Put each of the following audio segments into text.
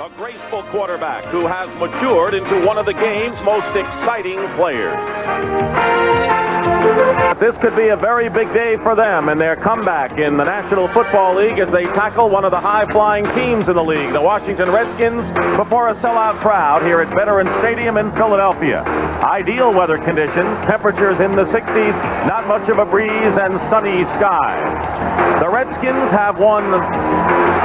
A graceful quarterback who has matured into one of the game's most exciting players. This could be a very big day for them in their comeback in the National Football League as they tackle one of the high-flying teams in the league, the Washington Redskins, before a sellout crowd here at Veterans Stadium in Philadelphia. Ideal weather conditions, temperatures in the 60s, not much of a breeze, and sunny skies. The Redskins have won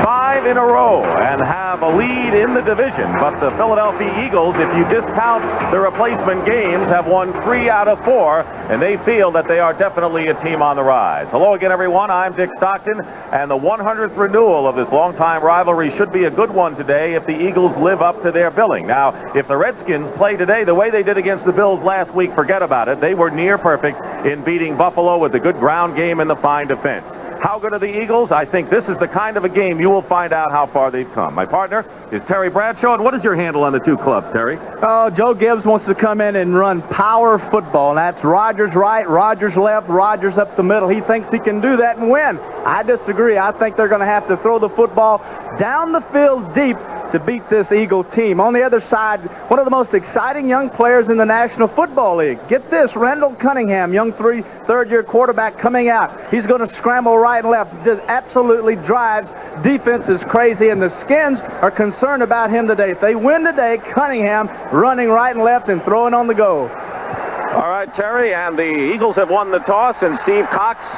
5 in a row and have a lead in the division, but the Philadelphia Eagles, if you discount the replacement games, have won 3 out of 4, and they feel that they are definitely a team on the rise. Hello again, everyone. I'm Dick Stockton, and the 100th renewal of this longtime rivalry should be a good one today if the Eagles live up to their billing. Now, if the Redskins play today the way they did against the Bills last week, forget about it. They were near perfect in beating Buffalo with the good ground game and the fine defense. How good are the Eagles? I think this is the kind of a game you will find out how far they've come. My partner is Terry Bradshaw, and what is your handle on the two clubs, Terry? Oh, Joe Gibbs wants to come in and run power football, and that's Rodgers right, Rodgers left, Rodgers up the middle. He thinks he can do that and win. I disagree. I think they're going to have to throw the football down the field deep to beat this Eagle team. On the other side, one of the most exciting young players in the National Football League. Get this, Randall Cunningham, young third-year quarterback coming out. He's going to scramble right and left. Just absolutely drives. Defense is crazy, and the Skins are concerned about him today. If they win today, Cunningham running right and left and throwing on the go. All right, Terry, and the Eagles have won the toss, and Steve Cox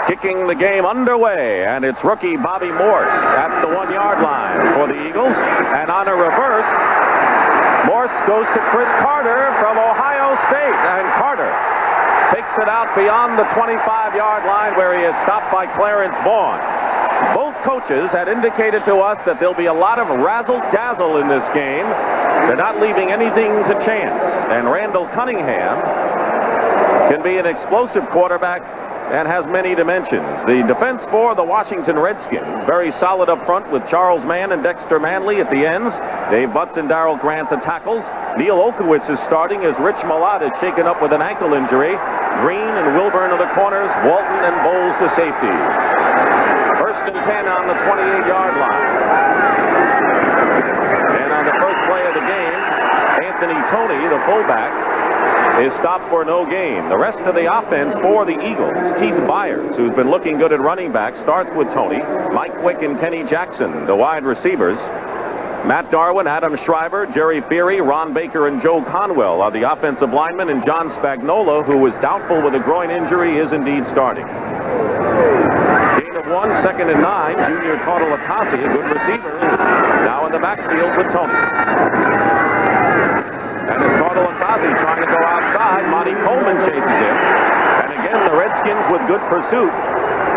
kicking the game underway, and it's rookie Bobby Morse at the 1-yard line for the Eagles. And on a reverse, Morse goes to Chris Carter from Ohio State, and Carter takes it out beyond the 25-yard line where he is stopped by Clarence Vaughn. Both coaches had indicated to us that there'll be a lot of razzle-dazzle in this game. They're not leaving anything to chance, and Randall Cunningham can be an explosive quarterback and has many dimensions. The defense for the Washington Redskins, very solid up front with Charles Mann and Dexter Manley at the ends. Dave Butts and Darrell Grant the tackles. Neil Okowitz is starting as Rich Malott is shaken up with an ankle injury. Green and Wilburn are the corners. Walton and Bowles the safeties. 1st and 10 on the 28-yard line. And on the first play of the game, Anthony Toney, the fullback, is stopped for no gain. The rest of the offense for the Eagles, Keith Byers, who's been looking good at running back, starts with Toney. Mike Quick and Kenny Jackson, the wide receivers. Matt Darwin, Adam Schreiber, Jerry Feary, Ron Baker, and Joe Conwell are the offensive linemen, and John Spagnola, who is doubtful with a groin injury, is indeed starting. Gain of 1, 2nd and 9. Junior Tautalakasi, a good receiver, now in the backfield with Toney. And it's Tautalakasi trying to go outside. Monty Coleman chases him. And again, the Redskins with good pursuit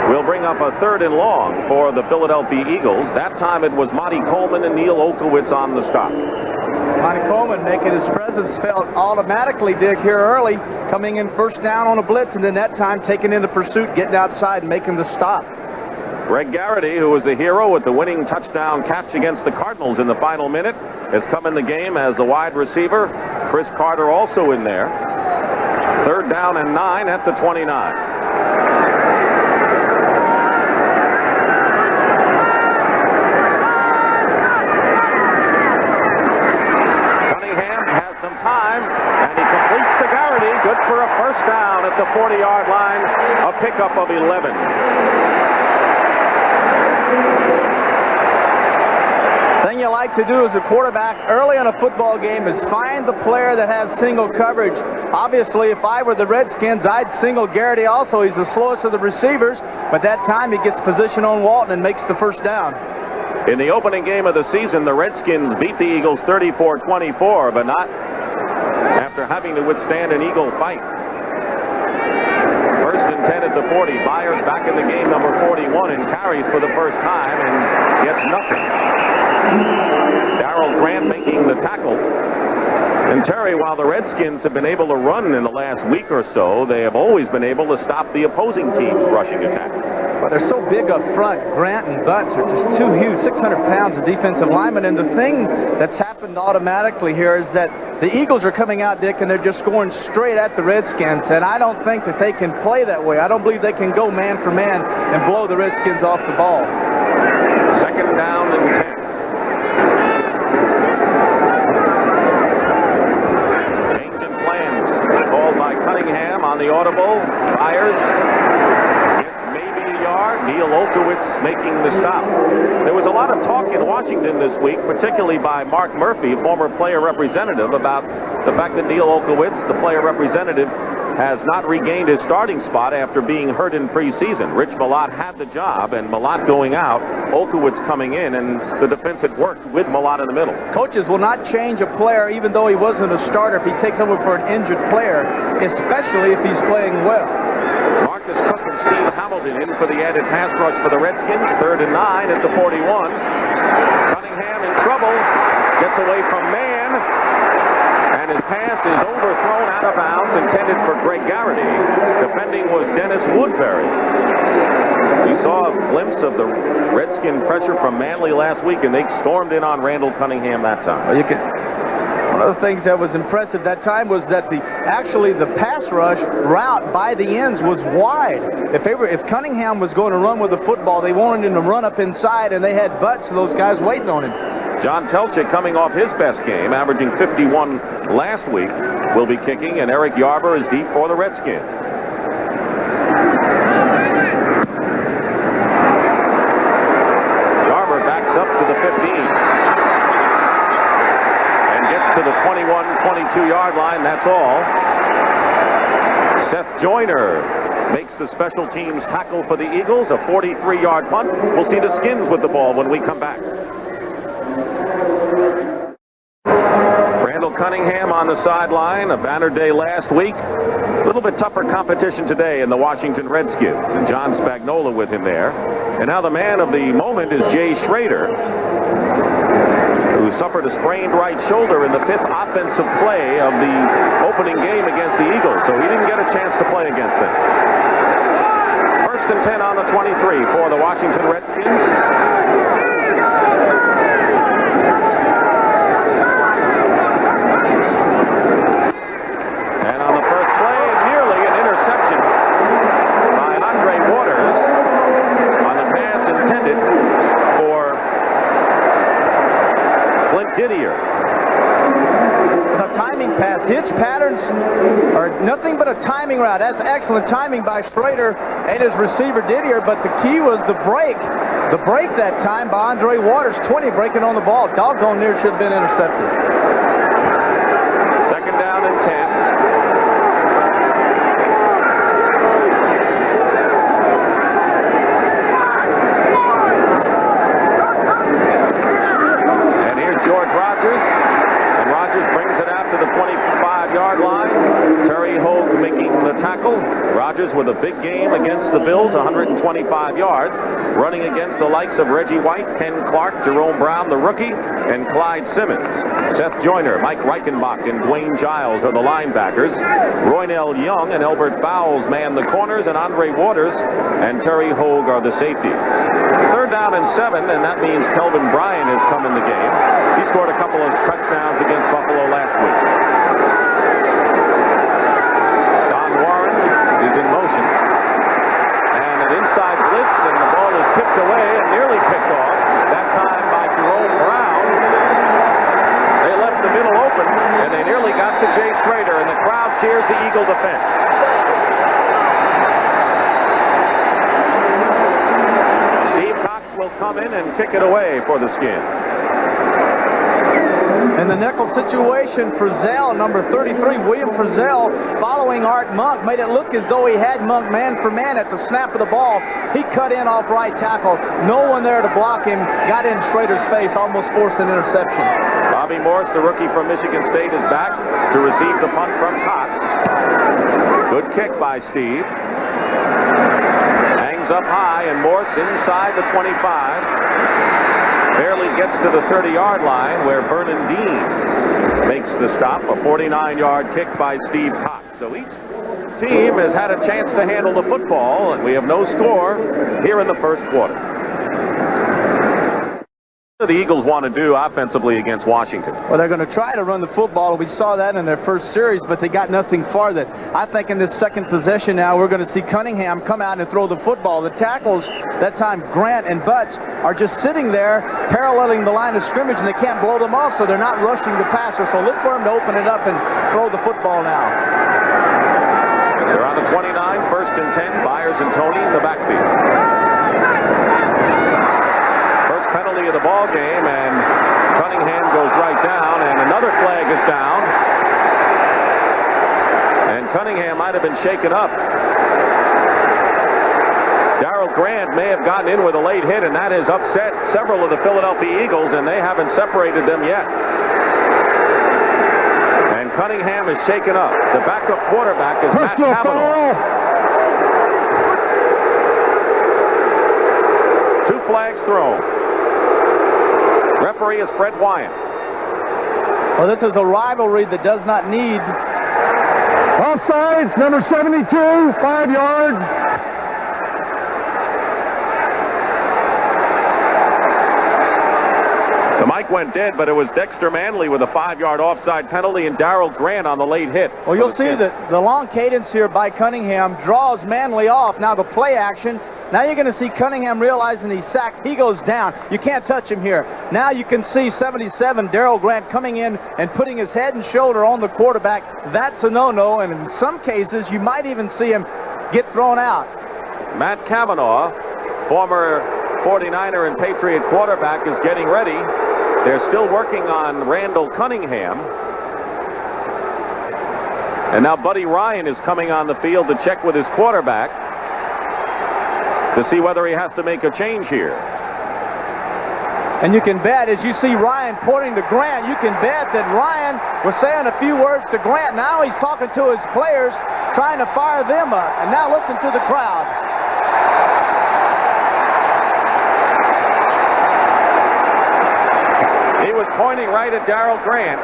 will bring up a 3rd and long for the Philadelphia Eagles. That time it was Monty Coleman and Neil Okowitz on the stop. Monty Coleman making his presence felt automatically, Dick, here early, coming in first down on a blitz, and then that time taking into pursuit, getting outside and making the stop. Greg Garrity, who was the hero with the winning touchdown catch against the Cardinals in the final minute, has come in the game as the wide receiver. Chris Carter also in there. 3rd down and 9 at the 29. Cunningham has some time, and he completes to Garrity. Good for a 1st down at the 40-yard line. A pickup of 11. Thing you like to do as a quarterback early in a football game is find the player that has single coverage. Obviously, if I were the Redskins, I'd single Garrity also. He's the slowest of the receivers, but that time he gets position on Walton and makes the 1st down. In the opening game of the season, the Redskins beat the Eagles 34-24, but not after having to withstand an Eagle fight. 1st and 10 at the 40. Byers back in the game, number 41, and carries for the first time and gets nothing. Darrell Grant making the tackle. And Terry, while the Redskins have been able to run in the last week or so, they have always been able to stop the opposing team's rushing attack. But they're so big up front. Grant and Butts are just too huge, 600 pounds of defensive linemen. And the thing that's happened automatically here is that the Eagles are coming out, Dick, and they're just scoring straight at the Redskins. And I don't think that they can play that way. I don't believe they can go man for man and blow the Redskins off the ball. 2nd down and 10. the audible. Fires. Gets maybe a yard. Neil Olkewicz making the stop. There was a lot of talk in Washington this week, particularly by Mark Murphy, former player representative, about the fact that Neil Olkewicz, the player representative, has not regained his starting spot after being hurt in preseason. Rich Malott had the job, and Malott going out, Olkewicz coming in, and the defense had worked with Malott in the middle. Coaches will not change a player even though he wasn't a starter if he takes over for an injured player, especially if he's playing well. Marcus Cook and Steve Hamilton in for the added pass rush for the Redskins. 3rd and 9 at the 41. Cunningham in trouble. Gets away from man. And his pass is overthrown out of bounds, intended for Greg Garrity. Defending was Dennis Woodbury. We saw a glimpse of the Redskin pressure from Manley last week, and they stormed in on Randall Cunningham that time. One of the things that was impressive that time was that actually the pass rush route by the ends was wide. If Cunningham was going to run with the football, they wanted him to run up inside, and they had Butts and those guys waiting on him. John Telchik, coming off his best game, averaging 51 last week, will be kicking, and Eric Yarber is deep for the Redskins. Yarber backs up to the 15 and gets to the 21-22-yard line. That's all. Seth Joyner makes the special teams tackle for the Eagles, a 43-yard punt. We'll see the Skins with the ball when we come back. Randall Cunningham on the sideline, a banner day last week. A little bit tougher competition today in the Washington Redskins, and John Spagnola with him there. And now the man of the moment is Jay Schrader, who suffered a sprained right shoulder in the 5th offensive play of the opening game against the Eagles, so he didn't get a chance to play against them. 1st and 10 on the 23 for the Washington Redskins. Didier. It's a timing pass. Hitch patterns are nothing but a timing route. That's excellent timing by Schrader and his receiver Didier, but the key was the break. The break that time by Andre Waters, 20, breaking on the ball. Doggone near should have been intercepted. 2nd down and 10. George Rogers, and Rogers brings it out to the 25-yard line. Terry Hogue making the tackle. Rogers with a big game against the Bills, 125 yards, running against the likes of Reggie White, Ken Clark, Jerome Brown, the rookie, and Clyde Simmons. Seth Joyner, Mike Reichenbach, and Dwayne Giles are the linebackers. Roynell Young and Elbert Fowles man the corners, and Andre Waters and Terry Hogue are the safeties. 3rd down and 7, and that means Kelvin Bryan has come in the game. He scored a couple of touchdowns against Buffalo last week. Don Warren is in motion. And an inside blitz, and the ball is tipped away and nearly picked off. That time by Jerome Brown. They left the middle open, and they nearly got to Jay Schrader, and the crowd cheers the Eagle defense. Steve Cox will come in and kick it away for the Skins. In the nickel situation, Frizzell, number 33, William Frizzell, following Art Monk, made it look as though he had Monk man for man at the snap of the ball. He cut in off right tackle. No one there to block him. Got in Schrader's face, almost forced an interception. Bobby Morse, the rookie from Michigan State, is back to receive the punt from Cox. Good kick by Steve. Hangs up high, and Morse inside the 25. Barely gets to the 30-yard line, where Vernon Dean makes the stop. A 49-yard kick by Steve Cox. So each team has had a chance to handle the football, and we have no score here in the 1st quarter. What do the Eagles want to do offensively against Washington? Well, they're going to try to run the football. We saw that in their first series, but they got nothing farther. I think in this second possession now, we're going to see Cunningham come out and throw the football. The tackles, that time Grant and Butts, are just sitting there paralleling the line of scrimmage, and they can't blow them off, so they're not rushing the passer. So look for him to open it up and throw the football now. They're on the 29, 1st and 10. Byers and Tony in the backfield. First penalty of the ball game, and Cunningham goes right down, and another flag is down. And Cunningham might have been shaken up. Darrell Grant may have gotten in with a late hit, and that has upset several of the Philadelphia Eagles, and they haven't separated them yet. And Cunningham is shaken up. The backup quarterback is Matt Cavanaugh. 2 flags thrown. Referee is Fred Wyant. Well, this is a rivalry that does not need... Offsides, number 72, 5 yards. The mic went dead, but it was Dexter Manley with a 5-yard offside penalty and Darrell Grant on the late hit. Well, you'll see that the long cadence here by Cunningham draws Manley off. Now the play action. Now you're going to see Cunningham realizing he's sacked. He goes down. You can't touch him here. Now you can see 77, Darrell Grant, coming in and putting his head and shoulder on the quarterback. That's a no-no, and in some cases you might even see him get thrown out. Matt Cavanaugh, former 49er and Patriot quarterback, is getting ready. They're still working on Randall Cunningham. And now Buddy Ryan is coming on the field to check with his quarterback to see whether he has to make a change here. And you can bet, as you see Ryan pointing to Grant, you can bet that Ryan was saying a few words to Grant. Now he's talking to his players, trying to fire them up. And now listen to the crowd. He was pointing right at Darrell Grant.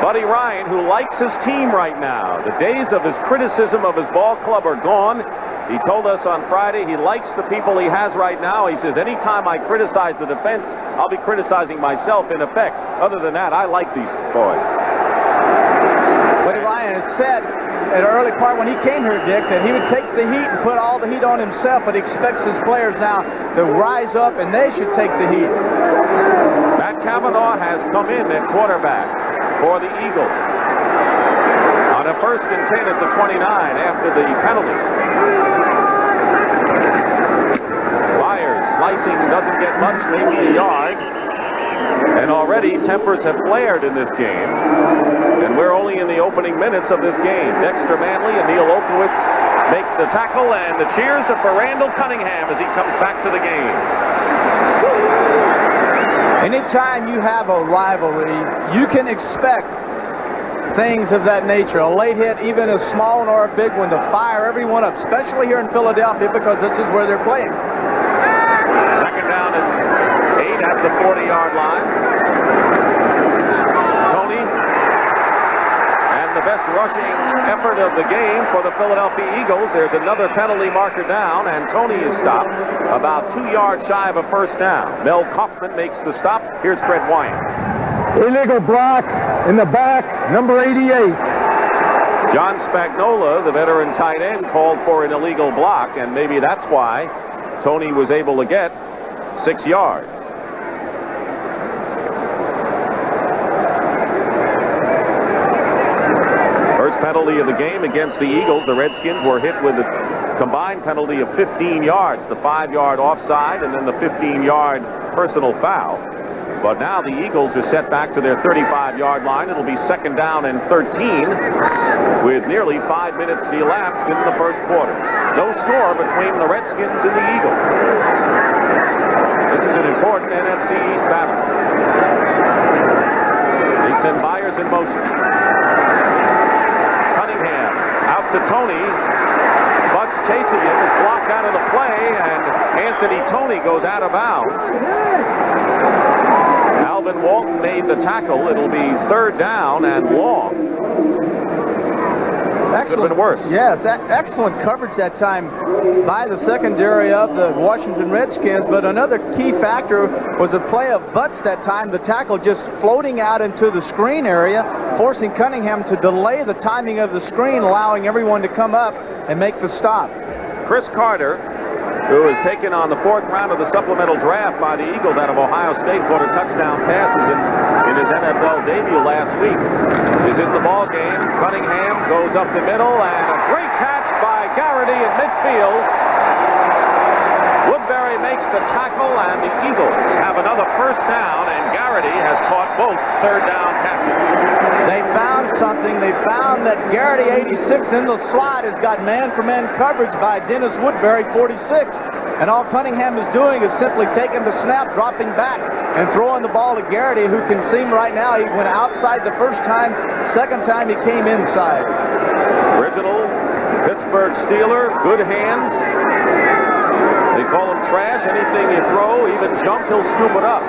Buddy Ryan, who likes his team right now. The days of his criticism of his ball club are gone. He told us on Friday he likes the people he has right now. He says, anytime I criticize the defense, I'll be criticizing myself in effect. Other than that, I like these boys. Buddy Ryan has said at an early part when he came here, Dick, that he would take the heat and put all the heat on himself, but he expects his players now to rise up, and they should take the heat. Matt Cavanaugh has come in at quarterback for the Eagles on a 1st and 10 at the 29 after the penalty. Byers slicing, doesn't get much, maybe a yard. And already tempers have flared in this game. And we're only in the opening minutes of this game. Dexter Manley and Neil Olkowitz make the tackle, and the cheers are for Randall Cunningham as he comes back to the game. Anytime you have a rivalry, you can expect things of that nature. A late hit, even a small one or a big one, to fire everyone up, especially here in Philadelphia, because this is where they're playing. 2nd down and 8 at the 40-yard line. Tony, and the best rushing effort of the game for the Philadelphia Eagles. There's another penalty marker down, and Tony is stopped about 2 yards shy of a 1st down. Mel Kaufman makes the stop. Here's Fred Wyant. Illegal block in the back, number 88. John Spagnola, the veteran tight end, called for an illegal block, and maybe that's why Tony was able to get 6 yards. First penalty of the game against the Eagles. The Redskins were hit with a combined penalty of 15 yards, the 5-yard offside and then the 15-yard personal foul. But now the Eagles are set back to their 35-yard line. It'll be 2nd down and 13 with nearly 5 minutes elapsed in the 1st quarter. No score between the Redskins and the Eagles. This is an important NFC East battle. They send Byers in motion. Cunningham out to Tony. Bucks chasing him, is blocked out of the play, and Anthony Tony goes out of bounds. Alvin Walton made the tackle. It'll be 3rd down and long. Could have been worse. Yes, excellent coverage that time by the secondary of the Washington Redskins. But another key factor was a play of Butts that time. The tackle just floating out into the screen area, forcing Cunningham to delay the timing of the screen, allowing everyone to come up and make the stop. Chris Carter who was taken on the 4th round of the supplemental draft by the Eagles out of Ohio State, caught a touchdown passes in his NFL debut last week, is in the ball game. Cunningham goes up the middle, and a great catch by Garrity at midfield. Woodbury makes the tackle, and the Eagles have another first down, and Garrity has caught both third down catches. They found something. They found that Garrity, 86, in the slot has got man-for-man coverage by Dennis Woodbury, 46. And all Cunningham is doing is simply taking the snap, dropping back, and throwing the ball to Garrity, who can seem right now he went outside the first time. Second time he came inside. Original Pittsburgh Steeler, good hands. They call him trash. Anything you throw, even jump, he'll scoop it up.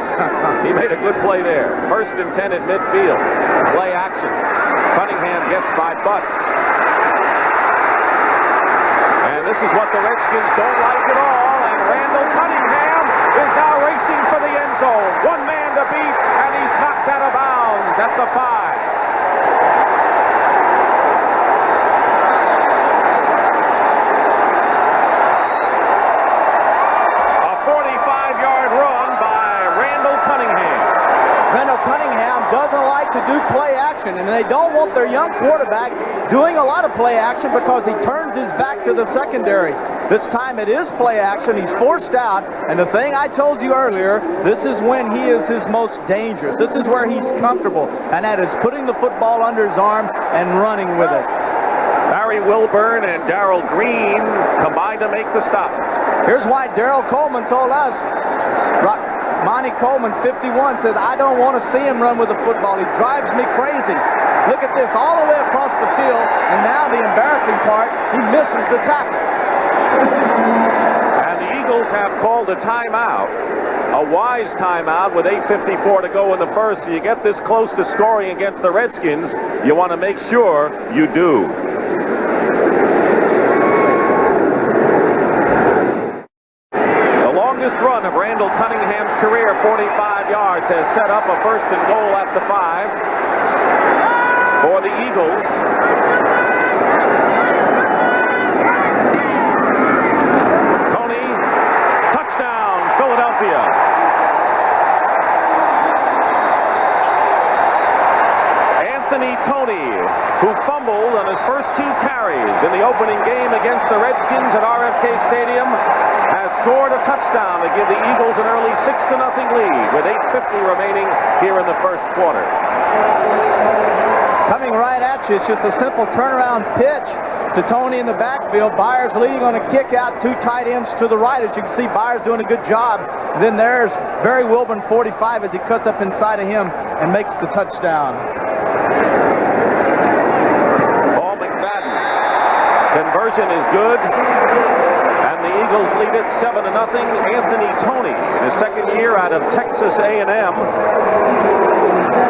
He made a good play there. 1st and 10 at midfield. Play action. Cunningham gets by Butts. And this is what the Redskins don't like at all. And Randall Cunningham is now racing for the end zone. One man to beat, and he's knocked out of bounds at the 5. Cunningham doesn't like to do play action, and they don't want their young quarterback doing a lot of play action because he turns his back to the secondary. This time it is play action. He's forced out, and the thing I told you earlier, this is when he is his most dangerous. This is where he's comfortable, and that is putting the football under his arm and running with it. Barry Wilburn and Darrell Green combined to make the stop. Here's why Darrell Coleman told us, Monty Coleman, 51, says, I don't want to see him run with the football. He drives me crazy. Look at this, all the way across the field, and now the embarrassing part, he misses the tackle. And the Eagles have called a timeout, a wise timeout with 8:54 to go in the first. So you get this close to scoring against the Redskins, you want to make sure you do. Run of Randall Cunningham's career, 45 yards, has set up a 1st and goal at the 5 for the Eagles. Tony, touchdown, Philadelphia. Anthony Tony, who fumbled on his first 2 carries in the opening game against the Redskins at RFK Stadium, has scored a touchdown to give the Eagles an early 6-0 lead with 8:50 remaining here in the first quarter. Coming right at you, it's just a simple turnaround pitch to Tony in the backfield. Byers leading on a kick out, 2 tight ends to the right. As you can see, Byers doing a good job. And then there's Barry Wilburn, 45, as he cuts up inside of him and makes the touchdown. Paul McFadden. Conversion is good. The Eagles lead it 7-0. Anthony Tony, in his second year out of Texas A&M.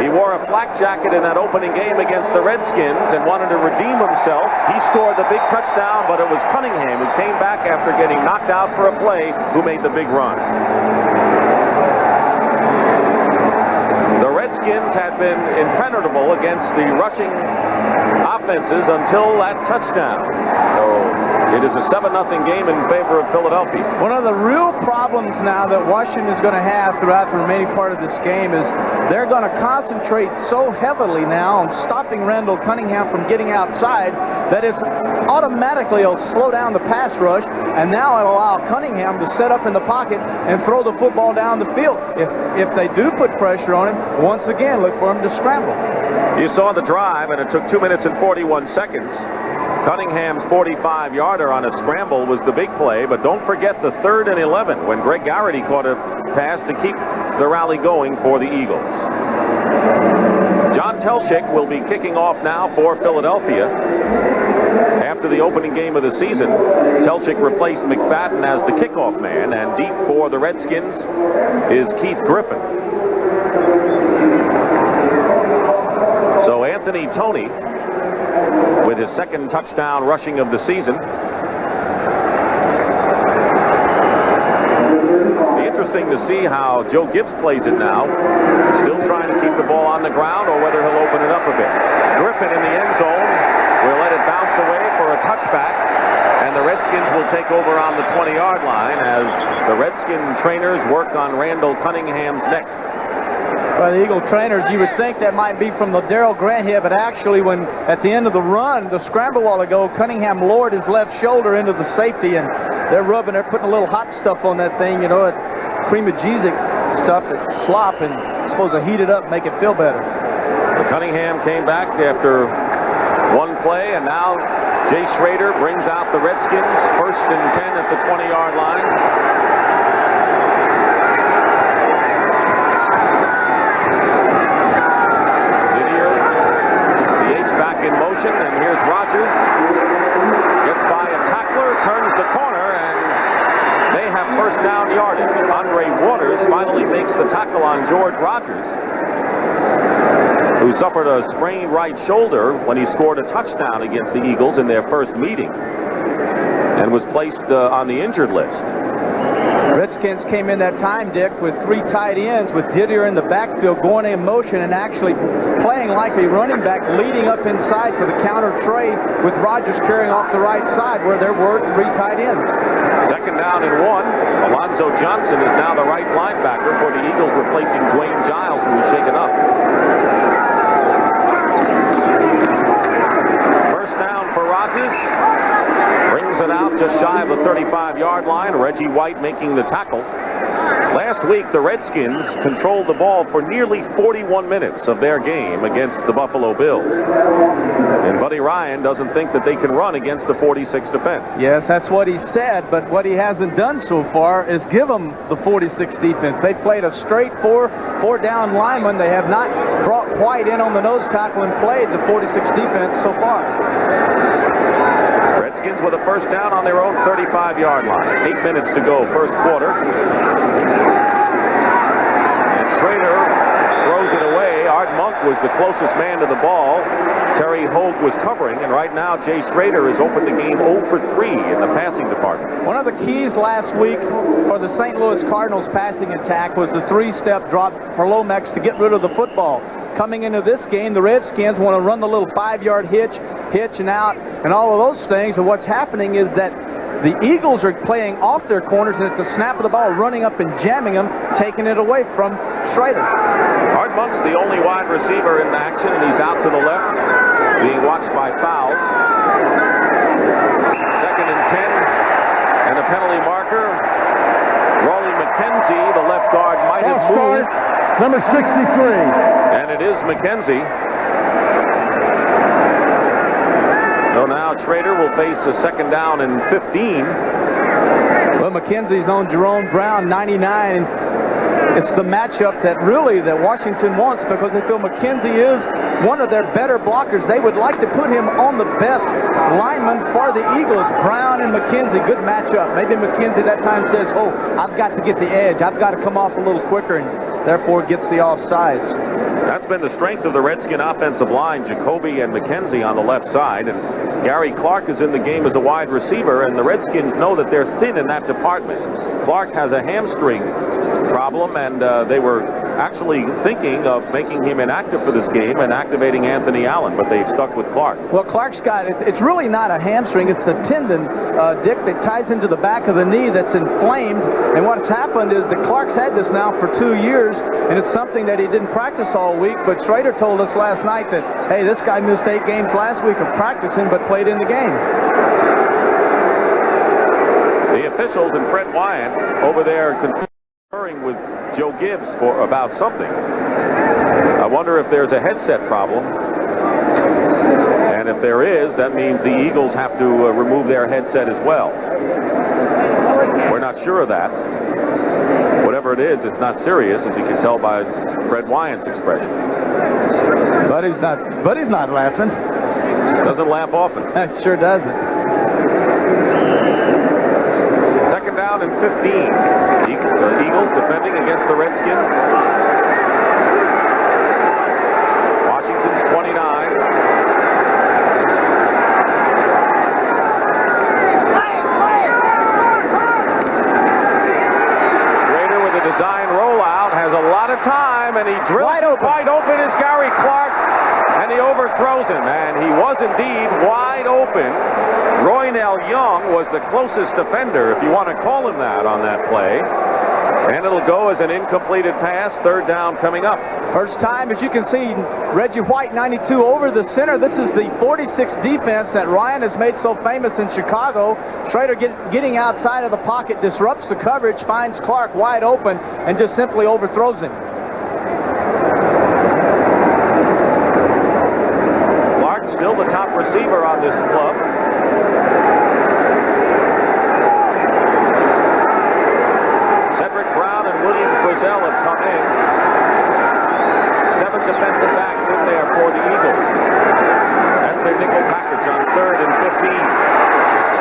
He wore a flak jacket in that opening game against the Redskins and wanted to redeem himself. He scored the big touchdown, but it was Cunningham who came back after getting knocked out for a play who made the big run. The Redskins had been impenetrable against the rushing offenses until that touchdown. So it is a 7-0 game in favor of Philadelphia. One of the real problems now that Washington is going to have throughout the remaining part of this game is they're going to concentrate so heavily now on stopping Randall Cunningham from getting outside that it's automatically it'll slow down the pass rush, and now it'll allow Cunningham to set up in the pocket and throw the football down the field. If they do put pressure on him, once again, look for him to scramble. You saw the drive, and it took 2 minutes and 41 seconds. Cunningham's 45-yarder on a scramble was the big play, but don't forget the 3rd and 11 when Greg Garrity caught a pass to keep the rally going for the Eagles. John Telchik will be kicking off now for Philadelphia. After the opening game of the season, Telchik replaced McFadden as the kickoff man, and deep for the Redskins is Keith Griffin. So Anthony Tony with his 2nd touchdown rushing of the season. Be interesting to see how Joe Gibbs plays it now. Still trying to keep the ball on the ground, or whether he'll open it up a bit. Griffin in the end zone will let it bounce away for a touchback, and the the Redskins will take over on the 20-yard line as the Redskin trainers work on Randall Cunningham's neck. Well, the Eagle trainers, you would think that might be from the Darrell Grant hit, but actually when at the end of the run, the scramble a while ago, Cunningham lowered his left shoulder into the safety, and they're putting a little hot stuff on that thing, you know, premagesic stuff, slop, and supposed to heat it up, make it feel better. The Cunningham came back after one play, and now Jay Schrader brings out the Redskins, 1st and 10 at the 20-yard line. Back in motion, and here's Rogers. Gets by a tackler, turns the corner, and they have first down yardage. Andre Waters finally makes the tackle on George Rogers, who suffered a sprained right shoulder when he scored a touchdown against the Eagles in their first meeting and was placed on the injured list. Redskins came in that time, Dick, with 3 tight ends, with Didier in the backfield going in motion and actually playing like a running back, leading up inside for the counter trade, with Rogers carrying off the right side where there were 3 tight ends. 2nd down and 1. Alonzo Johnson is now the right linebacker for the Eagles, replacing Dwayne Giles, who was shaken up. First down for Rogers. Brings it out just shy of the 35-yard line. Reggie White making the tackle. Last week, the Redskins controlled the ball for nearly 41 minutes of their game against the Buffalo Bills. And Buddy Ryan doesn't think that they can run against the 46 defense. Yes, that's what he said, but what he hasn't done so far is give them the 46 defense. They played a straight four-down lineman. They have not brought White in on the nose tackle and played the 46 defense so far. Redskins with a first down on their own 35-yard line. 8 minutes to go, first quarter. And Schrader throws it away. Art Monk was the closest man to the ball. Terry Hogue was covering, and right now Jay Schrader has opened the game 0 for 3 in the passing department. One of the keys last week for the St. Louis Cardinals passing attack was the 3-step drop for Lomax to get rid of the football. Coming into this game, the Redskins want to run the little 5-yard hitch and out, and all of those things. But what's happening is that the Eagles are playing off their corners, and at the snap of the ball, running up and jamming them, taking it away from Schrader. Art Monk's the only wide receiver in action, and he's out to the left, being watched by fouls. 2nd and 10, and a penalty marker. Rollie McKenzie, the left guard, might have moved. Number 63. And it is McKenzie. So now Schrader will face a 2nd down and 15. Well, McKenzie's on Jerome Brown, 99. It's the matchup that Washington wants, because they feel McKenzie is one of their better blockers. They would like to put him on the best lineman for the Eagles. Brown and McKenzie, good matchup. Maybe McKenzie that time says, oh, I've got to get the edge. I've got to come off a little quicker, and therefore gets the offsides. That's been the strength of the Redskin offensive line, Jacoby and McKenzie on the left side. And Gary Clark is in the game as a wide receiver, and the Redskins know that they're thin in that department. Clark has a hamstring problem, and they were actually thinking of making him inactive for this game and activating Anthony Allen, but they've stuck with Clark. Well, Clark's got it's really not a hamstring. It's the tendon, Dick, that ties into the back of the knee that's inflamed. And what's happened is that Clark's had this now for 2 years, and it's something that he didn't practice all week. But Schrader told us last night that, hey, this guy missed 8 games last week of practicing but played in the game. The officials and Fred Wyant over there conferring with Joe Gibbs about something. I wonder if there's a headset problem. And if there is, that means the Eagles have to remove their headset as well. We're not sure of that. Whatever it is, it's not serious, as you can tell by Fred Wyant's expression. Buddy's not laughing. Doesn't laugh often. That sure doesn't. 2nd down and 15. The Eagles defending against the Redskins. Washington's 29. Schrader with a design rollout, has a lot of time, and he drills wide open is Gary Clark, and he overthrows him, and he was indeed wide open. Roy Roynell Young was the closest defender, if you want to call him that, on that play. And it'll go as an incompleted pass. Third down coming up. First time, as you can see, Reggie White, 92, over the center. This is the 46 defense that Ryan has made so famous in Chicago. Schrader getting outside of the pocket, disrupts the coverage, finds Clark wide open, and just simply overthrows him. Clark still the top receiver on this club. Frizzell have come in. 7 defensive backs in there for the Eagles. That's their nickel package on 3rd and 15.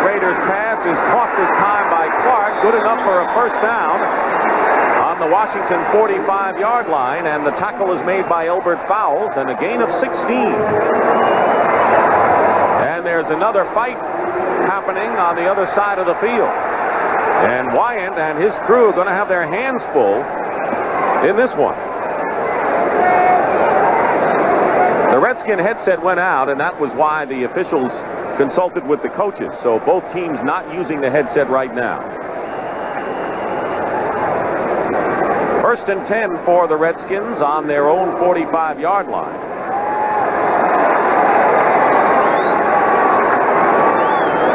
Schrader's pass is caught this time by Clark. Good enough for a first down on the Washington 45-yard line, and the tackle is made by Elbert Fowles, and a gain of 16. And there's another fight happening on the other side of the field. And Wyant and his crew are going to have their hands full in this one. The Redskin headset went out, and that was why the officials consulted with the coaches. So both teams not using the headset right now. 1st and 10 for the Redskins on their own 45-yard line.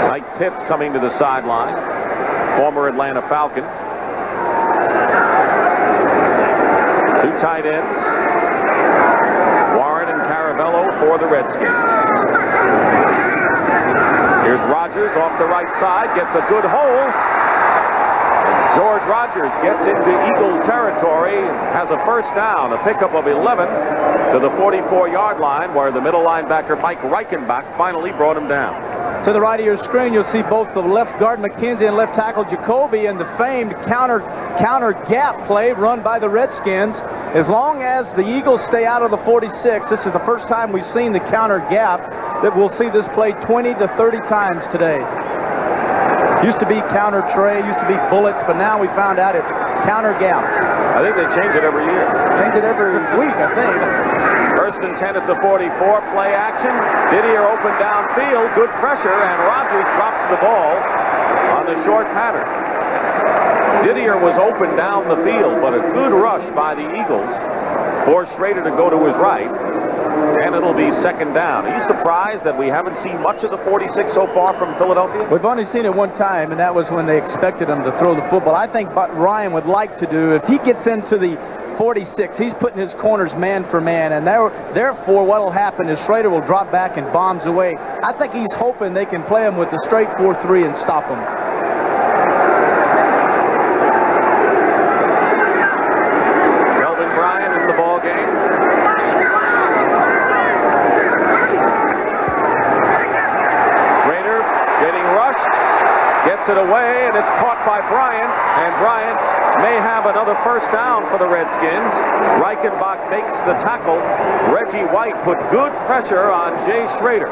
Mike Pitts coming to the sideline. Former Atlanta Falcon. 2 tight ends. Warren and Caravello for the Redskins. Here's Rogers off the right side, gets a good hole. And George Rogers gets into Eagle territory, has a first down, a pickup of 11 to the 44-yard line, where the middle linebacker Mike Reichenbach finally brought him down. To the right of your screen, you'll see both the left guard McKenzie and left tackle Jacoby, and the famed counter gap play run by the Redskins. As long as the Eagles stay out of the 46, this is the first time we've seen the counter gap, that we'll see this play 20 to 30 times today. Used to be counter tray, used to be bullets, but now we found out it's counter gap. I think they change it every year. Change it every week, I think. 1st and 10 at the 44, play action. Didier open downfield, good pressure, and Rogers drops the ball on the short pattern. Didier was open down the field, but a good rush by the Eagles forced Schrader to go to his right, and it'll be 2nd down. Are you surprised that we haven't seen much of the 46 so far from Philadelphia? We've only seen it one time, and that was when they expected him to throw the football. I think what Ryan would like to do, if he gets into the 46, he's putting his corners man for man, and therefore what will happen is Schrader will drop back and bombs away. I think he's hoping they can play him with a straight 4-3 and stop him. Kelvin Bryant in the ball game. Schrader getting rushed, gets it away, and it's caught by Bryant, and Bryant may have another first down for the Redskins. Reichenbach makes the tackle. Reggie White put good pressure on Jay Schrader.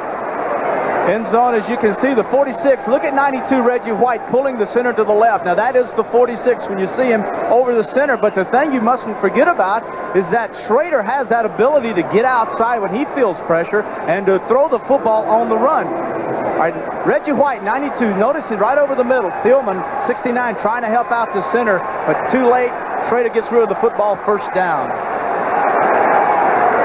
End zone, as you can see, the 46. Look at 92, Reggie White, pulling the center to the left. Now, that is the 46 when you see him over the center. But the thing you mustn't forget about is that Schrader has that ability to get outside when he feels pressure and to throw the football on the run. All right, Reggie White, 92, noticing right over the middle. Thielman, 69, trying to help out the center, but too late. Schrader gets rid of the football, first down.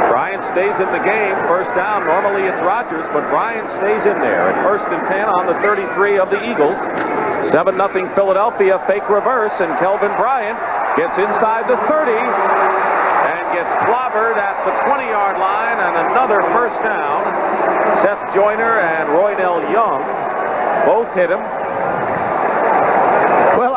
Bryant stays in the game. First down. Normally it's Rogers, but Bryant stays in there. At 1st and 10 on the 33 of the Eagles. 7-0 Philadelphia. Fake reverse, and Kelvin Bryant gets inside the 30 and gets clobbered at the 20-yard line, and another first down. Seth Joyner and Roynell Young both hit him. Well,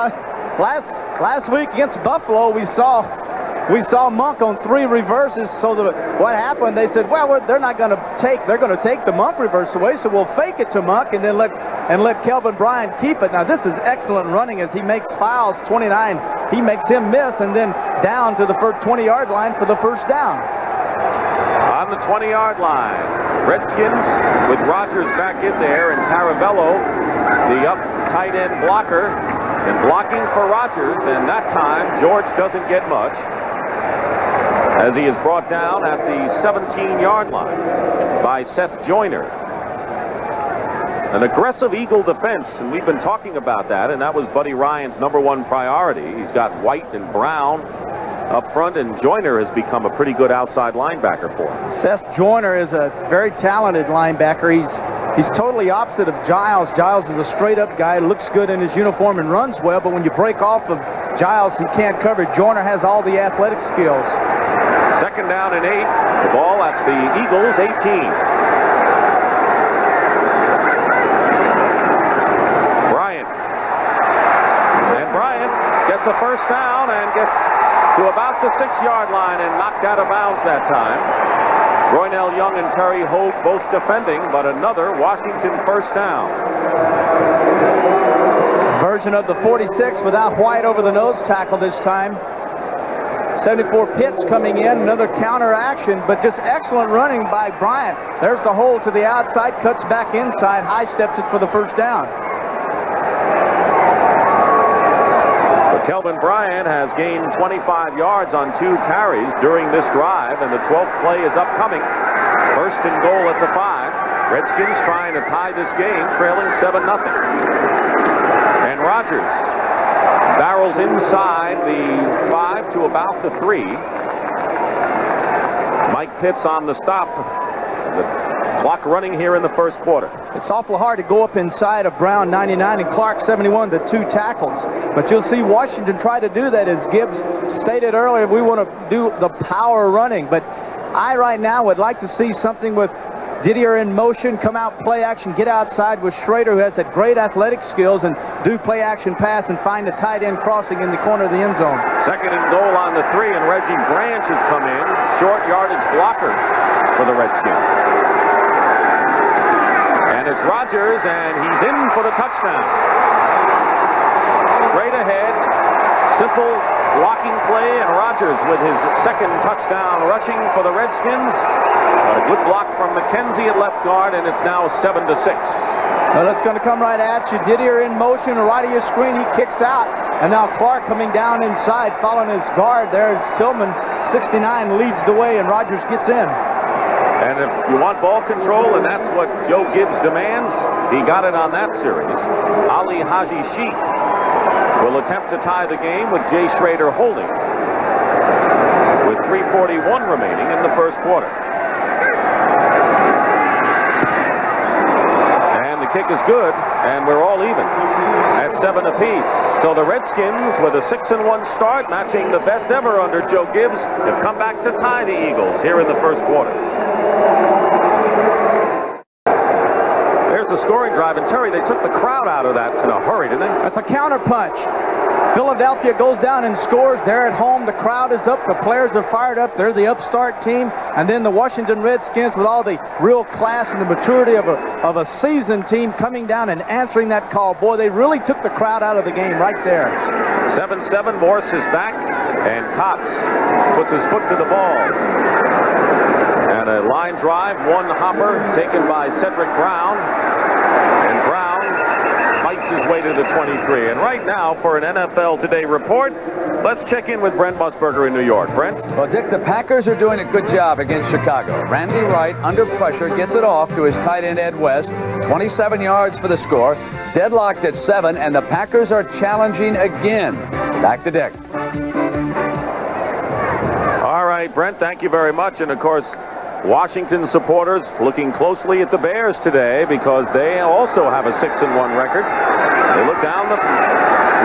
last week against Buffalo, we saw Monk on 3 reverses. So what happened? They said, well, they're going to take the Monk reverse away, so we'll fake it to Monk and then let Kelvin Bryant keep it. Now this is excellent running as he makes Fowles 29. He makes him miss, and then down to the 20-yard line for the first down. On the 20-yard line, Redskins with Rogers back in there, and Caravello, the up tight end blocker, and blocking for Rogers, and that time George doesn't get much as he is brought down at the 17-yard line by Seth Joyner. An aggressive Eagle defense, and we've been talking about that, and that was Buddy Ryan's #1 priority. He's got White and Brown up front, and Joyner has become a pretty good outside linebacker for him. Seth Joyner is a very talented linebacker. He's totally opposite of Giles. Giles is a straight-up guy, looks good in his uniform and runs well, but when you break off of Giles, he can't cover. Joyner has all the athletic skills. 2nd down and 8. The ball at the Eagles' 18. Bryant gets a first down and gets to about the 6-yard line and knocked out of bounds that time. Roynell Young and Terry Hogue both defending, but another Washington first down. Version of the 46 without White over the nose tackle this time. 74 Pitts coming in, another counter action, but just excellent running by Bryant. There's the hole to the outside, cuts back inside, high steps it for the first down. Kelvin Bryant has gained 25 yards on 2 carries during this drive, and the 12th play is upcoming. 1st and goal at the 5. Redskins trying to tie this game, trailing 7-0. And Rodgers barrels inside the 5 to about the 3. Mike Pitts on the stop. The clock running here in the first quarter. It's awful hard to go up inside of Brown 99 and Clark 71, the 2 tackles. But you'll see Washington try to do that, as Gibbs stated earlier. We want to do the power running. But I right now would like to see something with Didier in motion, come out play action, get outside with Schrader, who has that great athletic skills, and do play action pass and find the tight end crossing in the corner of the end zone. 2nd and goal on the 3, and Reggie Branch has come in. Short yardage blocker for the Redskins. And it's Rodgers, and he's in for the touchdown. Straight ahead, simple blocking play, and Rodgers with his 2nd touchdown rushing for the Redskins. But a good block from McKenzie at left guard, and it's now 7-6. Well, it's going to come right at you. Didier in motion, right of your screen, he kicks out. And now Clark coming down inside, following his guard. There's Tillman, 69, leads the way, and Rodgers gets in. And if you want ball control, and that's what Joe Gibbs demands, he got it on that series. Ali Haji Sheikh will attempt to tie the game with Jay Schrader holding, with 3:41 remaining in the first quarter. And the kick is good, and we're all even at 7 apiece. So the Redskins, with a 6-1 start, matching the best ever under Joe Gibbs, have come back to tie the Eagles here in the first quarter. There's the scoring drive, and Terry, they took the crowd out of that in a hurry, didn't they? That's a counter punch. Philadelphia goes down and scores. They're at home. The crowd is up. The players are fired up. They're the upstart team. And then the Washington Redskins, with all the real class and the maturity of a seasoned team, coming down and answering that call. Boy, they really took the crowd out of the game right there. 7-7, Morse is back, and Cox puts his foot to the ball. And a line drive, 1 hopper taken by Cedric Brown. And Brown fights his way to the 23. And right now, for an NFL Today report, let's check in with Brent Musburger in New York. Brent? Well, Dick, the Packers are doing a good job against Chicago. Randy Wright, under pressure, gets it off to his tight end Ed West. 27 yards for the score. Deadlocked at 7, and the Packers are challenging again. Back to Dick. All right, Brent, thank you very much. And, of course, Washington supporters looking closely at the Bears today, because they also have a 6-1 record. They look down the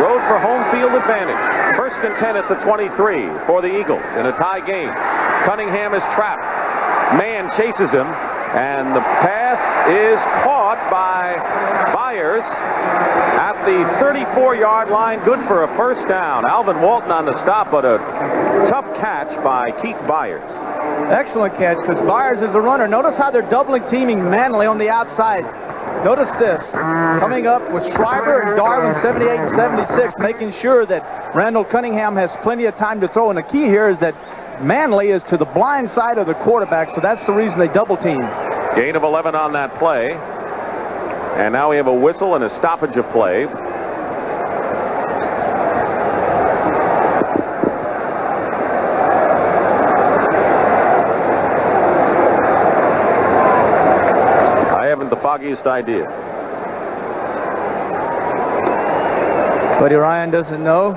road for home field advantage. 1st and 10 at the 23 for the Eagles in a tie game. Cunningham is trapped. Man chases him, and the pass is caught by Byers at the 34-yard line. Good for a first down. Alvin Walton on the stop, but a tough catch by Keith Byers. Excellent catch, because Byers is a runner. Notice how they're doubling teaming Manley on the outside. Notice this. Coming up with Schreiber and Darwin, 78 and 76, making sure that Randall Cunningham has plenty of time to throw. And the key here is that Manley is to the blind side of the quarterback, so that's the reason they double team. Gain of 11 on that play. And now we have a whistle and a stoppage of play. I haven't the foggiest idea. Buddy Ryan doesn't know.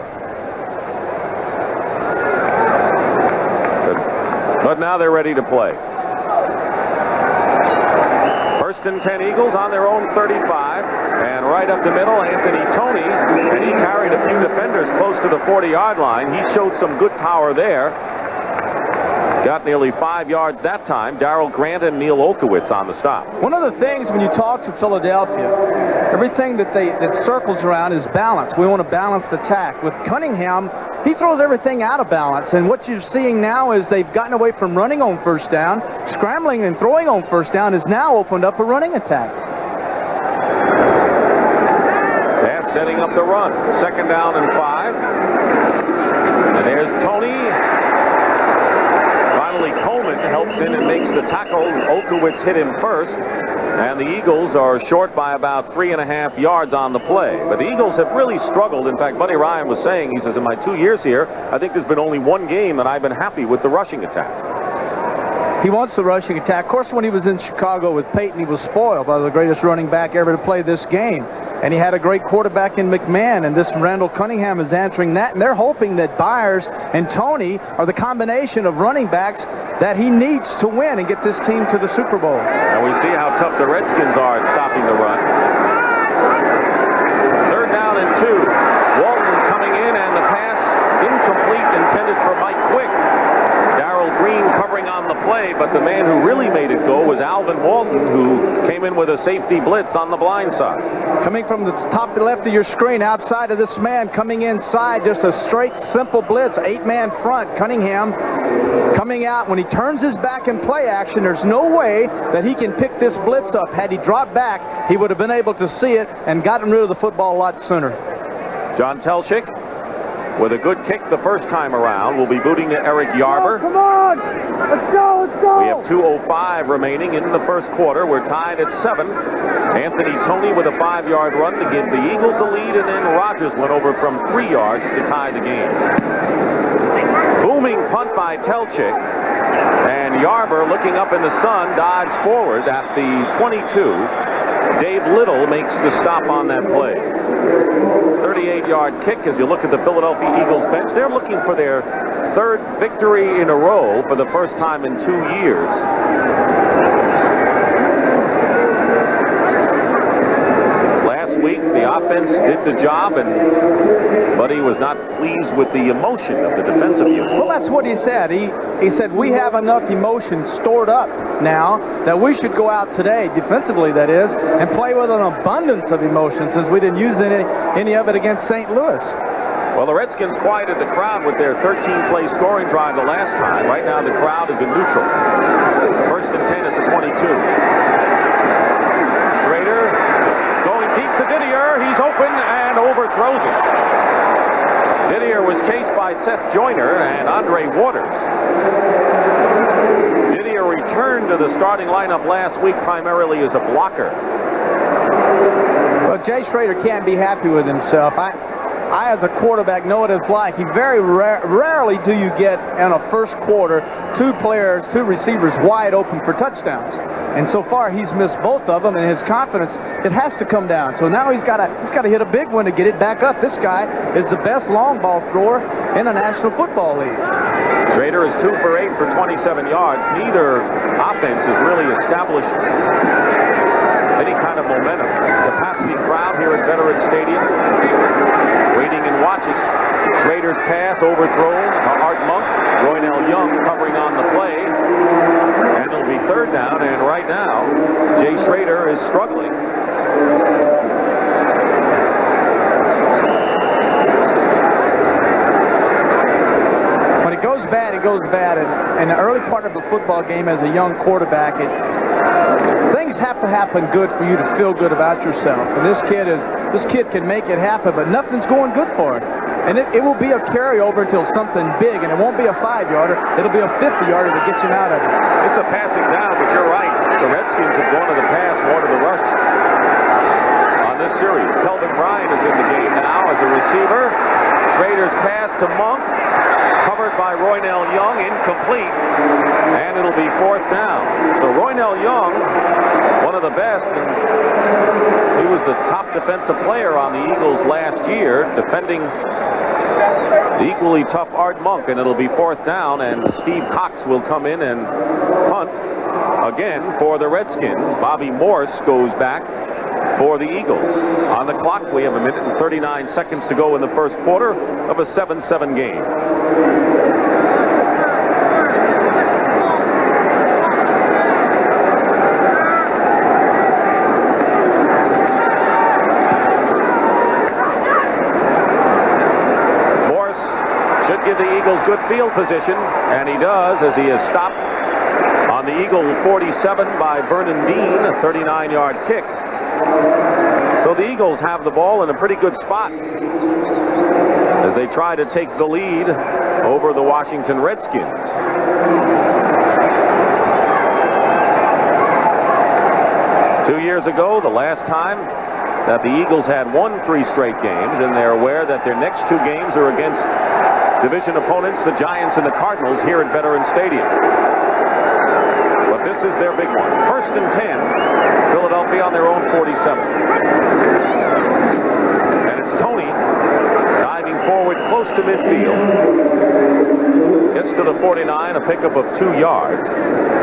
But now they're ready to play. First and 10 Eagles on their own 35. And right up the middle, Anthony Toney. And he carried a few defenders close to the 40-yard line. He showed some good power there. Got nearly 5 yards that time. Darrell Grant and Neil Olkowitz on the stop. One of the things when you talk to Philadelphia, everything that circles around is balance. We want a balanced attack. With Cunningham, he throws everything out of balance. And what you're seeing now is they've gotten away from running on first down. Scrambling and throwing on first down has now opened up a running attack. Pass setting up the run. 2nd down and 5. And there's Toney. Finally, Coleman helps in and makes the tackle. Olkowitz hit him first. And the Eagles are short by about 3.5 yards on the play. But the Eagles have really struggled. In fact, Buddy Ryan was saying, he says, in my 2 years here, I think there's been only one game that I've been happy with the rushing attack. He wants the rushing attack. Of course, when he was in Chicago with Peyton, he was spoiled by the greatest running back ever to play this game. And he had a great quarterback in McMahon, and this Randall Cunningham is answering that. And they're hoping that Byers and Toney are the combination of running backs that he needs to win and get this team to the Super Bowl. And we see how tough the Redskins are at stopping the run. 3rd down and 2. Walton coming in, and the pass incomplete, intended for Mike Quick. Darrell Green covering on the play, but the man who really made it go was Alvin Walton, who came in with a safety blitz on the blind side. Coming from the top left of your screen, outside of this man, coming inside, just a straight, simple blitz, 8-man front. Cunningham coming out. When he turns his back in play action, there's no way that he can pick this blitz up. Had he dropped back, he would have been able to see it and gotten rid of the football a lot sooner. John Telchik with a good kick the first time around. Will be booting to Eric Yarber. Come on! Let's go! Let's go! We have 2:05 remaining in the first quarter. We're tied at 7. Anthony Toney with a 5-yard run to give the Eagles the lead, and then Rodgers went over from 3 yards to tie the game. Booming punt by Telchik, and Yarber, looking up in the sun, dives forward at the 22. Dave Little makes the stop on that play. 38-yard kick. As you look at the Philadelphia Eagles bench, they're looking for their 3rd victory in a row for the first time in 2 years. Last week, the offense did the job, but he was not pleased with the emotion of the defensive unit. Well, that's what he said. He said, we have enough emotion stored up now that we should go out today, defensively that is, and play with an abundance of emotion, since we didn't use any of it against St. Louis. Well, the Redskins quieted the crowd with their 13-play scoring drive the last time. Right now, the crowd is in neutral. 1st and 10 at the 22. Schrader going deep to Didier. He's open and overthrows it. Didier was chased by Seth Joyner and Andre Waters. Didier returned to the starting lineup last week primarily as a blocker. Well, Jay Schrader can't be happy with himself. I as a quarterback know what it's like. Very rarely do you get in a first quarter 2 receivers wide open for touchdowns. And so far he's missed both of them, and his confidence, it has to come down. So now he's got to hit a big one to get it back up. This guy is the best long ball thrower in the National Football League. Schrader is 2 for 8 for 27 yards. Neither offense has really established any kind of momentum. Capacity crowd here at Veterans Stadium waiting and watches. Schrader's pass overthrown. Art Monk, Roynell Young covering on the play. And it'll be 3rd down, and right now, Jay Schrader is struggling. When it goes bad, it goes bad. And in the early part of the football game as a young quarterback, things have to happen good for you to feel good about yourself. And this kid can make it happen, but nothing's going good for him. And it will be a carryover until something big, and it won't be a 5-yarder. It'll be a 50-yarder that gets you out of it. It's a passing down, but you're right. The Redskins have gone to the pass, more to the rush on this series. Kelvin Bryan is in the game now as a receiver. Schrader's pass to Monk, covered covered by Roynell Young, incomplete, and it'll be 4th down. So Roynell Young, one of the best, and he was the top defensive player on the Eagles last year, defending the equally tough Art Monk, and it'll be 4th down, and Steve Cox will come in and punt again for the Redskins. Bobby Morse goes back for the Eagles. On the clock, we have 1 minute and 39 seconds to go in the first quarter of a 7-7 game. Morse should give the Eagles good field position, and he does, as he is stopped on the Eagle 47 by Vernon Dean, a 39-yard kick. So the Eagles have the ball in a pretty good spot as they try to take the lead over the Washington Redskins. Two years ago, the last time that the Eagles had won 3 straight games, and they're aware that their next 2 games are against division opponents, the Giants and the Cardinals, here at Veterans Stadium. But this is their big one. 1st and 10. Philadelphia on their own 47. And it's Tony diving forward close to midfield. Gets to the 49, a pickup of 2 yards.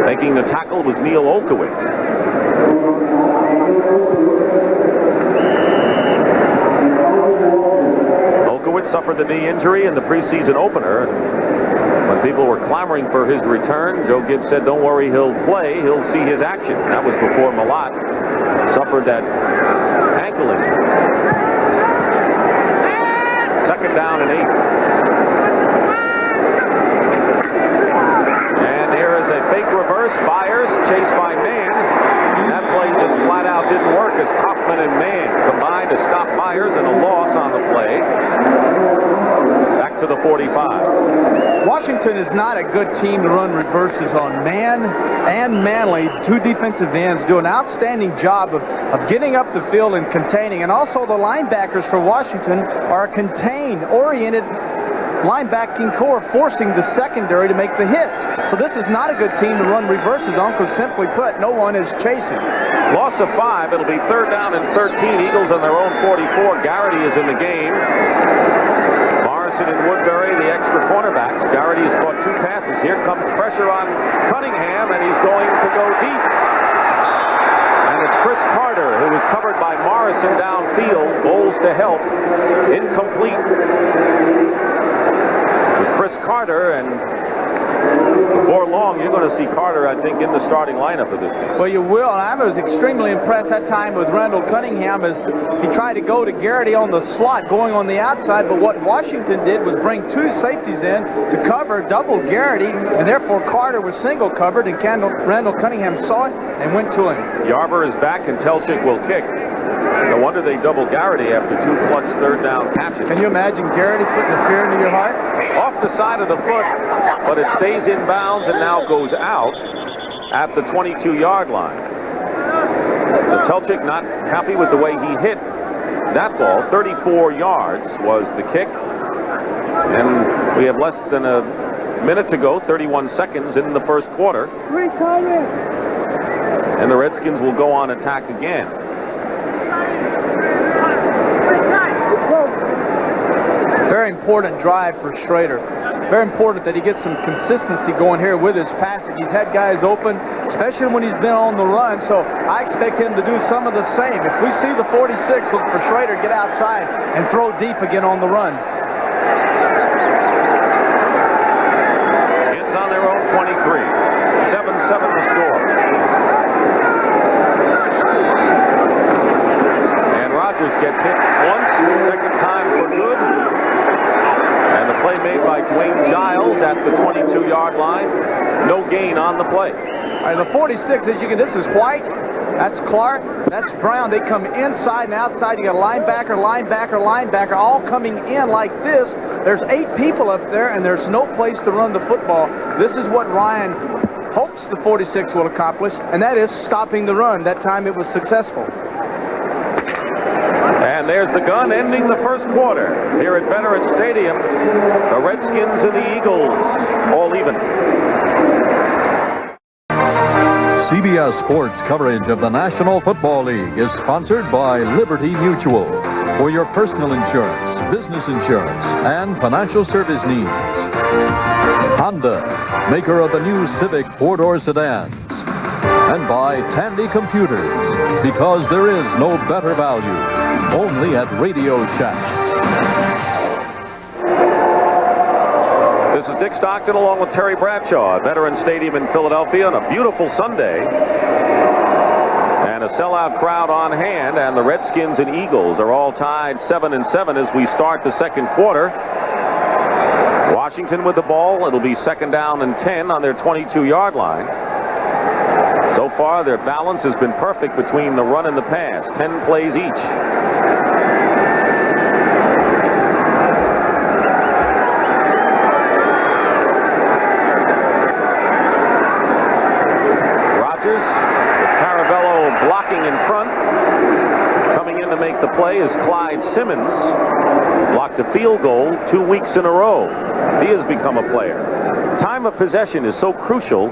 Making the tackle was Neil Olkowitz. Olkowitz suffered the knee injury in the preseason opener. When people were clamoring for his return, Joe Gibbs said, don't worry, he'll play. He'll see his action. That was before Malott suffered that ankle injury. 2nd down and 8. And here is a fake reverse. Byers chased by Mann. That play just flat out didn't work as Kaufman and Mann combined to stop Byers, and a loss on the play. Back to the 45. Washington is not a good team to run reverses on. Mann and Manley, 2 defensive ends, do an outstanding job of getting up the field and containing. And also the linebackers for Washington are a contained-oriented linebacking core, forcing the secondary to make the hits. So this is not a good team to run reverses on, because simply put, no one is chasing. Loss of 5. It'll be 3rd down and 13. Eagles on their own 44. Garrity is in the game. Morrison and Woodbury, the extra cornerbacks. Garrity has caught 2 passes. Here comes pressure on Cunningham, and he's going to go deep. And it's Chris Carter, who was covered by Morrison downfield, bowls to help. Incomplete to Chris Carter, and before long, you're going to see Carter, I think, in the starting lineup of this team. Well, you will, and I was extremely impressed that time with Randall Cunningham as he tried to go to Garrity on the slot, going on the outside, but what Washington did was bring 2 safeties in to cover double Garrity, and therefore Carter was single covered, and Randall Cunningham saw it and went to him. Yarber is back, and Telchik will kick. No wonder they double Garrity after 2 clutch 3rd down catches. Can you imagine Garrity putting a fear into your heart? Off the side of the foot, but it stays in bounds and now goes out at the 22-yard line. So Telchik not happy with the way he hit that ball. 34 yards was the kick. And we have less than a minute to go, 31 seconds in the first quarter. And the Redskins will go on attack again. Very important drive for Schrader. Very important that he gets some consistency going here with his passing. He's had guys open, especially when he's been on the run, so I expect him to do some of the same. If we see the 46, look for Schrader to get outside and throw deep again on the run. Skins on their own 23. 7-7 the score. And Rodgers gets hit once, 2nd time for good. And the play made by Dwayne Giles at the 22-yard line. No gain on the play. All right, the 46, as you can, this is White, that's Clark, that's Brown. They come inside and outside. You got linebacker, linebacker, linebacker, all coming in like this. There's 8 people up there, and there's no place to run the football. This is what Ryan hopes the 46 will accomplish, and that is stopping the run. That time it was successful. And And there's the gun ending the first quarter here at Veterans Stadium. The Redskins and the Eagles all even. CBS Sports coverage of the National Football League is sponsored by Liberty Mutual for your personal insurance, business insurance, and financial service needs. Honda, maker of the new Civic four-door sedans. And by Tandy Computers, because there is no better value, only at Radio Shack. This is Dick Stockton along with Terry Bradshaw at Veterans Stadium in Philadelphia on a beautiful Sunday. And a sellout crowd on hand, and the Redskins and Eagles are all tied 7-7 as we start the second quarter. Washington with the ball. It'll be 2nd down and 10 on their 22-yard line. So far, their balance has been perfect between the run and the pass. 10 plays each. Rodgers, with Caravello blocking in front. Coming in to make the play is Clyde Simmons. Blocked a field goal 2 weeks in a row. He has become a player. Time of possession is so crucial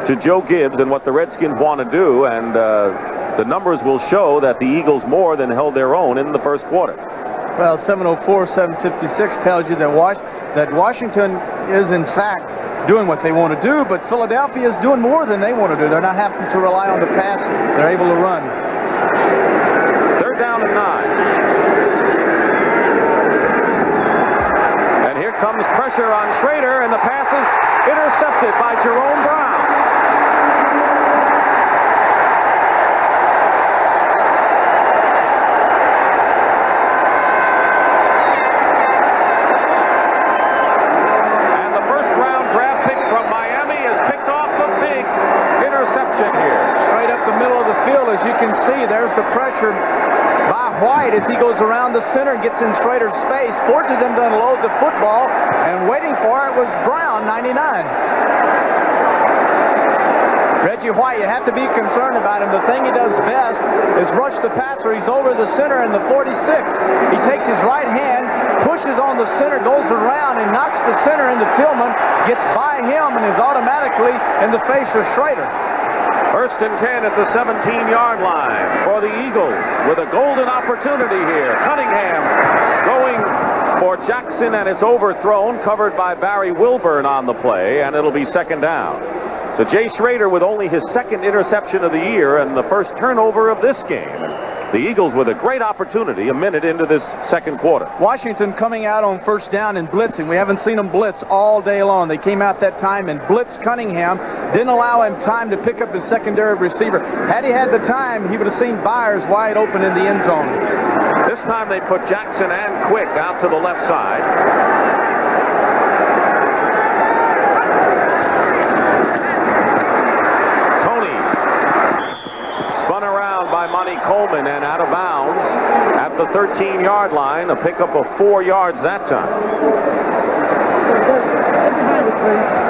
to Joe Gibbs and what the Redskins want to do, and the numbers will show that the Eagles more than held their own in the first quarter. Well, 7:04, 7:56 tells you that Washington is in fact doing what they want to do, but Philadelphia is doing more than they want to do. They're not having to rely on the pass. They're able to run. 3rd down and 9. And here comes pressure on Schrader, and the pass is intercepted by Jerome Brown. As you can see, there's the pressure by White as he goes around the center and gets in Schrader's face, forces him to unload the football, and waiting for it was Brown, 99. Reggie White, you have to be concerned about him. The thing he does best is rush the passer. He's over the center in the 46. He takes his right hand, pushes on the center, goes around and knocks the center into Tillman, gets by him, and is automatically in the face of Schrader. 1st and 10 at the 17-yard line for the Eagles with a golden opportunity here. Cunningham going for Jackson, and it's overthrown, covered by Barry Wilburn on the play, and it'll be 2nd down. So Jay Schrader with only his 2nd interception of the year and the first turnover of this game. The Eagles with a great opportunity a minute into this second quarter. Washington coming out on 1st down and blitzing. We haven't seen them blitz all day long. They came out that time and blitzed Cunningham. Didn't allow him time to pick up his secondary receiver. Had he had the time, he would have seen Byers wide open in the end zone. This time they put Jackson and Quick out to the left side. Spun around by Monty Coleman and out of bounds at the 13-yard line. A pickup of 4 yards that time.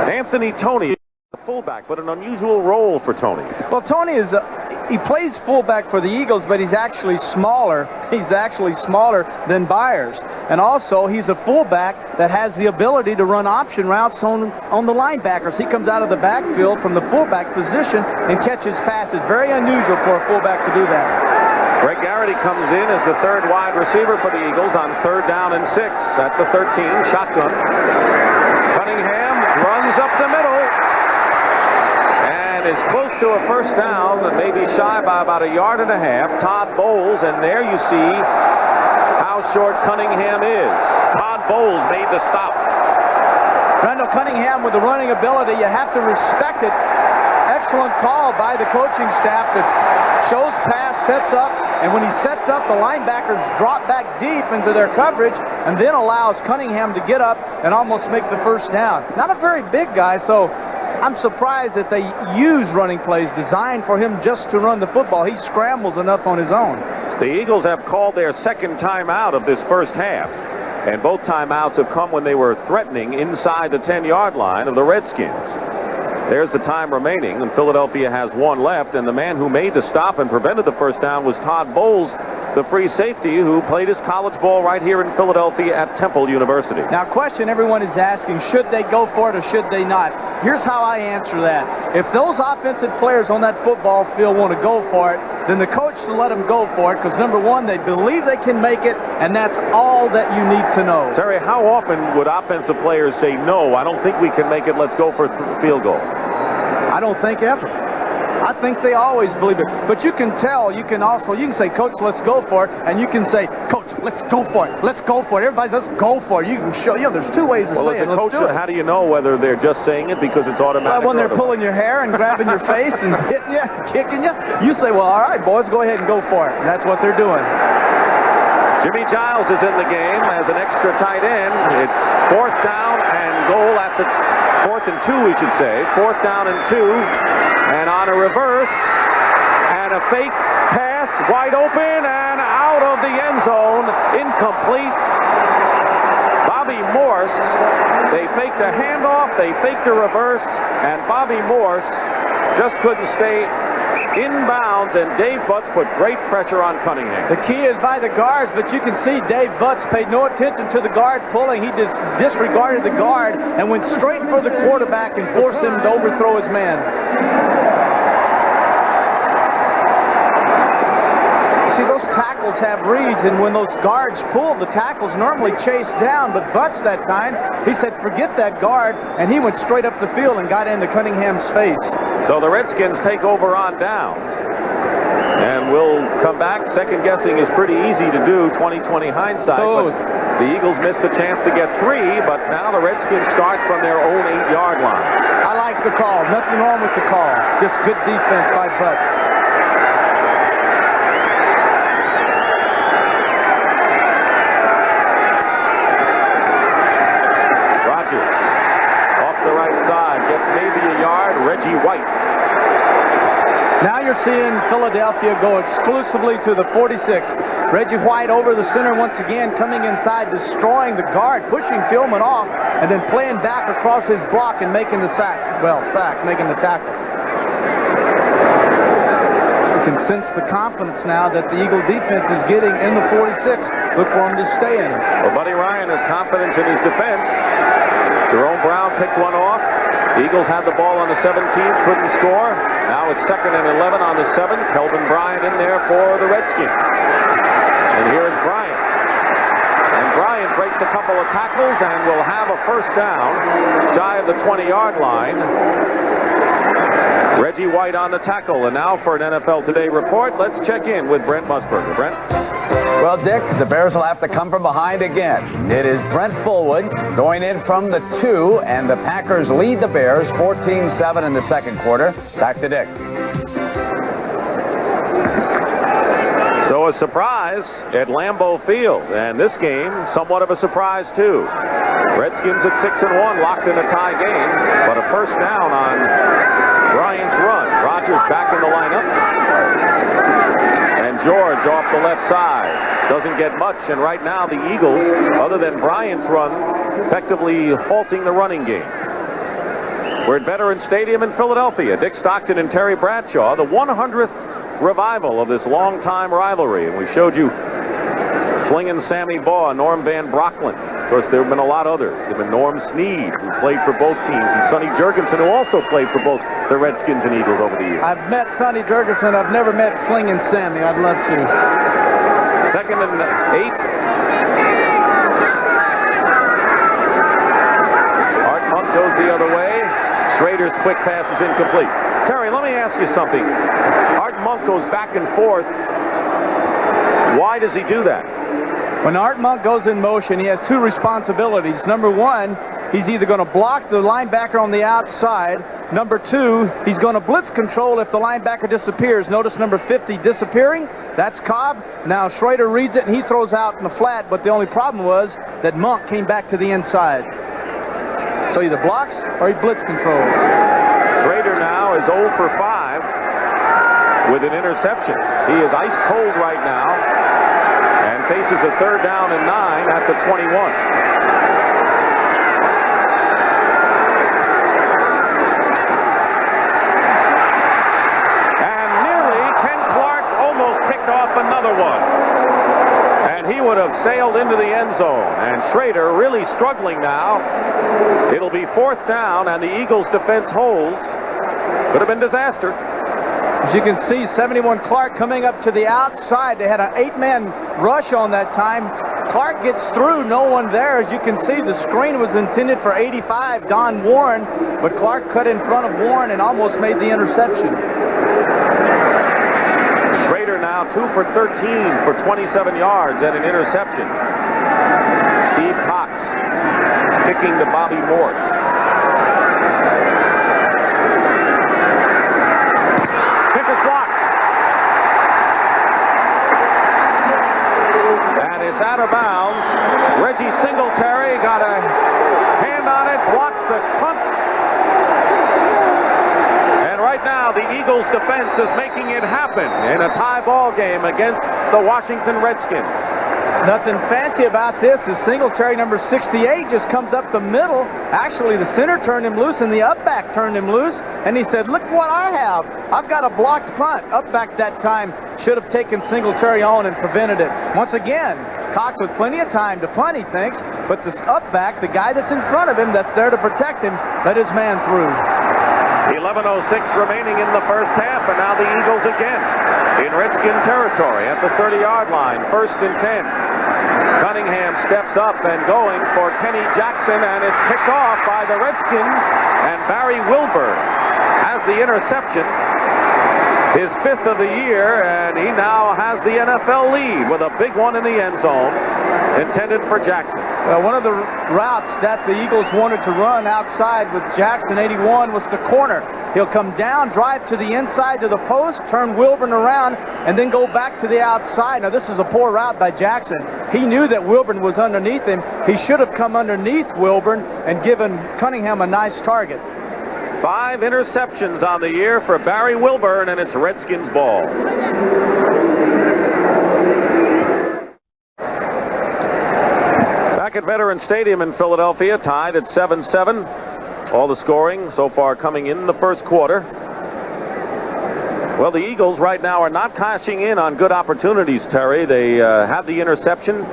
Anthony Toney, the fullback, but an unusual role for Toney. Well, Toney is he plays fullback for the Eagles, but he's actually smaller. He's actually smaller than Byers. And also, he's a fullback that has the ability to run option routes on the linebackers. He comes out of the backfield from the fullback position and catches passes. Very unusual for a fullback to do that. Greg Garrity comes in as the 3rd wide receiver for the Eagles on 3rd down and 6 at the 13. Shotgun. Cunningham runs up the middle and is close to a 1st down, maybe shy by about 1.5 yards. Todd Bowles, and there you see how short Cunningham is. Todd Bowles made the stop. Randall Cunningham with the running ability, you have to respect it. Excellent call by the coaching staff that shows pass, sets up, and when he sets up, the linebackers drop back deep into their coverage and then allows Cunningham to get up and almost make the 1st down. Not a very big guy, so I'm surprised that they use running plays designed for him just to run the football. He scrambles enough on his own. The Eagles have called their 2nd timeout of this first half, and both timeouts have come when they were threatening inside the 10-yard line of the Redskins. There's the time remaining, and Philadelphia has 1 left, and the man who made the stop and prevented the 1st down was Todd Bowles, the free safety who played his college ball right here in Philadelphia at Temple University. Now, question everyone is asking, should they go for it or should they not? Here's how I answer that. If those offensive players on that football field want to go for it, then the coach should let them go for it because, number one, they believe they can make it, and that's all that you need to know. Terry, how often would offensive players say, no, I don't think we can make it, let's go for field goal? I don't think ever. I think they always believe it. But you can tell, you can say, Coach, let's go for it. And you can say, Coach, let's go for it. Let's go for it. Everybody says, let's go for it. You can show, there's two ways to say it. Well, as a coach, how do you know whether they're just saying it because it's automatic? Well, when they're pulling your hair and grabbing your face and hitting you, kicking you, you say, well, all right, boys, go ahead and go for it. And that's what they're doing. Jimmy Giles is in the game as an extra tight end. It's 4th down and goal at the 4th and 2, we should say. 4th down and 2. And on a reverse, and a fake pass, wide open, and out of the end zone, incomplete. Bobby Morse, they faked a handoff, they faked a reverse, and Bobby Morse just couldn't stay in bounds, and Dave Butts put great pressure on Cunningham. The key is by the guards, but you can see Dave Butts paid no attention to the guard pulling. He just disregarded the guard and went straight for the quarterback and forced him to overthrow his man. See, those tackles have reads, and when those guards pull, the tackles normally chase down, but Butts that time, he said, forget that guard, and he went straight up the field and got into Cunningham's face. So the Redskins take over on downs. And we'll come back. Second guessing is pretty easy to do, 20/20 hindsight. But the Eagles missed a chance to get 3, but now the Redskins start from their own 8-yard line. I like the call. Nothing wrong with the call. Just good defense by Butts. Off the right side, gets maybe a yard. Reggie White. Now you're seeing Philadelphia go exclusively to the 46. Reggie White over the center once again, coming inside, destroying the guard, pushing Tillman off, and then playing back across his block and making the sack. Well, making the tackle. You can sense the confidence now that the Eagle defense is getting in the 46. Look for him to stay in it. Well, Buddy Ryan has confidence in his defense. Jerome Brown picked one off. The Eagles had the ball on the 17th, couldn't score. Now it's 2nd and 11 on the 7. Kelvin Bryant in there for the Redskins. And here's Bryant. And Bryant breaks a couple of tackles and will have a first down shy of the 20-yard line. Reggie White on the tackle. And now for an NFL Today report, let's check in with Brent Musburger. Brent? Well, Dick, the Bears will have to come from behind again. It is Brent Fullwood going in from the 2, and the Packers lead the Bears 14-7 in the second quarter. Back to Dick. So a surprise at Lambeau Field, and this game somewhat of a surprise too. Redskins at 6-1, locked in a tie game, but a first down on Bryant's run. Rodgers back in the lineup. And George off the left side. Doesn't get much, and right now the Eagles, other than Bryant's run, effectively halting the running game. We're at Veterans Stadium in Philadelphia. Dick Stockton and Terry Bradshaw, the 100th revival of this long-time rivalry. And we showed you Slingin' Sammy Baugh and Norm Van Brocklin. Of course, there have been a lot others. There have been Norm Snead, who played for both teams, and Sonny Jurgensen, who also played for both the Redskins and Eagles over the years. I've met Sonny Jurgensen. I've never met Slingin' Sammy. I'd love to. 2nd and 8. Art Monk goes the other way. Schrader's quick pass is incomplete. Terry, let me ask you something. Art Monk goes back and forth. Why does he do that? When Art Monk goes in motion, he has 2 responsibilities. Number 1, he's either going to block the linebacker on the outside. Number 2, he's going to blitz control if the linebacker disappears. Notice number 50 disappearing. That's Cobb. Now Schrader reads it and he throws out in the flat, but the only problem was that Monk came back to the inside. So either blocks or he blitz controls. Schrader now is 0 for 5 with an interception. He is ice cold right now and faces a 3rd down and 9 at the 21. Off another one. would have sailed into the end zone. And Schrader really struggling now. It'll be 4th down, and the Eagles defense holds. Could have been disaster. As you can see, 71 Clark coming up to the outside. They had an 8-man rush on that time. Clark gets through, no one there. As you can see, the screen was intended for 85, Don Warren, but Clark cut in front of Warren and almost made the interception. Schrader now 2 for 13 for 27 yards and an interception. Steve Cox kicking to Bobby Morse. Kick is blocked. And it's out of bounds. Reggie Singletary got a hand on it, blocked the punt. And right now, the Eagles defense is making it happen in a tie ball game against the Washington Redskins. Nothing fancy about this. The Singletary, number 68, just comes up the middle. Actually, the center turned him loose and the up back turned him loose. And he said, look what I have. I've got a blocked punt. Up back that time should have taken Singletary on and prevented it. Once again, Cox with plenty of time to punt, he thinks. But this up back, the guy that's in front of him, that's there to protect him, let his man through. 11:06 remaining in the first half, and now the Eagles again in Redskin territory at the 30-yard line. 1st and 10. Cunningham steps up and going for Kenny Jackson, and it's picked off by the Redskins, and Barry Wilburn has the interception, his 5th of the year, and he now has the NFL lead with a big one in the end zone intended for Jackson. Well, one of the routes that the Eagles wanted to run outside with Jackson 81 was the corner. He'll come down, drive to the inside to the post, turn Wilburn around, and then go back to the outside. Now, this is a poor route by Jackson. He knew that Wilburn was underneath him. He should have come underneath Wilburn and given Cunningham a nice target. 5 interceptions on the year for Barry Wilburn, and it's Redskins ball. Back at Veterans Stadium in Philadelphia, tied at 7-7. All the scoring so far coming in the first quarter. Well, the Eagles right now are not cashing in on good opportunities, Terry. They had the interception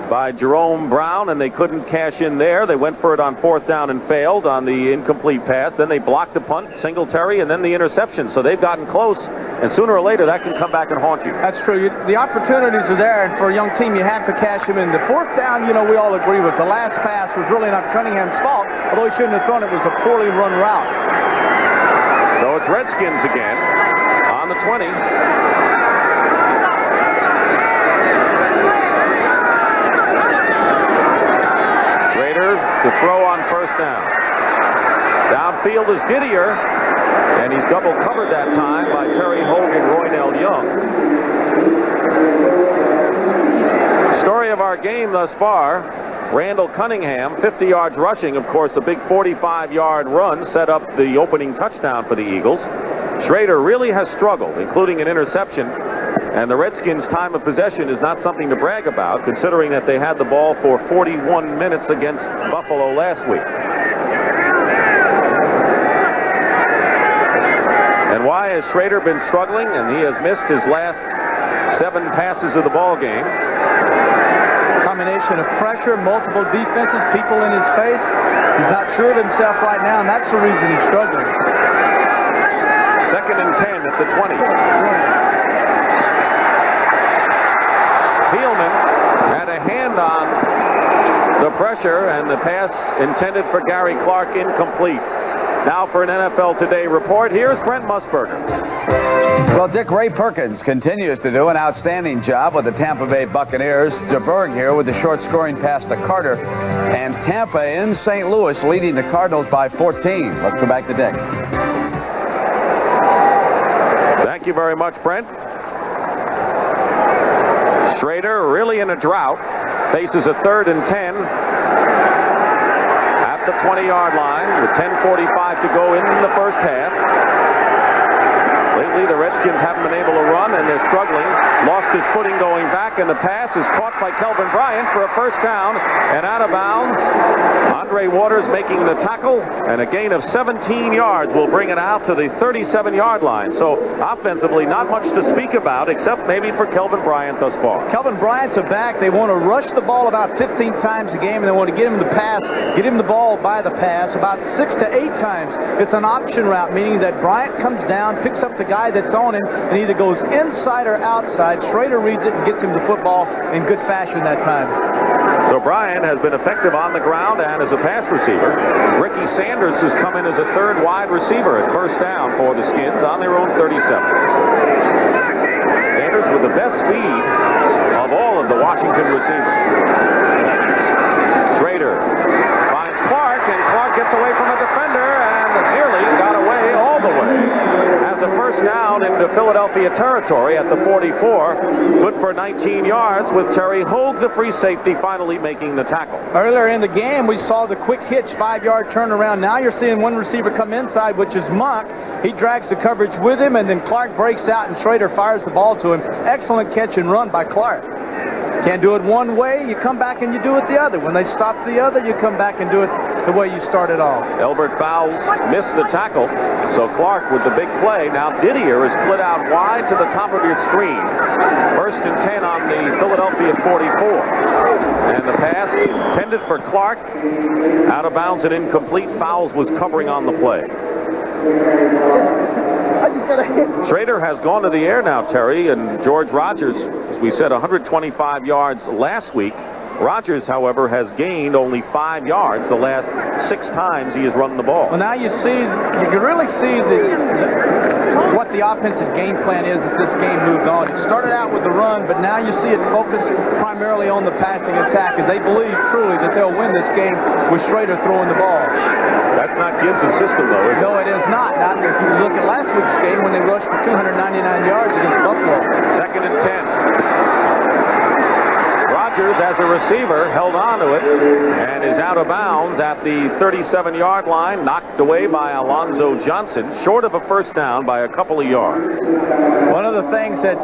by Jerome Brown, and they couldn't cash in there. They went for it on 4th down and failed on the incomplete pass. Then they blocked the punt, Singletary, and then the interception. So they've gotten close, and sooner or later that can come back and haunt you. That's true. The opportunities are there, and for a young team, you have to cash them in. The 4th down, you know, we all agree with. The last pass was really not Cunningham's fault, although he shouldn't have thrown it. It was a poorly run route. So it's Redskins again on the 20. To throw on 1st down. Downfield is Didier, and he's double covered that time by Terry Hogan, Roynell Young. Story of our game thus far, Randall Cunningham, 50 yards rushing. Of course, a big 45-yard run set up the opening touchdown for the Eagles. Schrader really has struggled, including an interception. And the Redskins' time of possession is not something to brag about, considering that they had the ball for 41 minutes against Buffalo last week. And why has Schrader been struggling? And he has missed his last 7 passes of the ball game. Combination of pressure, multiple defenses, people in his face. He's not sure of himself right now, and that's the reason he's struggling. 2nd and 10 at the 20. Thielman had a hand on the pressure, and the pass intended for Gary Clark incomplete. Now for an NFL Today report, here's Brent Musburger. Well, Dick, Ray Perkins continues to do an outstanding job with the Tampa Bay Buccaneers. DeBerg here with the short scoring pass to Carter. And Tampa in St. Louis leading the Cardinals by 14. Let's go back to Dick. Thank you very much, Brent. Schrader really in a drought. Faces a 3rd and 10 at the 20-yard line with 10:45 to go in the first half. They lately. The Redskins haven't been able to run, and they're struggling. Lost his footing going back, and the pass is caught by Kelvin Bryant for a first down and out of bounds. Andre Waters making the tackle, and a gain of 17 yards will bring it out to the 37-yard line. So offensively, not much to speak about, except maybe for Kelvin Bryant thus far. Kelvin Bryant's a back. They want to rush the ball about 15 times a game, and they want to get him the pass, get him the ball by the pass about 6 to 8 times. It's an option route, meaning that Bryant comes down, picks up the guy that's on him, and either goes inside or outside. Schrader reads it and gets him the football in good fashion that time. So Bryant has been effective on the ground and as a pass receiver. Ricky Sanders has come in as a third wide receiver at first down for the Skins on their own 37. Sanders with the best speed of all of the Washington receivers. Schrader finds Clark, and Clark gets away from a defender and nearly got away all the way. Has a first down into Philadelphia territory at the 44. Good for 19 yards with Terry Hogue, the free safety, finally making the tackle. Earlier in the game, we saw the quick hitch 5-yard turnaround. Now you're seeing one receiver come inside, which is Monk. He drags the coverage with him, and then Clark breaks out, and Schrader fires the ball to him. Excellent catch and run by Clark. Can't do it one way, you come back and you do it the other. When they stop the other, you come back and do it the way you started off. Elbert Fowles missed the tackle, so Clark with the big play. Now Didier is split out wide to the top of your screen. First and 10 on the Philadelphia 44. And the pass intended for Clark. Out of bounds and incomplete. Fowles was covering on the play. Schrader has gone to the air now, Terry, and George Rogers, as we said, 125 yards last week. Rogers, however, has gained only 5 yards the last 6 times he has run the ball. Well, now you can really see what the offensive game plan is as this game moved on. It started out with the run, but now you see it focused primarily on the passing attack, as they believe truly that they'll win this game with Schrader throwing the ball. That's not Gibbs' system, though, is it? No, it is not. Not if you look at last week's game when they rushed for 299 yards against Buffalo. Second and 10. Rogers, as a receiver, held on to it and is out of bounds at the 37-yard line, knocked away by Alonzo Johnson, short of a first down by a couple of yards. One of the things that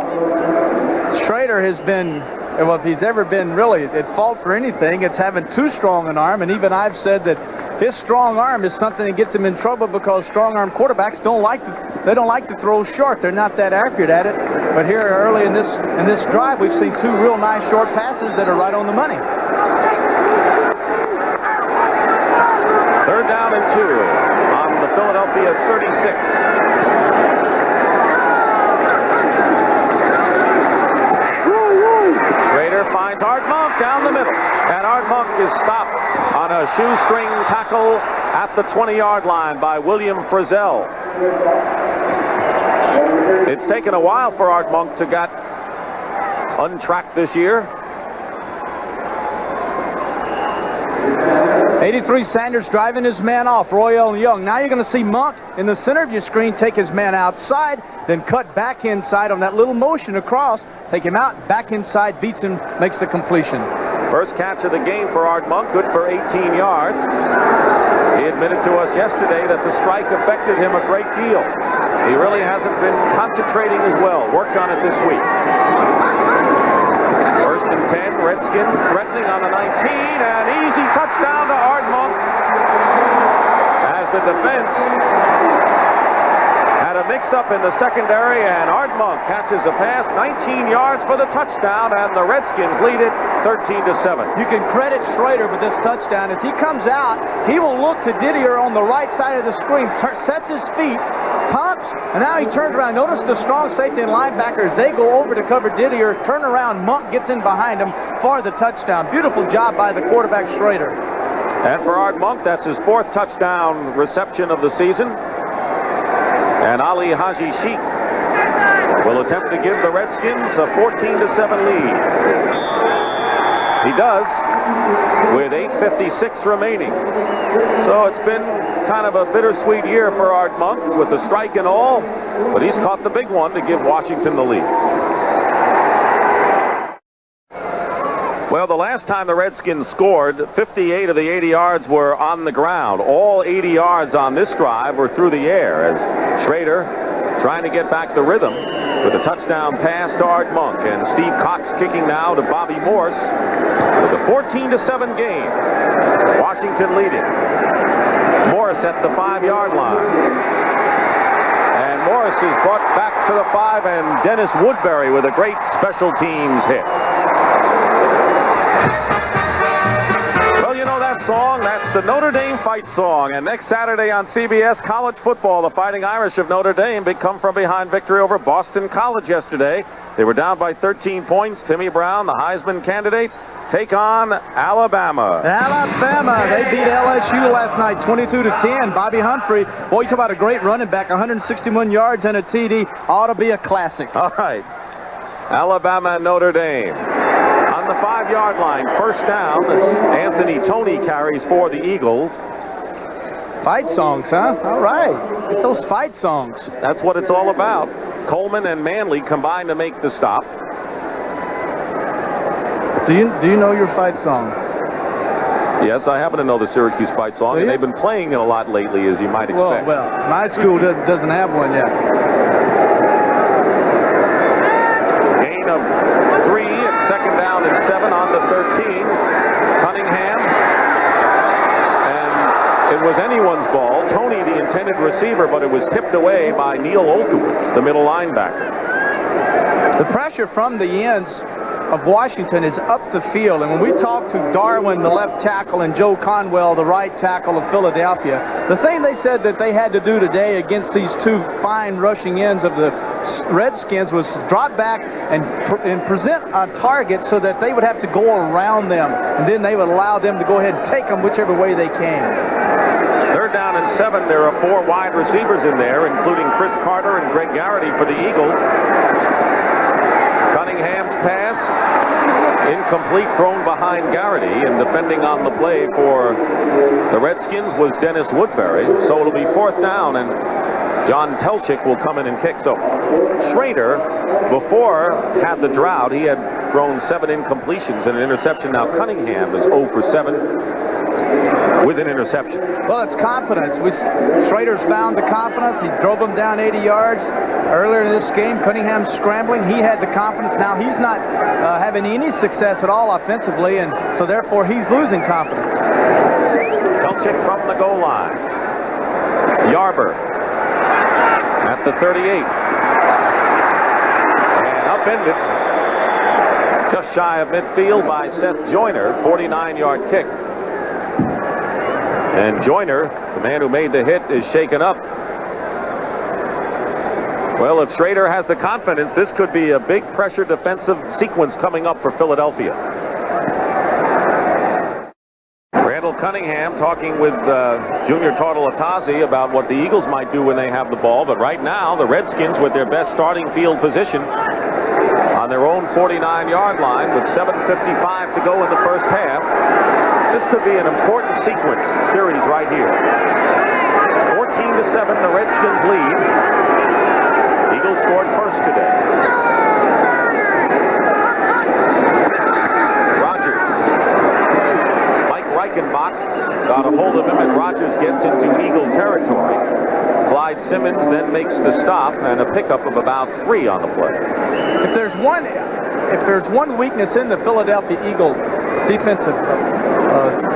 Schrader has been, well, if he's ever been really at fault for anything, it's having too strong an arm, and even I've said that his strong arm is something that gets him in trouble because strong-arm quarterbacks don't like to throw short. They're not that accurate at it. But here early in this drive, we've seen 2 real nice short passes that are right on the money. Third down and 2 on the Philadelphia 36. Schrader finds Art Monk down the middle, and Art Monk is stopped on a shoestring tackle at the 20-yard line by William Frizzell. It's taken a while for Art Monk to get untracked this year. 83 Sanders driving his man off, Royale Young. Now you're going to see Monk in the center of your screen take his man outside, then cut back inside on that little motion across, take him out, back inside, beats him, makes the completion. First catch of the game for Art Monk, good for 18 yards. He admitted to us yesterday that the strike affected him a great deal. He really hasn't been concentrating as well. Worked on it this week. First and 10, Redskins threatening on the 19, and easy touchdown to Art Monk as the defense had a mix-up in the secondary, and Art Monk catches a pass, 19 yards for the touchdown, and the Redskins lead it 13-7. You can credit Schrader with this touchdown. As he comes out, he will look to Didier on the right side of the screen, sets his feet, pumps, and now he turns around. Notice the strong safety and linebackers. They go over to cover Didier, turn around, Monk gets in behind him for the touchdown. Beautiful job by the quarterback, Schrader. And for Art Monk, that's his 4th touchdown reception of the season. And Ali Haji Sheikh will attempt to give the Redskins a 14-7 lead. He does, with 8:56 remaining. So it's been kind of a bittersweet year for Art Monk with the strike and all, but he's caught the big one to give Washington the lead. Well, the last time the Redskins scored, 58 of the 80 yards were on the ground. All 80 yards on this drive were through the air as Schrader trying to get back the rhythm with a touchdown pass to Art Monk. And Steve Cox kicking now to Bobby Morse with a 14-7 game. Washington leading. Morris at the 5-yard line. And Morris is brought back to the 5, and Dennis Woodbury with a great special teams hit. Well, you know that song? That's the Notre Dame fight song. And next Saturday on CBS College Football, the Fighting Irish of Notre Dame, big come-from-behind victory over Boston College yesterday. They were down by 13 points. Timmy Brown, the Heisman candidate, take on Alabama. Alabama, they beat LSU last night 22-10. Bobby Humphrey, boy, you talk about a great running back, 161 yards and a TD. Ought to be a classic. All right. Alabama and Notre Dame. On the 5-yard line, first down, as Anthony Toney carries for the Eagles. Fight songs, huh? All right. Get those fight songs. That's what it's all about. Coleman and Manley combined to make the stop. Do you know your fight song? Yes, I happen to know the Syracuse fight song, and they've been playing it a lot lately, as you might expect. Well, my school doesn't have one yet. Gain of 3 at second down and 7 on the 13. Cunningham. And it was anyone's ball. Toney, the intended receiver, but it was tipped away by Neil Olkowitz, the middle linebacker. The pressure from the ends of Washington is up the field, and when we talked to Darwin, the left tackle, and Joe Conwell, the right tackle of Philadelphia, the thing they said that they had to do today against these two fine rushing ends of the Redskins was drop back and present a target so that they would have to go around them, and then they would allow them to go ahead and take them whichever way they came. Third down and 7. There are 4 wide receivers in there, including Chris Carter and Greg Garrity for the Eagles. Cunningham's pass, incomplete, thrown behind Garrity, and defending on the play for the Redskins was Dennis Woodbury. So it'll be 4th down, and John Telchik will come in and kick. So Schrader, before had the drought, he had thrown 7 incompletions and an interception. Now Cunningham is 0 for 7 with an interception. Well, it's confidence. Schrader's found the confidence. He drove him down 80 yards earlier in this game. Cunningham scrambling. He had the confidence. Now he's not having any success at all offensively, and so therefore he's losing confidence. Telchik from the goal line. Yarber at the 38. And upended just shy of midfield by Seth Joyner. 49-yard kick. And Joyner, the man who made the hit, is shaken up. Well, if Schrader has the confidence, this could be a big pressure defensive sequence coming up for Philadelphia. Randall Cunningham talking with Junior Tartalatazzi about what the Eagles might do when they have the ball. But right now, the Redskins with their best starting field position on their own 49-yard line with 7:55 to go in the first half. This could be an important series right here. 14-7, the Redskins lead. Eagles scored first today. Rodgers. Mike Reichenbach got a hold of him, and Rodgers gets into Eagle territory. Clyde Simmons then makes the stop, and a pickup of about 3 on the play. If there's one weakness in the Philadelphia Eagle defensive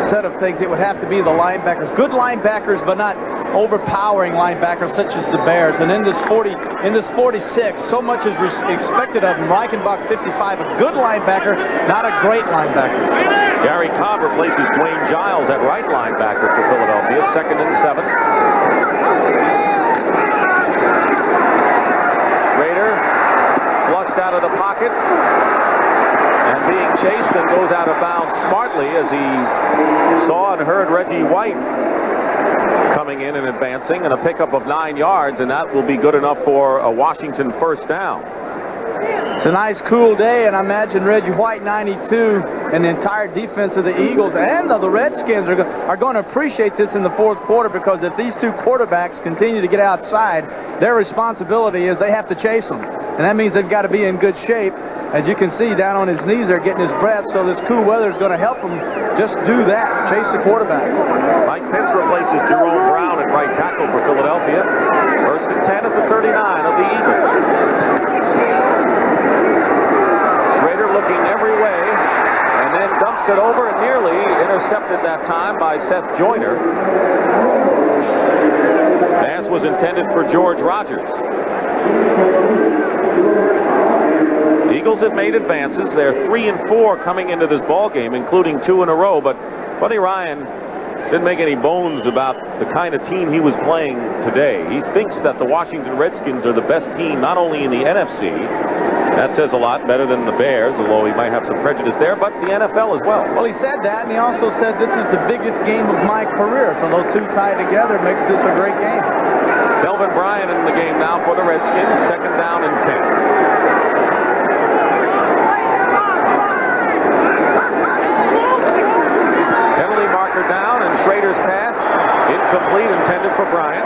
set of things, it would have to be the linebackers. Good linebackers, but not overpowering linebackers such as the Bears. And in this 46, so much is expected of him. Reichenbach 55, a good linebacker, not a great linebacker. Gary Cobb replaces Dwayne Giles at right linebacker for Philadelphia. 2nd and 7. Schrader flushed out of the pocket and being chased, and goes out of bounds smartly as he saw and heard Reggie White coming in and advancing, and a pickup of 9 yards, and that will be good enough for a Washington first down. It's a nice cool day, and I imagine Reggie White, 92, and the entire defense of the Eagles and of the Redskins are going to appreciate this in the 4th quarter, because if these 2 quarterbacks continue to get outside, their responsibility is they have to chase them. And that means they've got to be in good shape. As you can see, down on his knees, they're getting his breath, so this cool weather is going to help him just do that, chase the quarterback. Mike Pitts replaces Jerome Brown at right tackle for Philadelphia. First and 10 at the 39 of the Eagles. Schrader looking every way, and then dumps it over and nearly intercepted that time by Seth Joyner. Pass was intended for George Rogers. The Eagles have made advances. They're 3-4 coming into this ball game, including 2 in a row. But Buddy Ryan didn't make any bones about the kind of team he was playing today. He thinks that the Washington Redskins are the best team, not only in the NFC. That says a lot, better than the Bears, although he might have some prejudice there, but the NFL as well. Well, he said that, and he also said this is the biggest game of my career. So those two tied together makes this a great game. Delvin Bryant in the game now for the Redskins. Second down and 10. Penalty marker down, and Schrader's pass incomplete, intended for Bryant.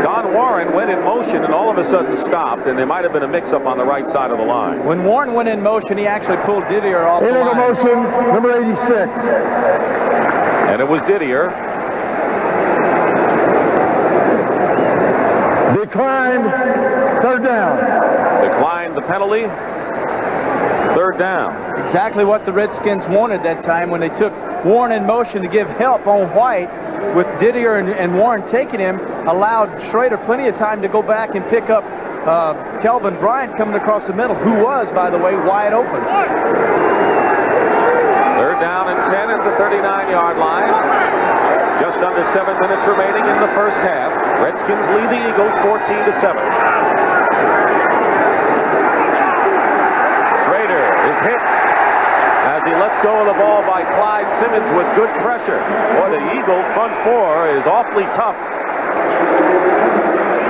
Don Warren went in motion and all of a sudden stopped, and there might have been a mix-up on the right side of the line. When Warren went in motion, he actually pulled Didier off the line. Illegal motion, number 86. And it was Didier. Declined, third down. Declined the penalty. Third down. Exactly what the Redskins wanted that time when they took Warren in motion to give help on White. With Didier and Warren taking him, allowed Schrader plenty of time to go back and pick up Kelvin Bryant coming across the middle, who was, by the way, wide open. Third down and 10 at the 39-yard line. Just under 7 minutes remaining in the first half. Redskins lead the Eagles 14-7. Schrader is hit as he lets go of the ball by Clyde Simmons with good pressure. Boy, the Eagle front four is awfully tough.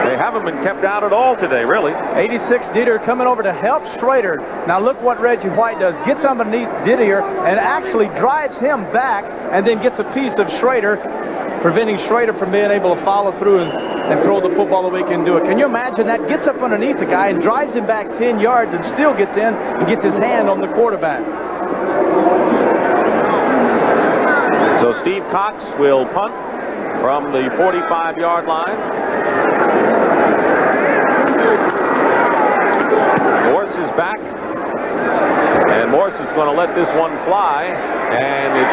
They haven't been kept out at all today, really. 86 Didier coming over to help Schrader. Now look what Reggie White does. Gets underneath Didier and actually drives him back and then gets a piece of Schrader, preventing Schrader from being able to follow through and throw the football the way he can do it. Can you imagine that? Gets up underneath the guy and drives him back 10 yards and still gets in and gets his hand on the quarterback. So Steve Cox will punt from the 45-yard line. Morse is back. And Morse is going to let this one fly. And it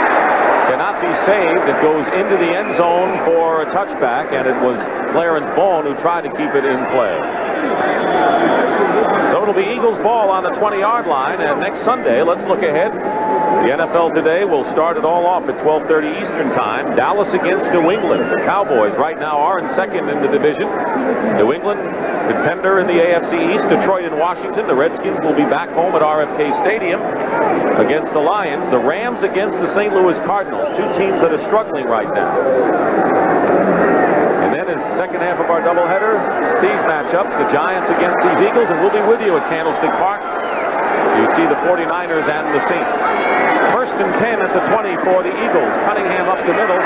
cannot be saved. It goes into the end zone for a touchback. And it was Clarence Bone who tried to keep it in play. So it'll be Eagles ball on the 20-yard line. And next Sunday, let's look ahead. The NFL today will start it all off at 12:30 Eastern Time. Dallas against New England. The Cowboys right now are in second in the division. New England, contender in the AFC East. Detroit and Washington. The Redskins will be back home at RFK Stadium against the Lions. The Rams against the St. Louis Cardinals. Two teams that are struggling right now. And then is second half of our doubleheader. These matchups, the Giants against these Eagles, and we'll be with you at Candlestick Park. You see the 49ers and the Saints. First and 10 at the 20 for the Eagles. Cunningham up the middle.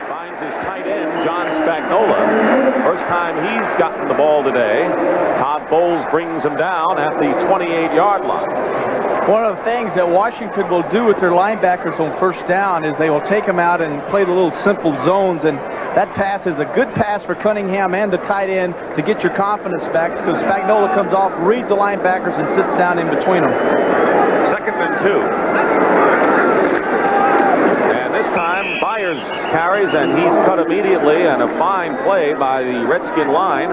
Finds his tight end, John Spagnola. First time he's gotten the ball today. Todd Bowles brings him down at the 28-yard line. One of the things that Washington will do with their linebackers on first down is they will take them out and play the little simple zones, and that pass is a good pass for Cunningham and the tight end to get your confidence back, because Spagnola comes off, reads the linebackers, and sits down in between them. Second and 2. And this time Byers carries, and he's cut immediately, and a fine play by the Redskin line.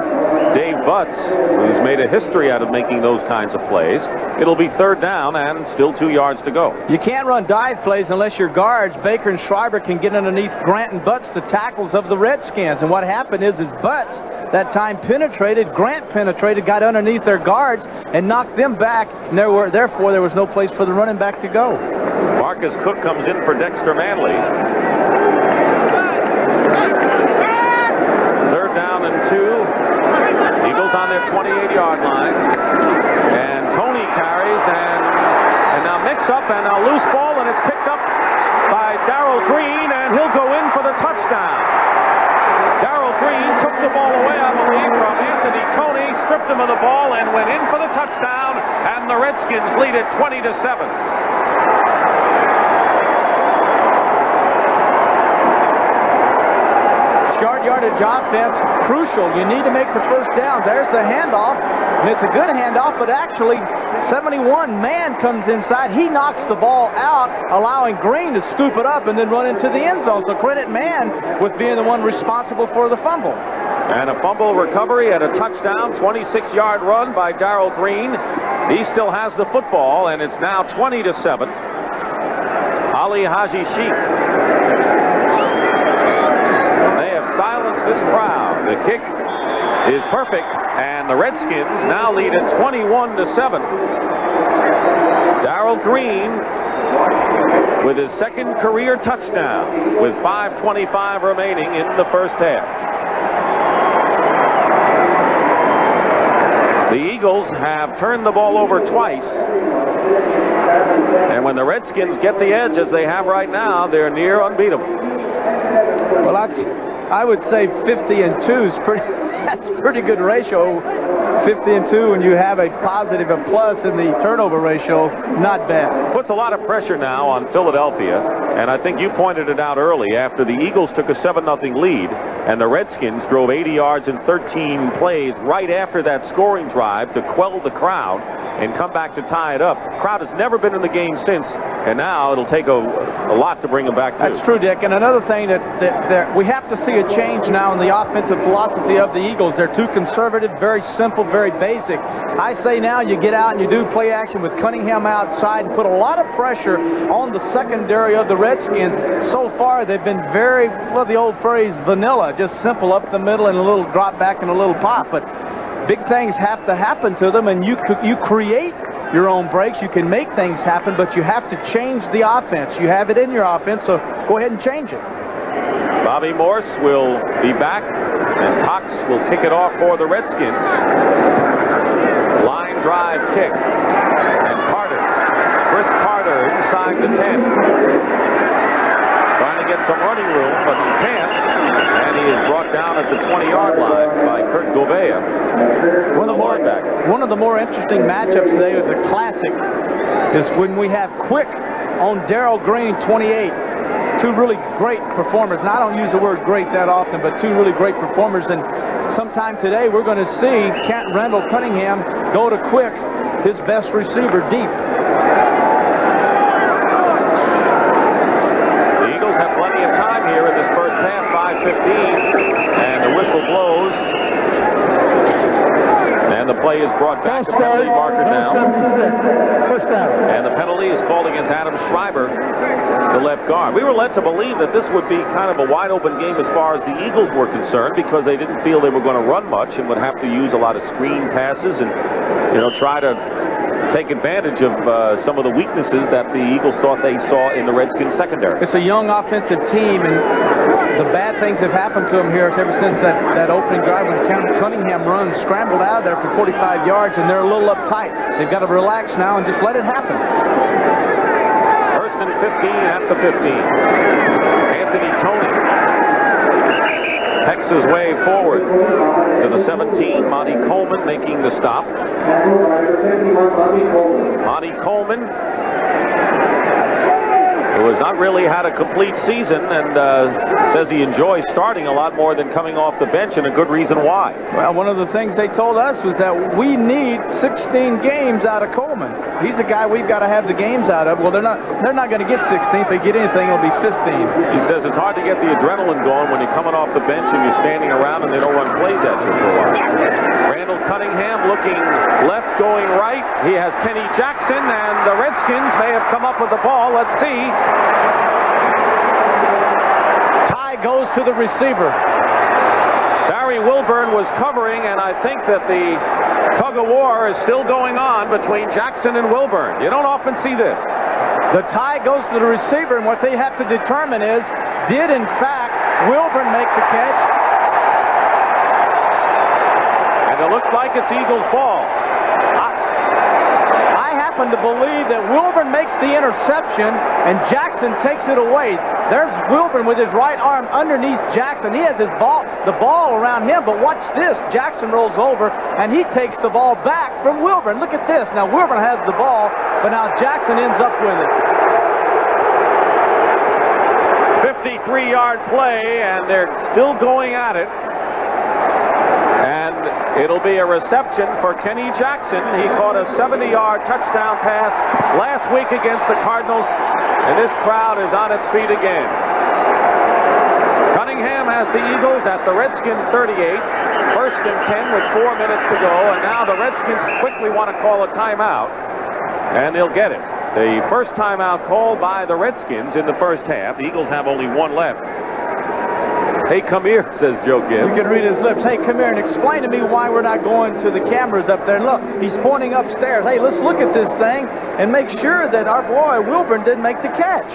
Dave Butts, who's made a history out of making those kinds of plays. It'll be third down and still 2 yards to go. You can't run dive plays unless your guards, Baker and Schreiber, can get underneath Grant and Butts, the tackles of the Redskins. And what happened is Butts that time penetrated, Grant penetrated, got underneath their guards and knocked them back. And therefore, there was no place for the running back to go. Marcus Cook comes in for Dexter Manley. Third down and 2. Eagles on their 28-yard line. And Tony carries, and now mix up, and a loose ball, and it's picked up by Darrell Green, and he'll go in for the touchdown. Darrell Green took the ball away, I believe, from Anthony Tony, stripped him of the ball, and went in for the touchdown, and the Redskins lead it 20-7. short yardage offense, crucial. You need to make the first down. There's the handoff, and it's a good handoff, but actually 71 man comes inside. He knocks the ball out, allowing Green to scoop it up and then run into the end zone. So credit Man with being the one responsible for the fumble. And a fumble recovery and a touchdown, 26-yard run by Darrell Green. He still has the football, and it's now 20-7. Ali Haji Sheikh. They have silenced this crowd. The kick is perfect, and the Redskins now lead at 21-7. Darrell Green with his second career touchdown with 5:25 remaining in the first half. The Eagles have turned the ball over twice, and when the Redskins get the edge as they have right now, they're near unbeatable. Well, I would say 50-2 is that's a pretty good ratio. 50-2 when you have a positive, a plus in the turnover ratio, not bad. Puts a lot of pressure now on Philadelphia, and I think you pointed it out early after the Eagles took a 7-0 lead and the Redskins drove 80 yards in 13 plays right after that scoring drive to quell the crowd and come back to tie it up. The crowd has never been in the game since, and now it'll take a lot to bring them back to. That's true, Dick. And another thing that we have to see a change now in the offensive philosophy of the Eagles. They're too conservative, very simple, very basic. I say now you get out and you do play action with Cunningham outside and put a lot of pressure on the secondary of the Redskins. So far, they've been very, well, the old phrase, vanilla, just simple up the middle and a little drop back and a little pop. But big things have to happen to them, and you create your own breaks. You can make things happen, but you have to change the offense. You have it in your offense, so go ahead and change it. Bobby Morse will be back, and Cox will kick it off for the Redskins. Line drive kick, and Chris Carter inside the 10. Trying to get some running room, but he can't. And he is brought down at the 20-yard line by Kurt Gouveia. One of the more interesting matchups today, is the classic, is when we have Quick on Darrell Green, 28. Two really great performers. And I don't use the word great that often, but two really great performers. And sometime today we're going to see Randall Cunningham go to Quick, his best receiver, deep. The Eagles have plenty of time here in this first half, 5:15, and the whistle blows. And the play is brought back. The penalty marker down. And the penalty is called against Adam Schreiber, the left guard. We were led to believe that this would be kind of a wide open game as far as the Eagles were concerned, because they didn't feel they were going to run much and would have to use a lot of screen passes and, try to take advantage of some of the weaknesses that the Eagles thought they saw in the Redskins secondary. It's a young offensive team, and the bad things have happened to them here ever since that opening drive when Cunningham runs, scrambled out of there for 45 yards, and they're a little uptight. They've got to relax now and just let it happen. First and 15 at the 15. Anthony Toney pecks his way forward to the 17. Monty Coleman making the stop. Monty Coleman, who has not really had a complete season, and says he enjoys starting a lot more than coming off the bench, and a good reason why. Well, one of the things they told us was that we need 16 games out of Coleman. He's a guy we've got to have the games out of. Well, they're not going to get 16. If they get anything, it'll be 15. He says it's hard to get the adrenaline going when you're coming off the bench and you're standing around and they don't run plays at you for a while. Randall Cunningham looking left, going right. He has Kenny Jackson, and the Redskins may have come up with the ball. Let's see. Ty goes to the receiver. Barry Wilburn was covering, and I think that the tug of war is still going on between Jackson and Wilburn. You don't often see this. The tie goes to the receiver, and what they have to determine is, did in fact Wilburn make the catch? And it looks like it's Eagles' ball. I happen to believe that Wilburn makes the interception and Jackson takes it away. There's Wilburn with his right arm underneath Jackson. He has the ball around him, but watch this. Jackson rolls over and he takes the ball back from Wilburn. Look at this. Now Wilburn has the ball, but now Jackson ends up with it. 53-yard play, and they're still going at it. And it'll be a reception for Kenny Jackson. He caught a 70-yard touchdown pass last week against the Cardinals, and this crowd is on its feet again. Cunningham has the Eagles at the Redskins 38, first and 10 with 4 minutes to go, and now the Redskins quickly want to call a timeout, and they'll get it. The first timeout called by the Redskins in the first half. The Eagles have only one left. Hey, come here, says Joe Gibbs. You can read his lips. Hey, come here and explain to me why we're not going to the cameras up there. Look, he's pointing upstairs. Hey, let's look at this thing and make sure that our boy Wilburn didn't make the catch.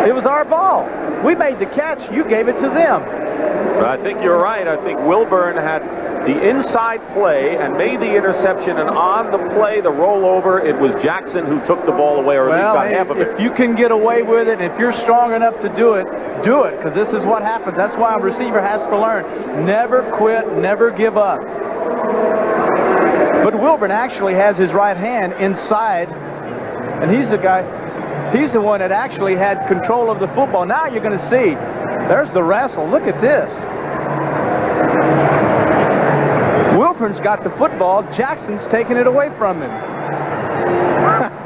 It was our ball. We made the catch. You gave it to them. But I think you're right. I think Wilburn had the inside play and made the interception, and on the play, the rollover, it was Jackson who took the ball away, or at least got half of it. If you can get away with it, if you're strong enough to do it, because this is what happens. That's why a receiver has to learn. Never quit, never give up. But Wilburn actually has his right hand inside, and he's the guy, he's the one that actually had control of the football. Now you're going to see, there's the wrestle. Look at this. Wilburn's got the football. Jackson's taking it away from him.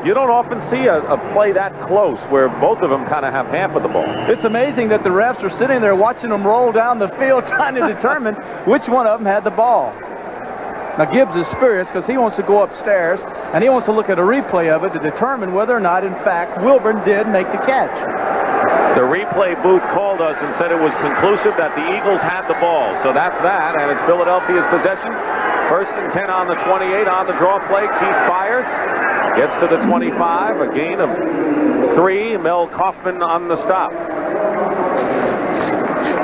You don't often see a play that close where both of them kind of have half of the ball. It's amazing that the refs are sitting there watching them roll down the field trying to determine which one of them had the ball. Now Gibbs is furious because he wants to go upstairs and he wants to look at a replay of it to determine whether or not, in fact, Wilburn did make the catch. The replay booth called us and said it was conclusive that the Eagles had the ball. So that's that, and it's Philadelphia's possession. First and 10 on the 28 on the draw play. Keith fires, gets to the 25, a gain of 3. Mel Kaufman on the stop.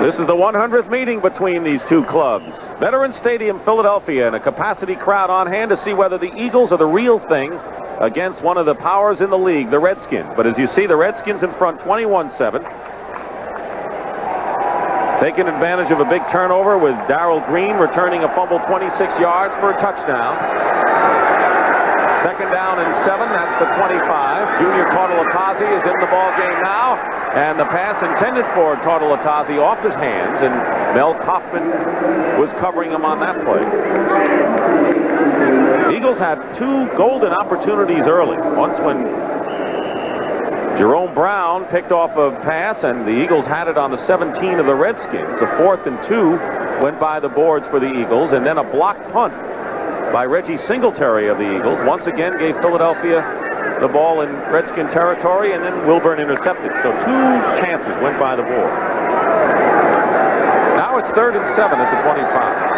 This is the 100th meeting between these two clubs. Veterans Stadium, Philadelphia, and a capacity crowd on hand to see whether the Eagles are the real thing against one of the powers in the league, the Redskins. But as you see, the Redskins in front 21-7. Taking advantage of a big turnover with Darrell Green returning a fumble 26 yards for a touchdown. Second down and 7 at the 25. Junior Tartalatazzi is in the ball game now, and the pass intended for Tartalatazzi off his hands, and Mel Kaufman was covering him on that play. The Eagles had 2 golden opportunities early. Once when Jerome Brown picked off a pass, and the Eagles had it on the 17 of the Redskins. A 4th and 2 went by the boards for the Eagles, and then a blocked punt by Reggie Singletary of the Eagles once again gave Philadelphia the ball in Redskin territory, and then Wilburn intercepted. So 2 chances went by the boards. Now it's 3rd and 7 at the 25.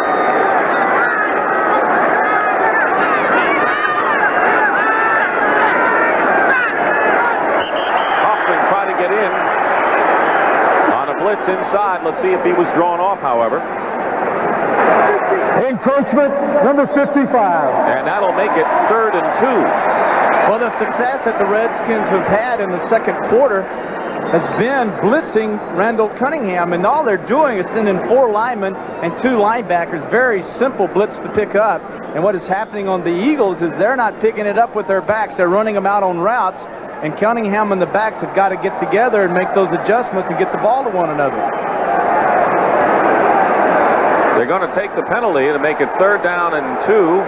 Blitz inside. Let's see if he was drawn off, however. Encroachment, number 55. And that'll make it 3rd and 2. Well, the success that the Redskins have had in the second quarter has been blitzing Randall Cunningham, and all they're doing is sending 4 linemen and 2 linebackers. Very simple blitz to pick up. And what is happening on the Eagles is they're not picking it up with their backs. They're running them out on routes. And Cunningham and the backs have got to get together and make those adjustments and get the ball to one another. They're going to take the penalty to make it 3rd down and 2.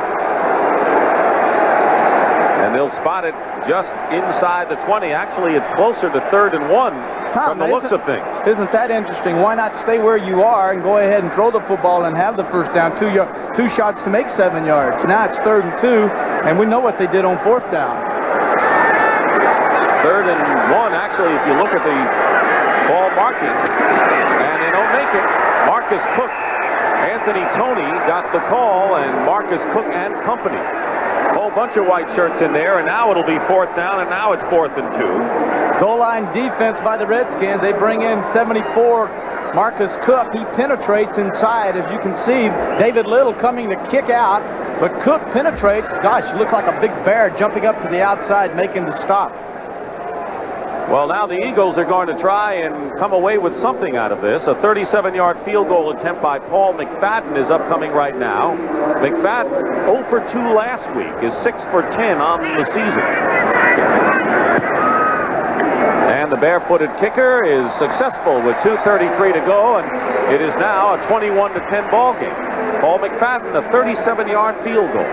And they'll spot it just inside the 20. Actually, it's closer to 3rd and 1 from the looks of things. Isn't that interesting? Why not stay where you are and go ahead and throw the football and have the first down? 2 shots to make 7 yards. Now it's 3rd and 2, and we know what they did on 4th down. 3rd and 1, actually, if you look at the ball marking, and they don't make it. Marcus Cook, Anthony Toney got the call, and Marcus Cook and company. A whole bunch of white shirts in there, and now it'll be 4th down, and now it's 4th and 2. Goal line defense by the Redskins. They bring in 74, Marcus Cook. He penetrates inside. As you can see, David Little coming to kick out, but Cook penetrates. Gosh, he looks like a big bear jumping up to the outside, making the stop. Well, now the Eagles are going to try and come away with something out of this. A 37-yard field goal attempt by Paul McFadden is upcoming right now. McFadden, 0 for 2 last week, is 6 for 10 on the season. And the barefooted kicker is successful with 2:33 to go, and it is now a 21-10 ball game. Paul McFadden, a 37-yard field goal.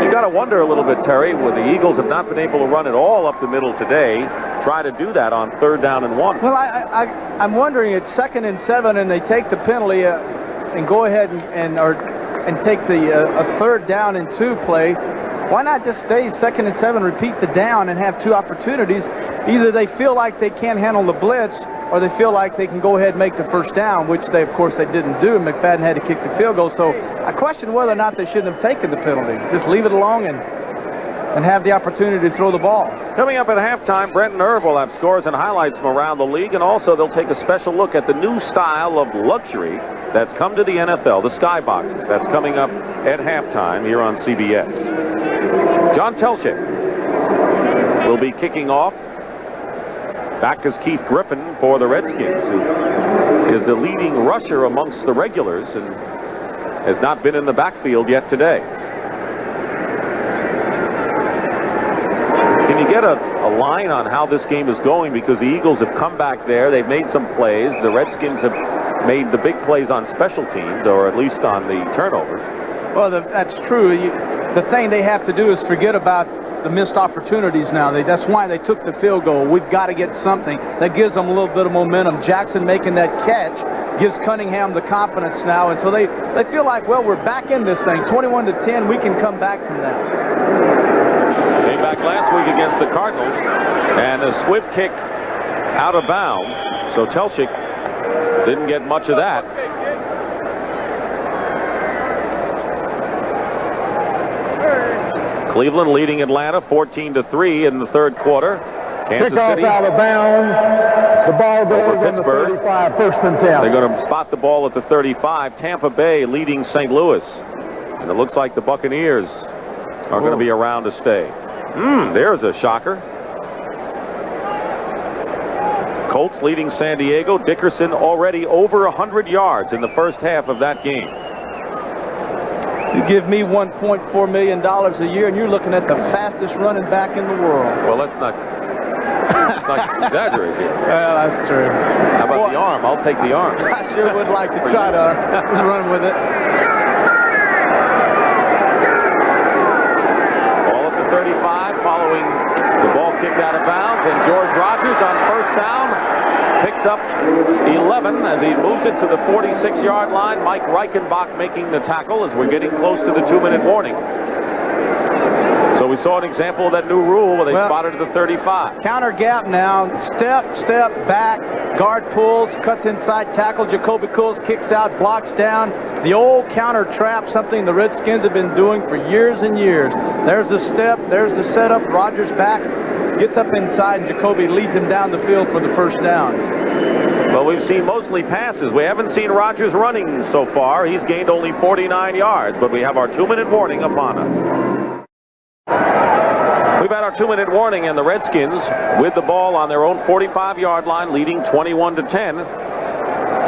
You got to wonder a little bit, Terry, where the Eagles have not been able to run it all up the middle today. Try to do that on 3rd down and 1. Well, I'm wondering, it's 2nd and 7, and they take the penalty and go ahead and take the a 3rd down and 2 play. Why not just stay 2nd and 7, repeat the down, and have 2 opportunities? Either they feel like they can't handle the blitz, or they feel like they can go ahead and make the 1st down, which of course they didn't do. McFadden had to kick the field goal. So I question whether or not they shouldn't have taken the penalty. Just leave it alone and have the opportunity to throw the ball. Coming up at halftime, Brent and Irv will have scores and highlights from around the league, and also they'll take a special look at the new style of luxury that's come to the NFL, the skyboxes. That's coming up at halftime here on CBS. John Telchik will be kicking off. Back is Keith Griffin for the Redskins, who is the leading rusher amongst the regulars and has not been in the backfield yet today. Can you get a line on how this game is going? Because the Eagles have come back there. They've made some plays. The Redskins have made the big plays on special teams, or at least on the turnovers. Well, that's true. The thing they have to do is forget about the missed opportunities now. That's why they took the field goal. We've got to get something that gives them a little bit of momentum. Jackson making that catch gives Cunningham the confidence now, and so they feel like, well, we're back in this thing. 21-10, we can come back from that. Came back last week against the Cardinals, and a squib kick out of bounds, so Telchik didn't get much of that. Cleveland leading Atlanta 14-3 in the 3rd quarter. Kansas City out of bounds. The ball goes over on the Pittsburgh. 35, 1st and 10. They're going to spot the ball at the 35. Tampa Bay leading St. Louis. And it looks like the Buccaneers are going to be around to stay. There's a shocker. Colts leading San Diego. Dickerson already over 100 yards in the first half of that game. You give me $1.4 million a year, and you're looking at the fastest running back in the world. Well, let's not exaggerate here. Well, that's true. How about the arm? I'll take the arm. I sure would like to try to run with it. Ball at the 35 following the ball kicked out of bounds, and George Rogers on 1st down picks up 11 as he moves it to the 46-yard line. Mike Reichenbach making the tackle as we're getting close to the 2-minute warning. So we saw an example of that new rule where they spotted at the 35. Counter gap now. Step back. Guard pulls, cuts inside tackle. Jacoby Cools kicks out, blocks down. The old counter trap, something the Redskins have been doing for years and years. There's the step. There's the setup. Rogers back. Gets up inside, and Jacoby leads him down the field for the 1st down. Well, we've seen mostly passes. We haven't seen Rogers running so far. He's gained only 49 yards, but we have our 2-minute warning upon us. We've had our 2-minute warning, and the Redskins with the ball on their own 45-yard line, leading 21-10.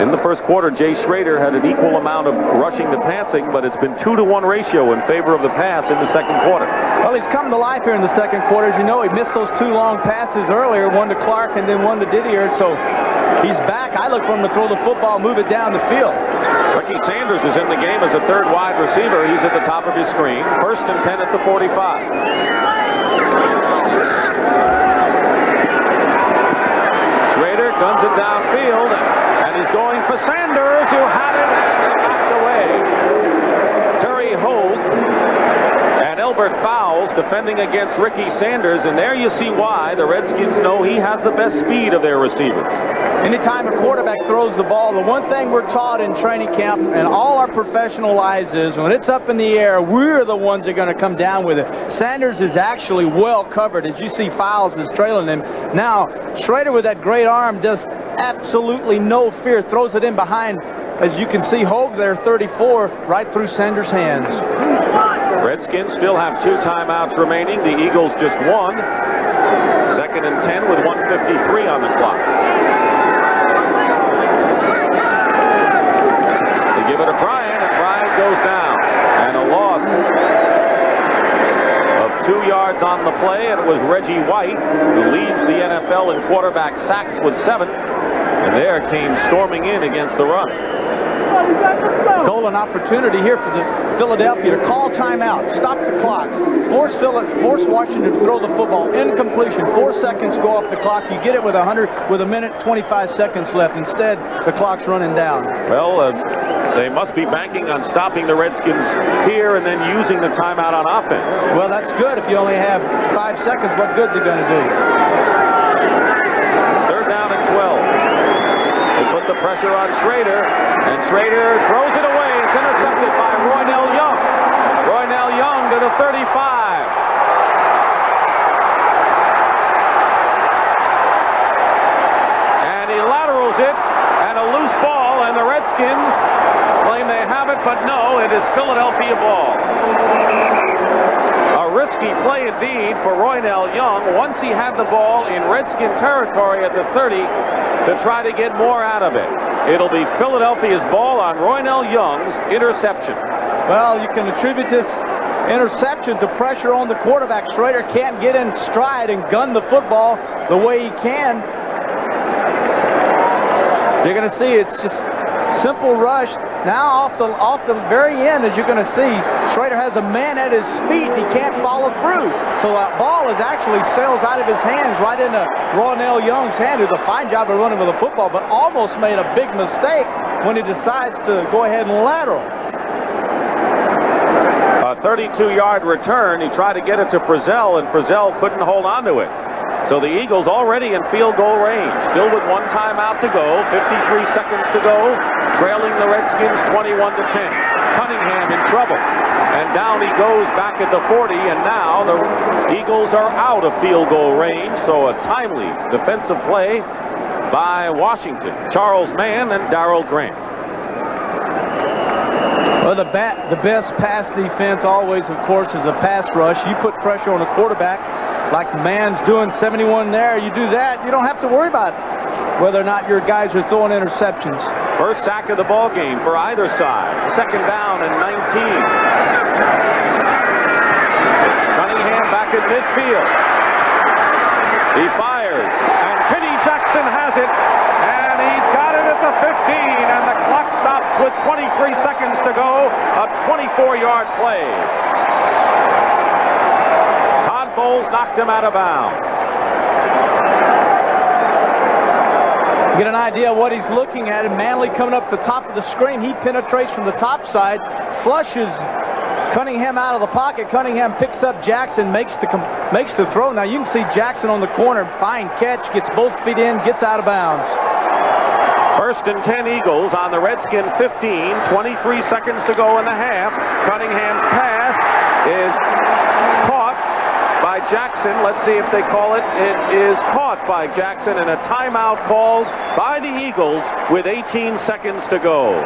In the first quarter, Jay Schrader had an equal amount of rushing to passing, but it's been 2-to-1 ratio in favor of the pass in the second quarter. Well, he's come to life here in the second quarter. As you know, he missed those 2 long passes earlier, one to Clark and then one to Didier, so he's back. I look for him to throw the football, move it down the field. Ricky Sanders is in the game as a 3rd wide receiver. He's at the top of his screen. 1st and 10 at the 45. Schrader guns it downfield, and he's going for Sanders, who had it and knocked away. Terry Hogue and Elbert Fowles defending against Ricky Sanders, and there you see why the Redskins know he has the best speed of their receivers. Anytime a quarterback throws the ball, the one thing we're taught in training camp and all our professional lives is when it's up in the air, we're the ones that are going to come down with it. Sanders is actually well covered. As you see, Fowles is trailing him. Now, Schrader with that great arm does absolutely no fear, throws it in behind. As you can see, Hogue there, 34, right through Sanders' hands. Redskins still have 2 timeouts remaining. The Eagles just 1. 2nd and 10 with 1:53 on the clock. They give it to Bryant, and Bryant goes down. And a loss of 2 2 yards on the play, and it was Reggie White who leads the NFL in quarterback sacks with 7. And there came storming in against the run. Golden opportunity here for the Philadelphia to call timeout, stop the clock, force Washington to throw the football. Incompletion, 4 seconds go off the clock. You get it with a minute 25 seconds left. Instead, the clock's running down. Well, they must be banking on stopping the Redskins here and then using the timeout on offense. Well, that's good. If you only have 5 seconds, what good's it going to do? 3rd down and 12. They put the pressure on Schrader, and Schrader throws it away. It's intercepted by Roynell Young. Roynell Young to the 35. And he laterals it, and a loose ball, and the Redskins claim they have it, but no, it is Philadelphia ball. A risky play indeed for Roynell Young once he had the ball in Redskin territory at the 30 to try to get more out of it. It'll be Philadelphia's ball on Roynell Young's interception. Well, you can attribute this interception to pressure on the quarterback. Schrader can't get in stride and gun the football the way he can. So you're going to see it's just simple rush. Now off the very end, as you're going to see, Schrader has a man at his feet. He can't follow through. So that ball is actually sails out of his hands right into Roynell Young's hand, who does a fine job of running with the football, but almost made a big mistake when he decides to go ahead and lateral. A 32-yard return. He tried to get it to Frizzell, and Frizzell couldn't hold on to it. So the Eagles already in field goal range. Still with 1 timeout to go. 53 seconds to go. Trailing the Redskins 21-10. Cunningham in trouble. And down he goes back at the 40. And now the Eagles are out of field goal range. So a timely defensive play by Washington. Charles Mann and Darrell Grant. Well, the best pass defense always, of course, is a pass rush. You put pressure on the quarterback like Mann's doing, 71 there. You do that, you don't have to worry about whether or not your guys are throwing interceptions. First sack of the ball game for either side. 2nd down and 19. Cunningham back at midfield. He fires, and Kenny Jackson has it, and he's got it at the 15, and the clock stops with 23 seconds to go. A 24-yard play. Bowles knocked him out of bounds. You get an idea of what he's looking at, and Manley coming up the top of the screen. He penetrates from the top side, flushes Cunningham out of the pocket. Cunningham picks up Jackson, makes the throw. Now you can see Jackson on the corner, fine catch, gets both feet in, gets out of bounds. 1st and 10 Eagles on the Redskin 15, 23 seconds to go in the half. Cunningham's pass is caught by Jackson. Let's see if they call it. It is caught by Jackson, and a timeout called by the Eagles with 18 seconds to go.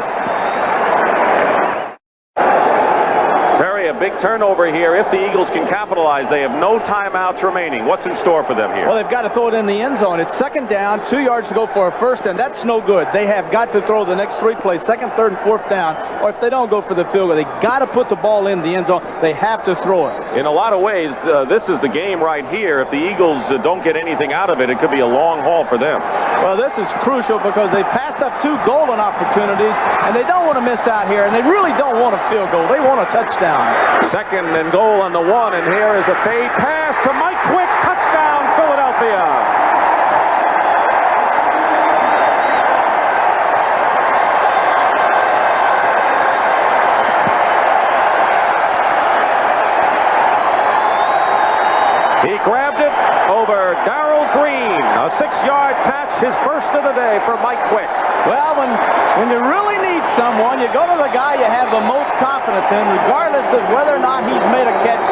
Terry, a big turnover here. If the Eagles can capitalize, they have no timeouts remaining. What's in store for them here? Well, they've got to throw it in the end zone. It's 2nd down, 2 yards to go for a first, and that's no good. They have got to throw the next 3 plays, 2nd, 3rd, and 4th down, or if they don't go for the field goal, they got to put the ball in the end zone. They have to throw it. In a lot of ways, this is the game right here. If the Eagles don't get anything out of it, it could be a long haul for them. Well, this is crucial because they passed up 2 golden opportunities, and they don't want to miss out here, and they really don't want a field goal. They want a touchdown. 2nd and goal on the 1, and here is a fade pass to Mike Quick. Touchdown, Philadelphia. He grabbed it over Darrell Green. A 6-yard catch, his first of the day for Mike Quick. Well, when you really need someone, you go to the guy you have the most confidence in, regardless of whether or not he's made a catch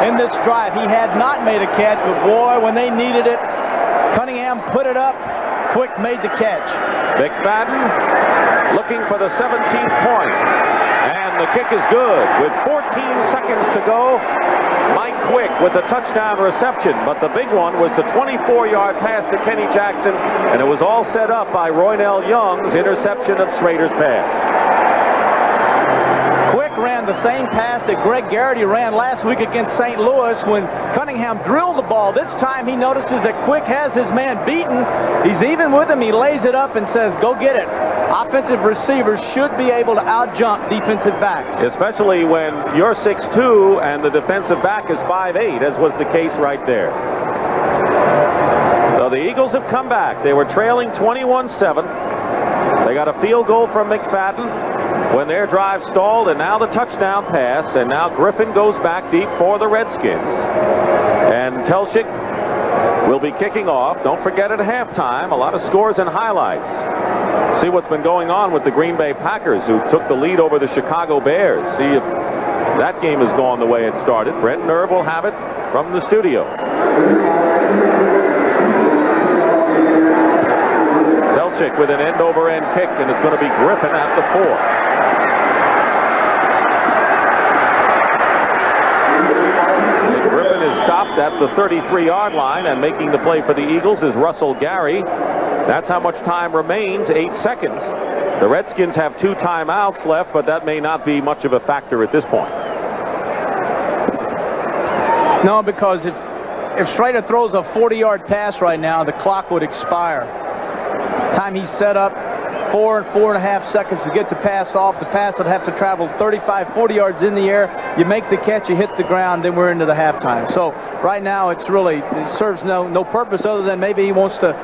in this drive. He had not made a catch, but boy, when they needed it, Cunningham put it up. Quick made the catch. McFadden looking for the 17th point. And the kick is good. With 14 seconds to go, Mike Quick with the touchdown reception. But the big one was the 24-yard pass to Kenny Jackson, and it was all set up by Roynell Young's interception of Schrader's pass. Quick ran ran the same pass that Greg Garrity ran last week against St. Louis when Cunningham drilled the ball. This time he notices that Quick has his man beaten. He's even with him. He lays it up and says, go get it. Offensive receivers should be able to out-jump defensive backs. Especially when you're 6'2" and the defensive back is 5'8", as was the case right there. So the Eagles have come back. They were trailing 21-7. They got a field goal from McFadden when their drive stalled, and now the touchdown pass, and now Griffin goes back deep for the Redskins. And Telchik will be kicking off. Don't forget at halftime, a lot of scores and highlights. See what's been going on with the Green Bay Packers, who took the lead over the Chicago Bears. See if that game has gone the way it started. Brent Nerve will have it from the studio. Telchik with an end-over-end kick, and it's going to be Griffin at the 4. Griffin is stopped at the 33-yard line, and making the play for the Eagles is Russell Gary. That's how much time remains, 8 seconds. The Redskins have 2 timeouts left, but that may not be much of a factor at this point. No, because if Schrader throws a 40-yard pass right now, the clock would expire. Time he's set up, 4 and 4.5 seconds to get the pass off. The pass would have to travel 35, 40 yards in the air. You make the catch, you hit the ground, then we're into the halftime. So right now it serves no purpose other than maybe he wants to,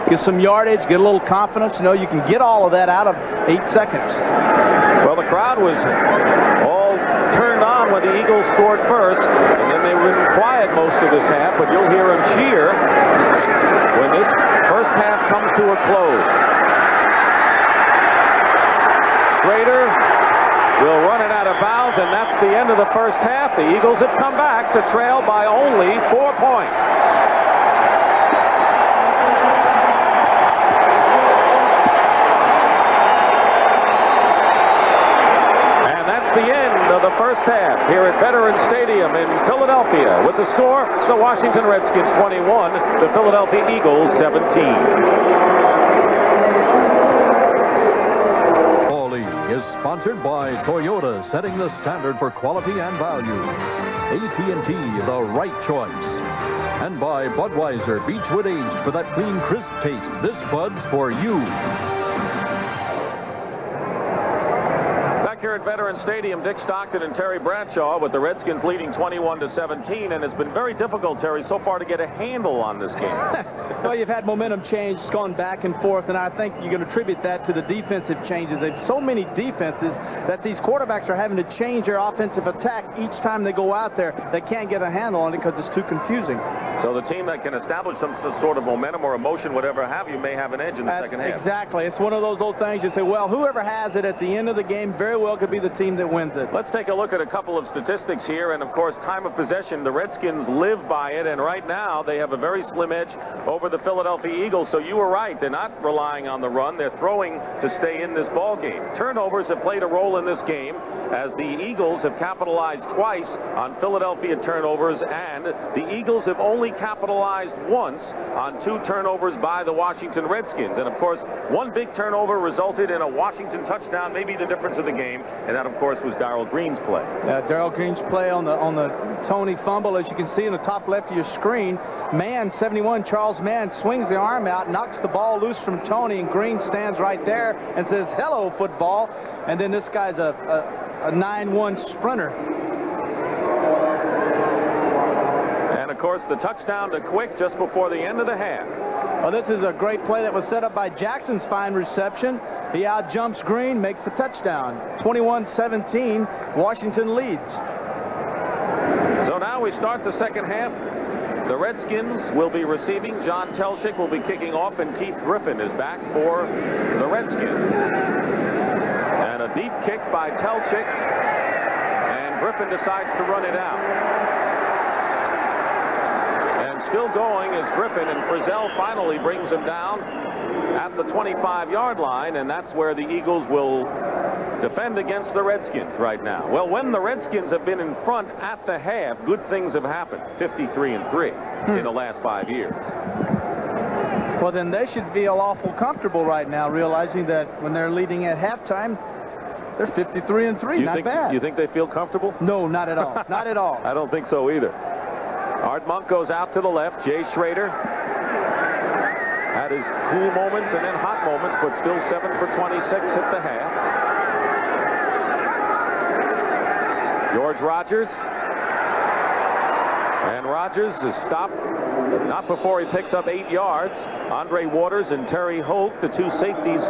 get some yardage, get a little confidence. You can get all of that out of 8 seconds. Well, the crowd was all turned on when the Eagles scored first, and then they were quiet most of this half, but you'll hear them cheer when this first half comes to a close. Schrader will run it out of bounds, and that's the end of the first half. The Eagles have come back to trail by only 4 points. The end of the first half here at Veterans Stadium in Philadelphia. With the score, the Washington Redskins 21, the Philadelphia Eagles 17. Football League is sponsored by Toyota, setting the standard for quality and value. AT&T, the right choice. And by Budweiser, Beechwood aged for that clean, crisp taste. This Bud's for you. Here at Veterans Stadium, Dick Stockton and Terry Bradshaw with the Redskins leading 21-17, and it's been very difficult, Terry, so far to get a handle on this game. Well, you've had momentum change. It's gone back and forth, and I think you can attribute that to the defensive changes. There's so many defenses that these quarterbacks are having to change their offensive attack each time they go out there. They can't get a handle on it because it's too confusing. So the team that can establish some sort of momentum or emotion, whatever have you, may have an edge in the second half. Exactly. It's one of those old things you say, well, whoever has it at the end of the game very well could be the team that wins it. Let's take a look at a couple of statistics here, and of course time of possession. The Redskins live by it, and right now they have a very slim edge over the Philadelphia Eagles. So you were right, they're not relying on the run, they're throwing to stay in this ball game. Turnovers have played a role in this game, as the Eagles have capitalized twice on Philadelphia turnovers, and the Eagles have only capitalized once on 2 turnovers by the Washington Redskins. And of course, one big turnover resulted in a Washington touchdown, maybe the difference of the game, and that of course was Darrell Green's play. Darrell Green's play on the Tony fumble, as you can see in the top left of your screen. Mann, 71, Charles Mann, swings the arm out, knocks the ball loose from Tony, and Green stands right there and says, hello, football. And then this guy's a 9-1 sprinter. And of course, the touchdown to Quick just before the end of the half. Well, this is a great play that was set up by Jackson's fine reception. He out-jumps Green, makes the touchdown. 21-17, Washington leads. So now we start the second half. The Redskins will be receiving. John Telchik will be kicking off, and Keith Griffin is back for the Redskins. And a deep kick by Telchik, and Griffin decides to run it out. And still going is Griffin, and Frizzell finally brings him down at the 25-yard line, and that's where the Eagles will defend against the Redskins right now. Well, when the Redskins have been in front at the half, good things have happened. 53-3 in the last 5 years. Well, then they should feel awful comfortable right now, realizing that when they're leading at halftime, They're 53-3, not bad. You think they feel comfortable? No, not at all. Not at all. I don't think so either. Art Monk goes out to the left. Jay Schrader had his cool moments and then hot moments, but still 7 for 26 at the half. George Rogers. And Rogers is stopped, not before he picks up 8 yards. Andre Waters and Terry Hoke, the two safeties,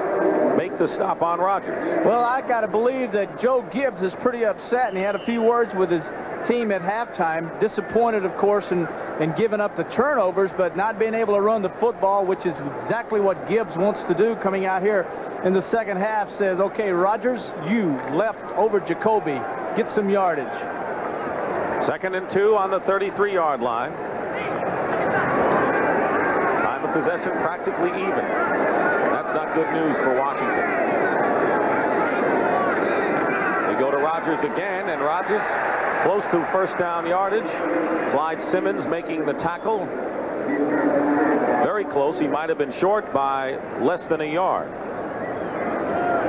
make the stop on Rogers. Well, I got to believe that Joe Gibbs is pretty upset, and he had a few words with his team at halftime. Disappointed, of course, in giving up the turnovers, but not being able to run the football, which is exactly what Gibbs wants to do coming out here in the second half. Says, okay, Rogers, you left over Jacoby. Get some yardage. 2nd and 2 on the 33-yard line. Time of possession practically even. That's not good news for Washington. We go to Rogers again, and Rogers close to first down yardage. Clyde Simmons making the tackle. Very close. He might have been short by less than a yard.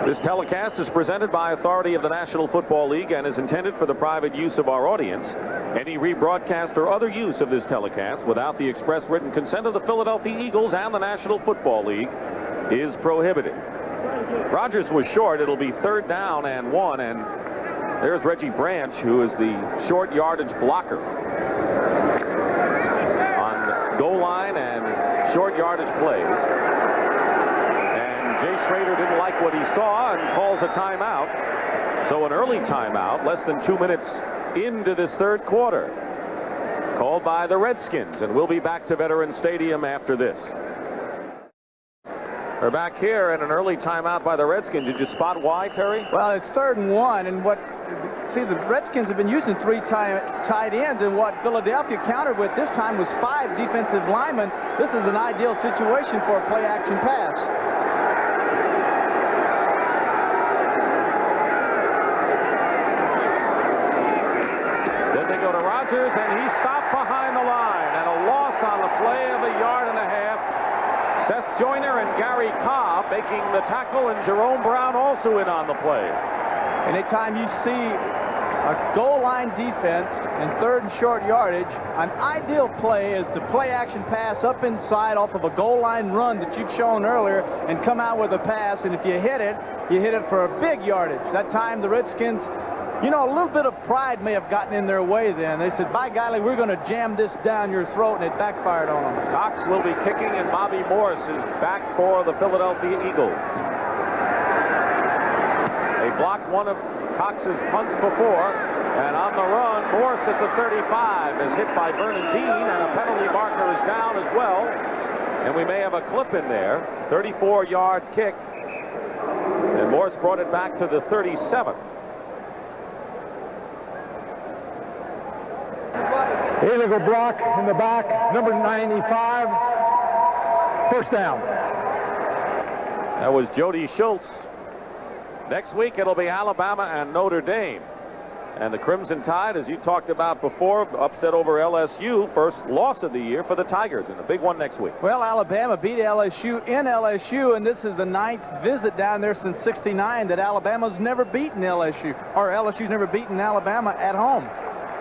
This telecast is presented by authority of the National Football League and is intended for the private use of our audience. Any rebroadcast or other use of this telecast without the express written consent of the Philadelphia Eagles and the National Football League is prohibited. Rogers was short. It'll be 3rd down and 1, and there's Reggie Branch, who is the short yardage blocker on goal line and short yardage plays. Jay Schrader didn't like what he saw and calls a timeout. So an early timeout, less than 2 minutes into this 3rd quarter, called by the Redskins, and we'll be back to Veterans Stadium after this. We're back here in an early timeout by the Redskins. Did you spot why, Terry? Well, it's 3rd and 1, and the Redskins have been using 3 tight ends, and what Philadelphia countered with this time was 5 defensive linemen. This is an ideal situation for a play-action pass. And he stopped behind the line, and a loss on the play of 1.5 yards. Seth Joyner and Gary Cobb making the tackle, and Jerome Brown also in on the play. Anytime you see a goal line defense in 3rd and short yardage, an ideal play is to play action pass up inside off of a goal line run that you've shown earlier and come out with a pass, and if you hit it for a big yardage. That time the Redskins, you know, a little bit of pride may have gotten in their way then. They said, by golly, we're going to jam this down your throat, and it backfired on them. Cox will be kicking, and Bobby Morris is back for the Philadelphia Eagles. They blocked one of Cox's punts before, and on the run, Morris at the 35 is hit by Vernon Dean, and a penalty marker is down as well. And we may have a clip in there. 34-yard kick, and Morris brought it back to the 37. Illegal block in the back, number 95. First down. That was Jody Schultz. Next week it'll be Alabama and Notre Dame. And the Crimson Tide, as you talked about before, upset over LSU. First loss of the year for the Tigers, and a big one next week. Well, Alabama beat LSU in LSU, and this is the 9th visit down there since '69 that Alabama's never beaten LSU, or LSU's never beaten Alabama at home.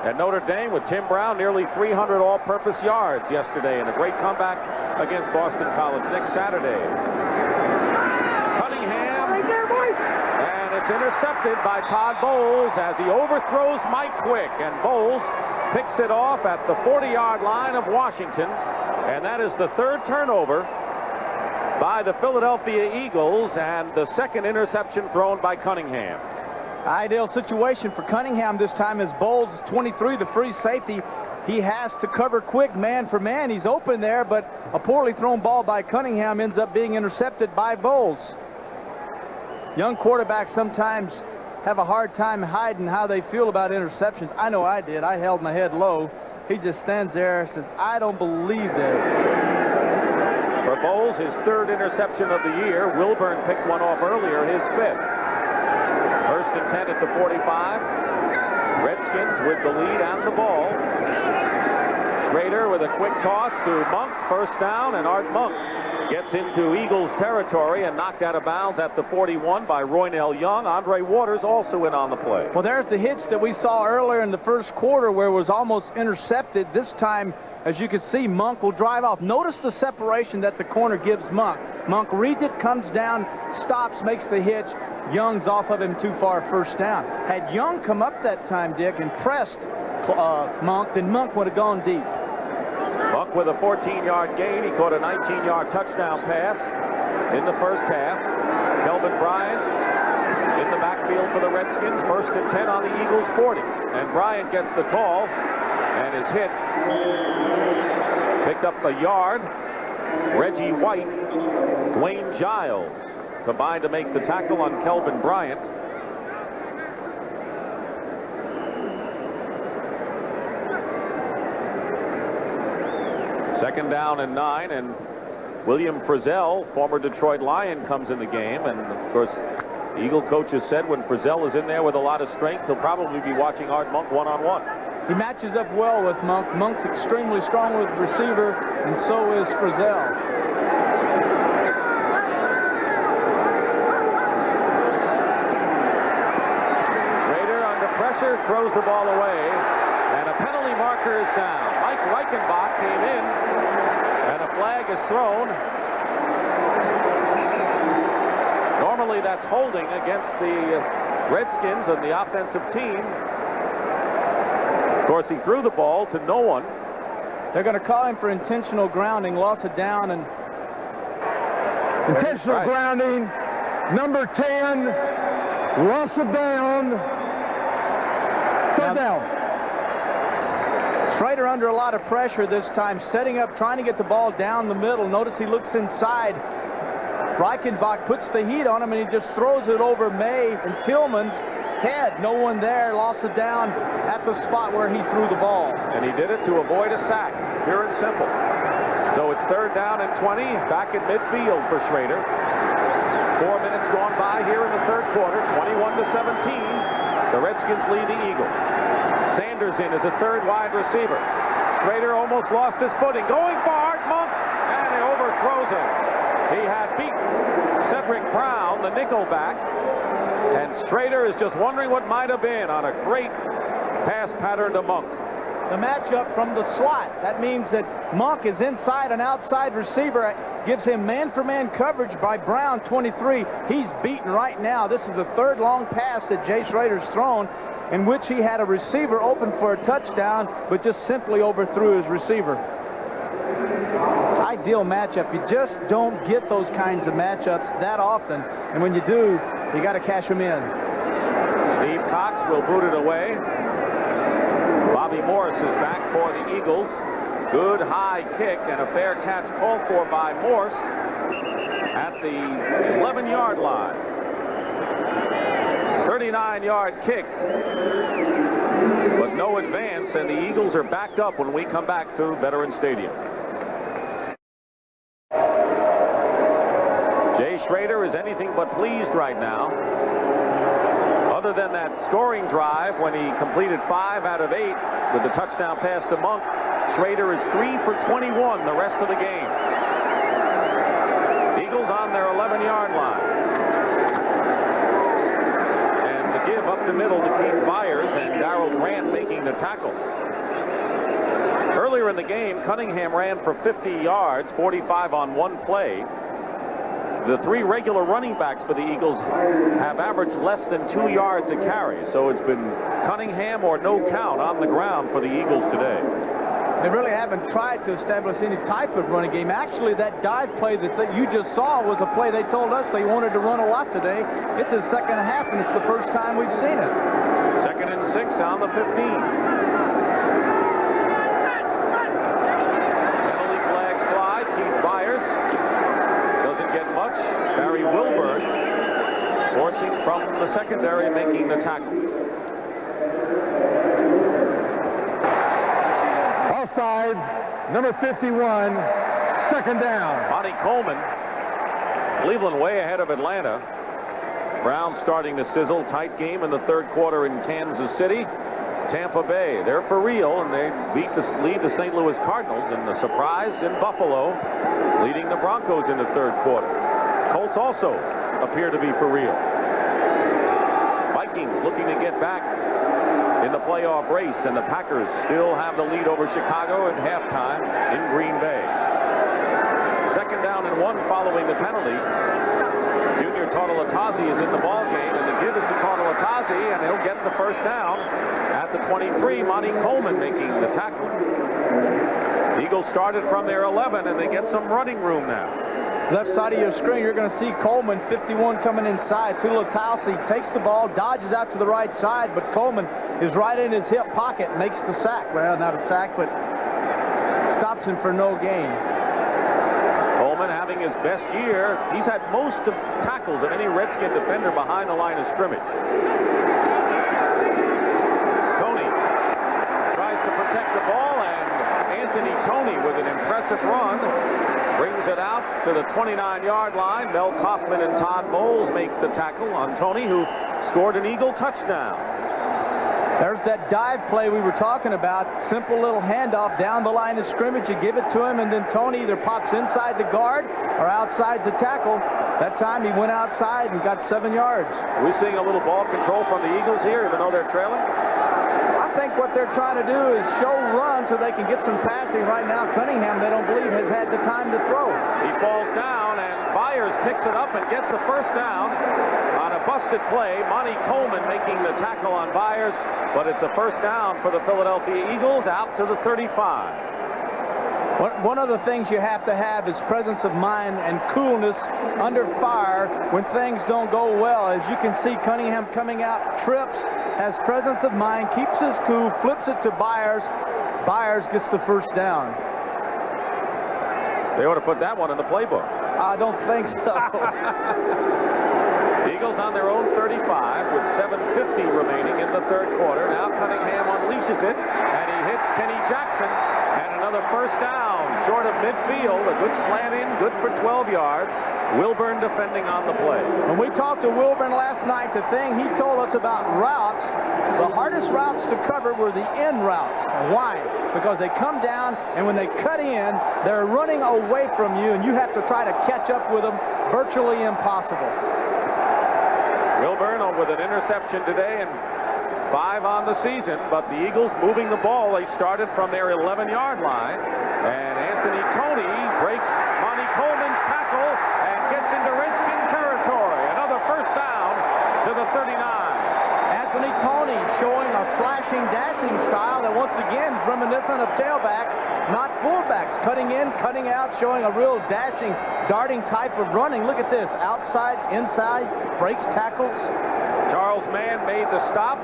And Notre Dame with Tim Brown, nearly 300 all-purpose yards yesterday, and a great comeback against Boston College next Saturday. Cunningham, and it's intercepted by Todd Bowles as he overthrows Mike Quick, and Bowles picks it off at the 40-yard line of Washington, and that is the 3rd turnover by the Philadelphia Eagles, and the 2nd interception thrown by Cunningham. Ideal situation for Cunningham this time as Bowles, 23, the free safety. He has to cover Quick man for man. He's open there, but a poorly thrown ball by Cunningham ends up being intercepted by Bowles. Young quarterbacks sometimes have a hard time hiding how they feel about interceptions. I know I did. I held my head low. He just stands there and says, I don't believe this. For Bowles, his 3rd interception of the year. Wilburn picked one off earlier, his 5th. 1st and 10 at the 45. Redskins with the lead and the ball. Schrader with a quick toss to Monk. First down, and Art Monk Gets into Eagles territory and knocked out of bounds at the 41 by Roynell Young. Andre Waters also in on the play. Well, there's the hitch that we saw earlier in the first quarter where it was almost intercepted. This time, as you can see, Monk will drive off. Notice the separation that the corner gives Monk. Monk reads it, comes down, stops, makes the hitch. Young's off of him too far, first down. Had Young come up that time, Dick, and pressed Monk, then Monk would have gone deep. Monk with a 14-yard gain. He caught a 19-yard touchdown pass in the first half. Kelvin Bryant in the backfield for the Redskins. 1st and 10 on the Eagles 40. And Bryant gets the call and is hit. Picked up a yard. Reggie White, Dwayne Giles combined to make the tackle on Kelvin Bryant. Second down and 9, and William Frizzell, former Detroit Lion, comes in the game. And of course, the Eagle coaches said when Frizzell is in there with a lot of strength, he'll probably be watching Art Monk one-on-one. He matches up well with Monk. Monk's extremely strong with the receiver, and so is Frizzell. Schrader under pressure, throws the ball away, and a penalty marker is down. Mike Reichenbach came in, and a flag is thrown. Normally that's holding against the Redskins and the offensive team. Of course, he threw the ball to no one. They're going to call him for intentional grounding, loss of down, and Intentional grounding, number 10, loss of down, third down. Schrader under a lot of pressure this time, setting up, trying to get the ball down the middle. Notice he looks inside. Reichenbach puts the heat on him, and he just throws it over May and Tillman's head. No one there, loss of down at the spot where he threw the ball. And he did it to avoid a sack, pure and simple. So it's 3rd down and 20, back in midfield for Schrader. 4 minutes gone by here in the 3rd quarter, 21-17. The Redskins lead the Eagles. Sanders in as a 3rd wide receiver. Schrader almost lost his footing. Going for Art Monk, and he overthrows him. He had beat Cedric Brown, the nickelback, and Schrader is just wondering what might have been on a great pass pattern to Monk. The matchup from the slot. That means that Monk is inside an outside receiver. Gives him man-for-man coverage by Brown, 23. He's beaten right now. This is the 3rd long pass that Jay Schrader's thrown, in which he had a receiver open for a touchdown, but just simply overthrew his receiver. Ideal matchup. You just don't get those kinds of matchups that often, and when you do, you got to cash them in. Steve Cox will boot it away. Bobby Morse is back for the Eagles. Good high kick and a fair catch called for by Morse at the 11-yard line. 39-yard kick, but no advance, and the Eagles are backed up when we come back to Veterans Stadium. Jay Schrader is anything but pleased right now. Other than that scoring drive when he completed 5 out of 8 with the touchdown pass to Monk, Schrader is 3 for 21 the rest of the game. Eagles on their 11-yard line. And the give up the middle to Keith Byers, and Darrell Grant making the tackle. Earlier in the game, Cunningham ran for 50 yards, 45 on one play. The 3 regular running backs for the Eagles have averaged less than 2 yards a carry. So it's been Cunningham or no count on the ground for the Eagles today. They really haven't tried to establish any type of running game. Actually, that dive play that you just saw was a play they told us they wanted to run a lot today. This is second half, and it's the first time we've seen it. 2nd and 6 on the 15. Penalty flags fly. Keith Byers doesn't get much. Barry Wilburn forcing from the secondary, making the tackle. Offside, number 51, 2nd down. Monty Coleman, Cleveland way ahead of Atlanta. Brown starting to sizzle. Tight game in the 3rd quarter in Kansas City. Tampa Bay. They're for real, and they lead the St. Louis Cardinals in the surprise in Buffalo, leading the Broncos in the third quarter. Colts also appear to be for real. Vikings looking to get back in the playoff race, and the Packers still have the lead over Chicago at halftime in Green Bay. 2nd down and 1 following the penalty. Junior Tartalatazzi is in the ball game, and the give is to Tartalatazzi, and he'll get the first down at the 23. Monty Coleman making the tackle. The Eagles started from their 11, and they get some running room now. Left side of your screen, you're going to see Coleman, 51, coming inside. Tartalatazzi takes the ball, dodges out to the right side, but Coleman is right in his hip pocket, makes the sack. Well, not a sack, but stops him for no gain. Coleman having his best year. He's had most of tackles of any Redskin defender behind the line of scrimmage. Tony tries to protect the ball, and Anthony Tony with an impressive run brings it out to the 29-yard line. Mel Kaufman and Todd Bowles make the tackle on Tony, who scored an Eagle touchdown. There's that dive play we were talking about. Simple little handoff down the line of scrimmage. You give it to him, and then Tony either pops inside the guard or outside the tackle. That time he went outside and got 7 yards. Are we seeing a little ball control from the Eagles here, even though they're trailing? I think what they're trying to do is show run so they can get some passing. Right now, Cunningham, they don't believe, has had the time to throw. He falls down, and Byers picks it up and gets the first down on a busted play. Monty Coleman making the tackle on Byers, but it's a first down for the Philadelphia Eagles out to the 35. One of the things you have to have is presence of mind and coolness under fire when things don't go well. As you can see, Cunningham coming out, trips, has presence of mind, keeps his cool, flips it to Byers. Byers gets the first down. They ought to put that one in the playbook. I don't think so. Eagles on their own 35 with 7:50 remaining in the third quarter. Now Cunningham unleashes it, and he hits Kenny Jackson, and another first down short of midfield. A good slant in, good for 12 yards. Wilburn defending on the play. When we talked to Wilburn last night, the thing he told us about routes, the hardest routes to cover were the in routes. Why? Because they come down, and when they cut in, they're running away from you, and you have to try to catch up with them. Virtually impossible. Wilburn with an interception today and 5 on the season, but the Eagles moving the ball. They started from their 11-yard line, and Anthony Tony breaks Monty Coleman's tackle and gets into Redskin territory. Another first down to the 39. Anthony Tony showing a slashing, dashing style that once again is reminiscent of tailbacks, not fullbacks. Cutting in, cutting out, showing a real dashing, darting type of running. Look at this. Outside, inside, breaks tackles. Charles Mann made the stop.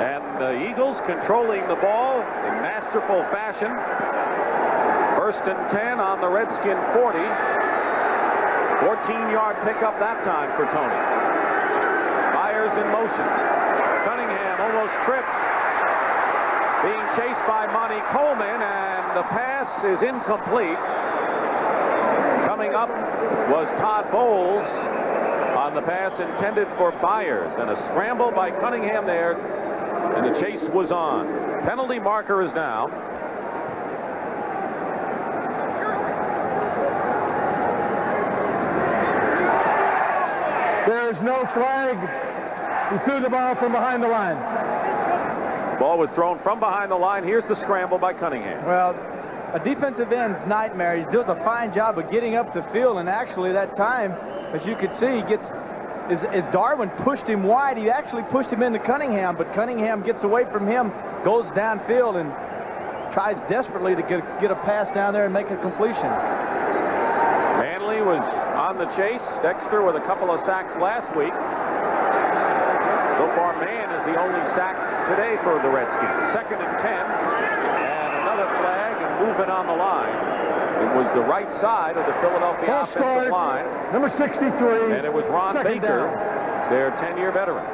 And the Eagles controlling the ball in masterful fashion. 1st and 10 on the Redskin 40. 14-yard pickup that time for Tony. Byers in motion. Cunningham almost tripped. Being chased by Monty Coleman, and the pass is incomplete. Coming up was Todd Bowles on the pass intended for Byers, and a scramble by Cunningham there, and the chase was on. Penalty marker is down. There's no flag. He threw the ball from behind the line. Ball was thrown from behind the line. Here's the scramble by Cunningham. Well, a defensive end's nightmare. He does a fine job of getting up the field, and actually that time, as you could see, he gets, as Darwin pushed him wide, he actually pushed him into Cunningham, but Cunningham gets away from him, goes downfield, and tries desperately to get a pass down there and make a completion. Manley was on the chase. Dexter with a couple of sacks last week. So far, Mann is the only sack today for the Redskins. 2nd and 10, and another flag and movement on the line. It was the right side of the Philadelphia offensive line. Number 63. And it was Ron Second Baker, down. their 10-year veteran.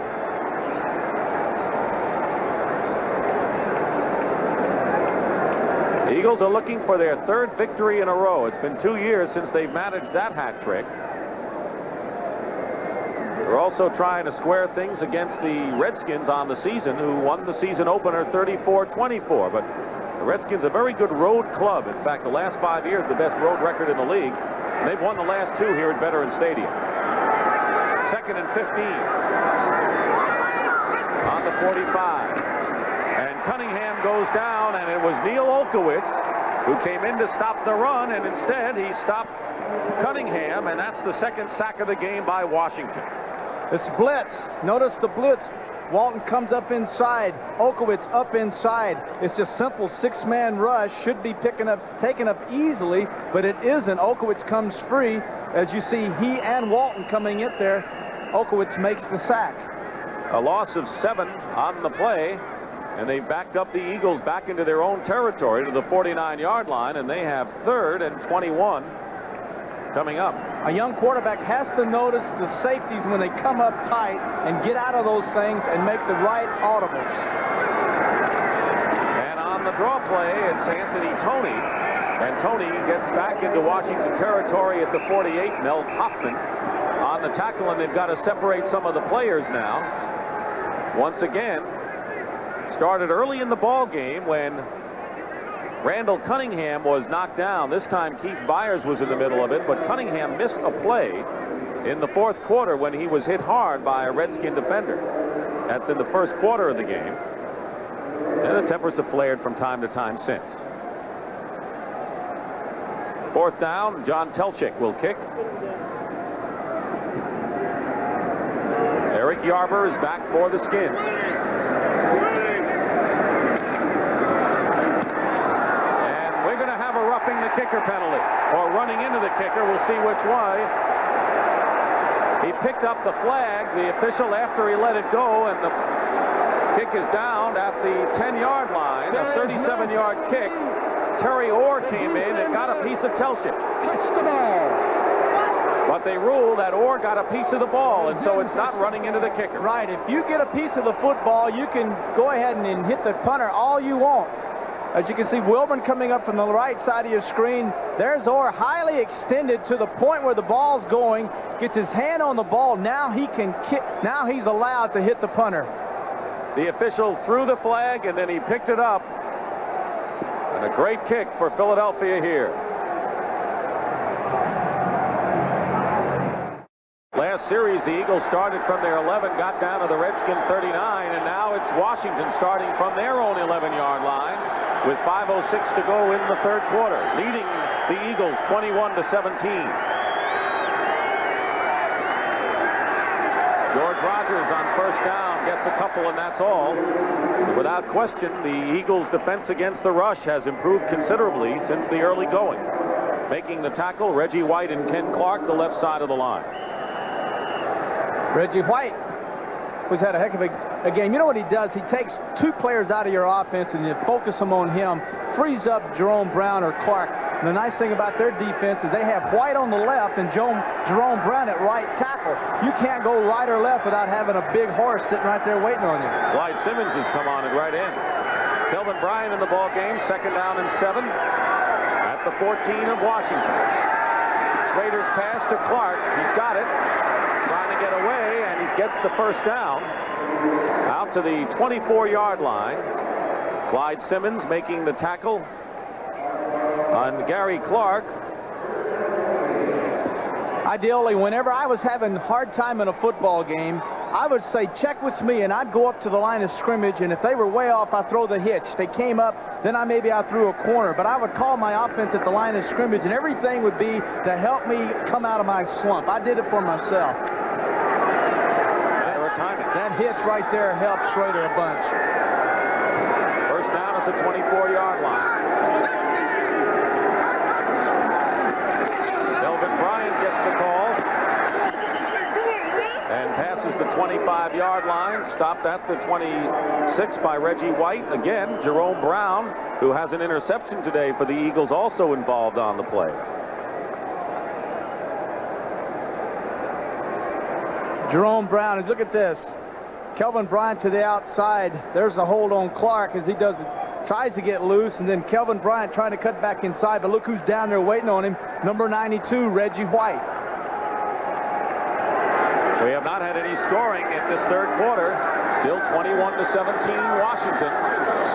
The Eagles are looking for their 3rd victory in a row. It's been 2 years since they've managed that hat trick. The They're also trying to square things against the Redskins on the season, who won the season opener 34-24. But the Redskins, a very good road club. In fact, the last 5 years, the best road record in the league. And they've won the last 2 here at Veterans Stadium. 2nd and 15 on the 45. And Cunningham goes down, and it was Neil Olkowitz who came in to stop the run, and instead he stopped Cunningham, and that's the 2nd sack of the game by Washington. It's blitz. Notice the blitz. Walton comes up inside. Olkowitz up inside. It's just simple 6-man rush. Should be taken up easily, but it isn't. Olkowitz comes free. As you see, he and Walton coming in there. Olkowitz makes the sack. A loss of 7 on the play, and they backed up the Eagles back into their own territory to the 49-yard line, and they have 3rd and 21 coming up. A young quarterback has to notice the safeties when they come up tight and get out of those things and make the right audibles. And on the draw play, it's Anthony Toney. And Toney gets back into Washington territory at the 48. Mel Hoffman on the tackle, and they've got to separate some of the players now. Once again, started early in the ball game when Randall Cunningham was knocked down. This time Keith Byers was in the middle of it, but Cunningham missed a play in the 4th quarter when he was hit hard by a Redskin defender. That's in the 1st quarter of the game. And the tempers have flared from time to time since. 4th down, John Telchik will kick. Eric Yarber is back for the Skins. Roughing the kicker penalty, or running into the kicker. We'll see which way. He picked up the flag, the official, after he let it go, and the kick is down at the 10-yard line. A 37-yard kick. Terry Orr came in and got a piece of Telchik. Touch the ball. But they ruled that Orr got a piece of the ball, and so it's not running into the kicker. Right. If you get a piece of the football, you can go ahead and hit the punter all you want. As you can see, Wilburn coming up from the right side of your screen. There's Orr, highly extended to the point where the ball's going. Gets his hand on the ball. Now he can kick. Now he's allowed to hit the punter. The official threw the flag, and then he picked it up. And a great kick for Philadelphia here. Last series, the Eagles started from their 11, got down to the Redskin 39, and now it's Washington starting from their own 11-yard line with 5:06 to go in the 3rd quarter, leading the Eagles 21-17. George Rogers on 1st down gets a couple, and that's all. Without question, the Eagles' defense against the rush has improved considerably since the early going. Making the tackle, Reggie White and Ken Clark, the left side of the line. Reggie White has had a heck of a game. You know what he does? He takes 2 players out of your offense and you focus them on him, frees up Jerome Brown or Clark. And the nice thing about their defense is they have White on the left and Jerome Brown at right tackle. You can't go right or left without having a big horse sitting right there waiting on you. Clyde Simmons has come on and right in. Kelvin Bryant in the ball game, 2nd down and 7 at the 14 of Washington. Schrader's pass to Clark. He's got it. Trying to get away, and he gets the 1st down out to the 24-yard line. Clyde Simmons making the tackle on Gary Clark. Ideally, whenever I was having a hard time in a football game, I would say, check with me, and I'd go up to the line of scrimmage, and if they were way off, I'd throw the hitch. They came up, then I threw a corner, but I would call my offense at the line of scrimmage, and everything would be to help me come out of my slump. I did it for myself. That hitch right there helped Schrader a bunch. 1st down at the 24-yard line. Kelvin Bryant gets the call and passes the 25-yard line. Stopped at the 26 by Reggie White. Again, Jerome Brown, who has an interception today for the Eagles, also involved on the play. Jerome Brown, and look at this. Kelvin Bryant to the outside. There's a hold on Clark as he tries to get loose, and then Kelvin Bryant trying to cut back inside, but look who's down there waiting on him. Number 92, Reggie White. We have not had any scoring in this third quarter. Still 21-17 Washington.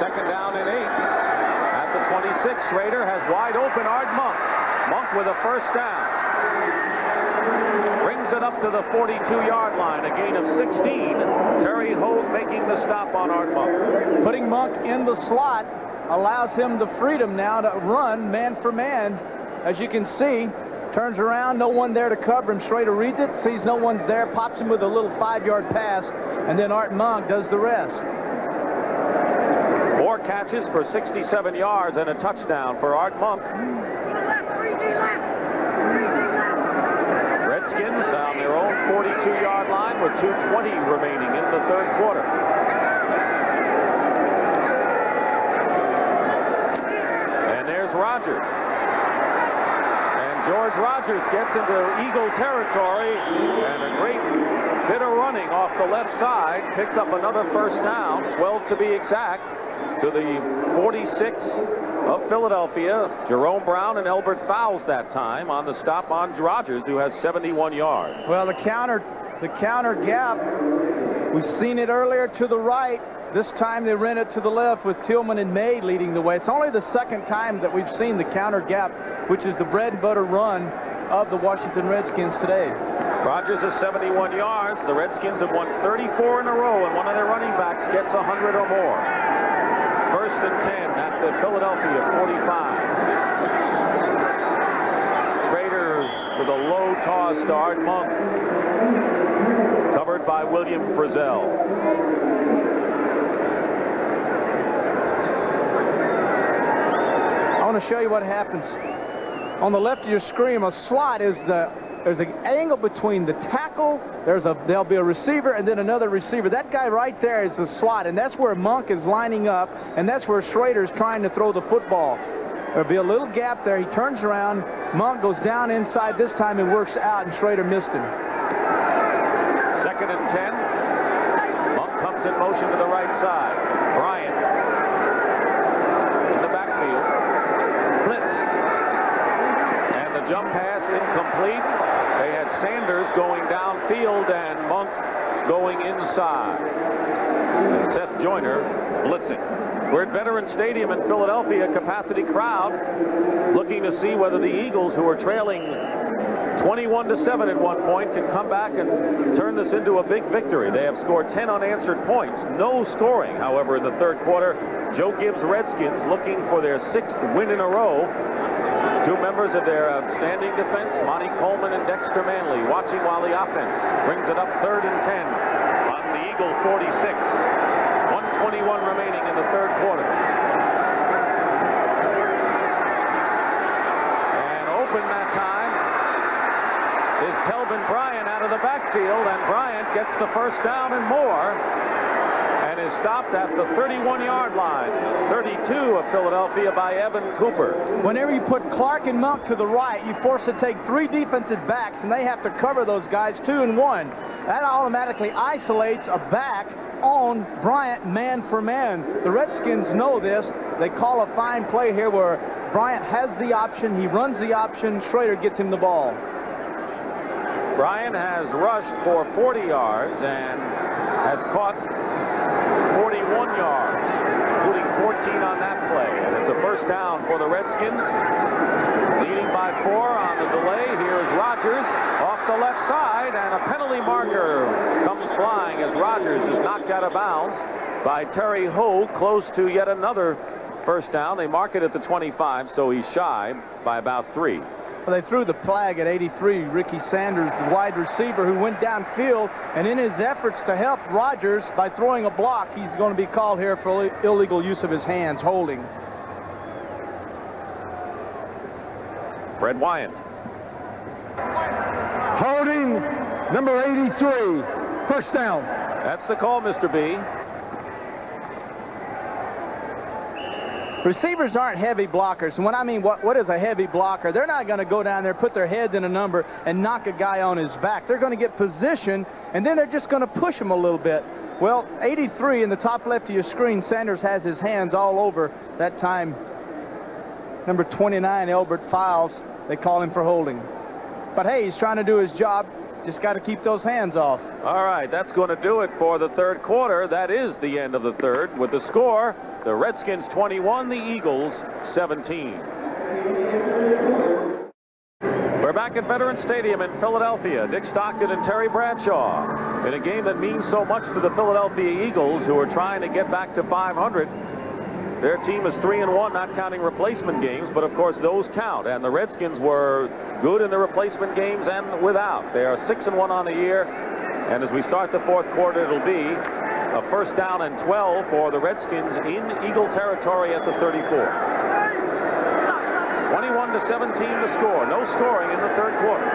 Second down and 8. At the 26, Schrader has wide open Art Monk. Monk with a first down. Brings it up to the 42-yard line. A gain of 16. Terry Hogue making the stop on Art Monk. Putting Monk in the slot allows him the freedom now to run man for man. As you can see, turns around, no one there to cover him. Schrader reads it, sees no one's there, pops him with a little 5-yard pass, and then Art Monk does the rest. 4 catches for 67 yards and a touchdown for Art Monk. Redskins on their own 42-yard line with 2:20 remaining in the third quarter. And there's Rodgers. And George Rodgers gets into Eagle territory, and a great bit of running off the left side. Picks up another first down, 12 to be exact, to the 46 of Philadelphia. Jerome Brown and Elbert Fowles that time on the stop on Rodgers, who has 71 yards. Well, the counter gap, we've seen it earlier to the right. This time they ran it to the left with Tillman and May leading the way. It's only the second time that we've seen the counter gap, which is the bread and butter run of the Washington Redskins today. Rodgers has 71 yards. The Redskins have won 34 in a row, and one of their running backs gets 100 or more. First and 10 at the Philadelphia 45. Schrader with a low toss to Art Monk. Covered by William Frizzell. I want to show you what happens. On the left of your screen, a slot is there's an angle between the tackle, there'll be a receiver and then another receiver. That guy right there is the slot, and that's where Monk is lining up, and that's where Schrader is trying to throw the football. There'll be a little gap there. He turns around. Monk goes down inside this time and works out, and Schrader missed him. Second and 10. Monk comes in motion to the right side. Bryant in the backfield. Blitz. And the jump pass incomplete. They had Sanders going downfield and Monk going inside. And Seth Joyner blitzing. We're at Veterans Stadium in Philadelphia. Capacity crowd looking to see whether the Eagles, who are trailing 21-7 at one point, can come back and turn this into a big victory. They have scored 10 unanswered points. No scoring, however, in the third quarter. Joe Gibbs' Redskins looking for their 6th win in a row. 2 members of their outstanding defense, Monty Coleman and Dexter Manley, watching while the offense brings it up 3rd and 10 on the Eagle 46. 1:21 remaining in the third quarter. And open that time is Kelvin Bryant out of the backfield, and Bryant gets the first down and more, and is stopped at the 31-yard line. 32 of Philadelphia by Evan Cooper. Whenever you put Clark and Monk to the right, you force to take 3 defensive backs, and they have to cover those guys 2 and 1. That automatically isolates a back on Bryant man for man. The Redskins know this. They call a fine play here where Bryant has the option. He runs the option. Schrader gets him the ball. Bryant has rushed for 40 yards and has caught 41 yards, including 14 on that play. And it's a first down for the Redskins. Leading by 4 on the delay. Here is Rodgers off the left side, and a penalty marker comes flying as Rodgers is knocked out of bounds by Terry Hogue, close to yet another first down. They mark it at the 25, so he's shy by about 3. Well, they threw the flag at 83. Ricky Sanders, the wide receiver who went downfield, and in his efforts to help Rodgers by throwing a block, he's going to be called here for illegal use of his hands, holding. Fred Wyant. Holding number 83. First down. That's the call, Mr. B. Receivers aren't heavy blockers. And when I mean what is a heavy blocker, they're not going to go down there, put their heads in a number, and knock a guy on his back. They're going to get position, and then they're just going to push him a little bit. Well, 83 in the top left of your screen, Sanders has his hands all over that time. Number 29, Elbert Fowles, they call him for holding. But hey, he's trying to do his job. Just got to keep those hands off. All right, that's going to do it for the third quarter. That is the end of the third. With the score, the Redskins 21, the Eagles 17. We're back at Veterans Stadium in Philadelphia. Dick Stockton and Terry Bradshaw in a game that means so much to the Philadelphia Eagles, who are trying to get back to 500. Their team is 3-1, not counting replacement games, but of course those count. And the Redskins were good in the replacement games and without. They are 6-1 on the year. And as we start the fourth quarter, it'll be a first down and 12 for the Redskins in Eagle territory at the 34. 21-17 the score. No scoring in the third quarter.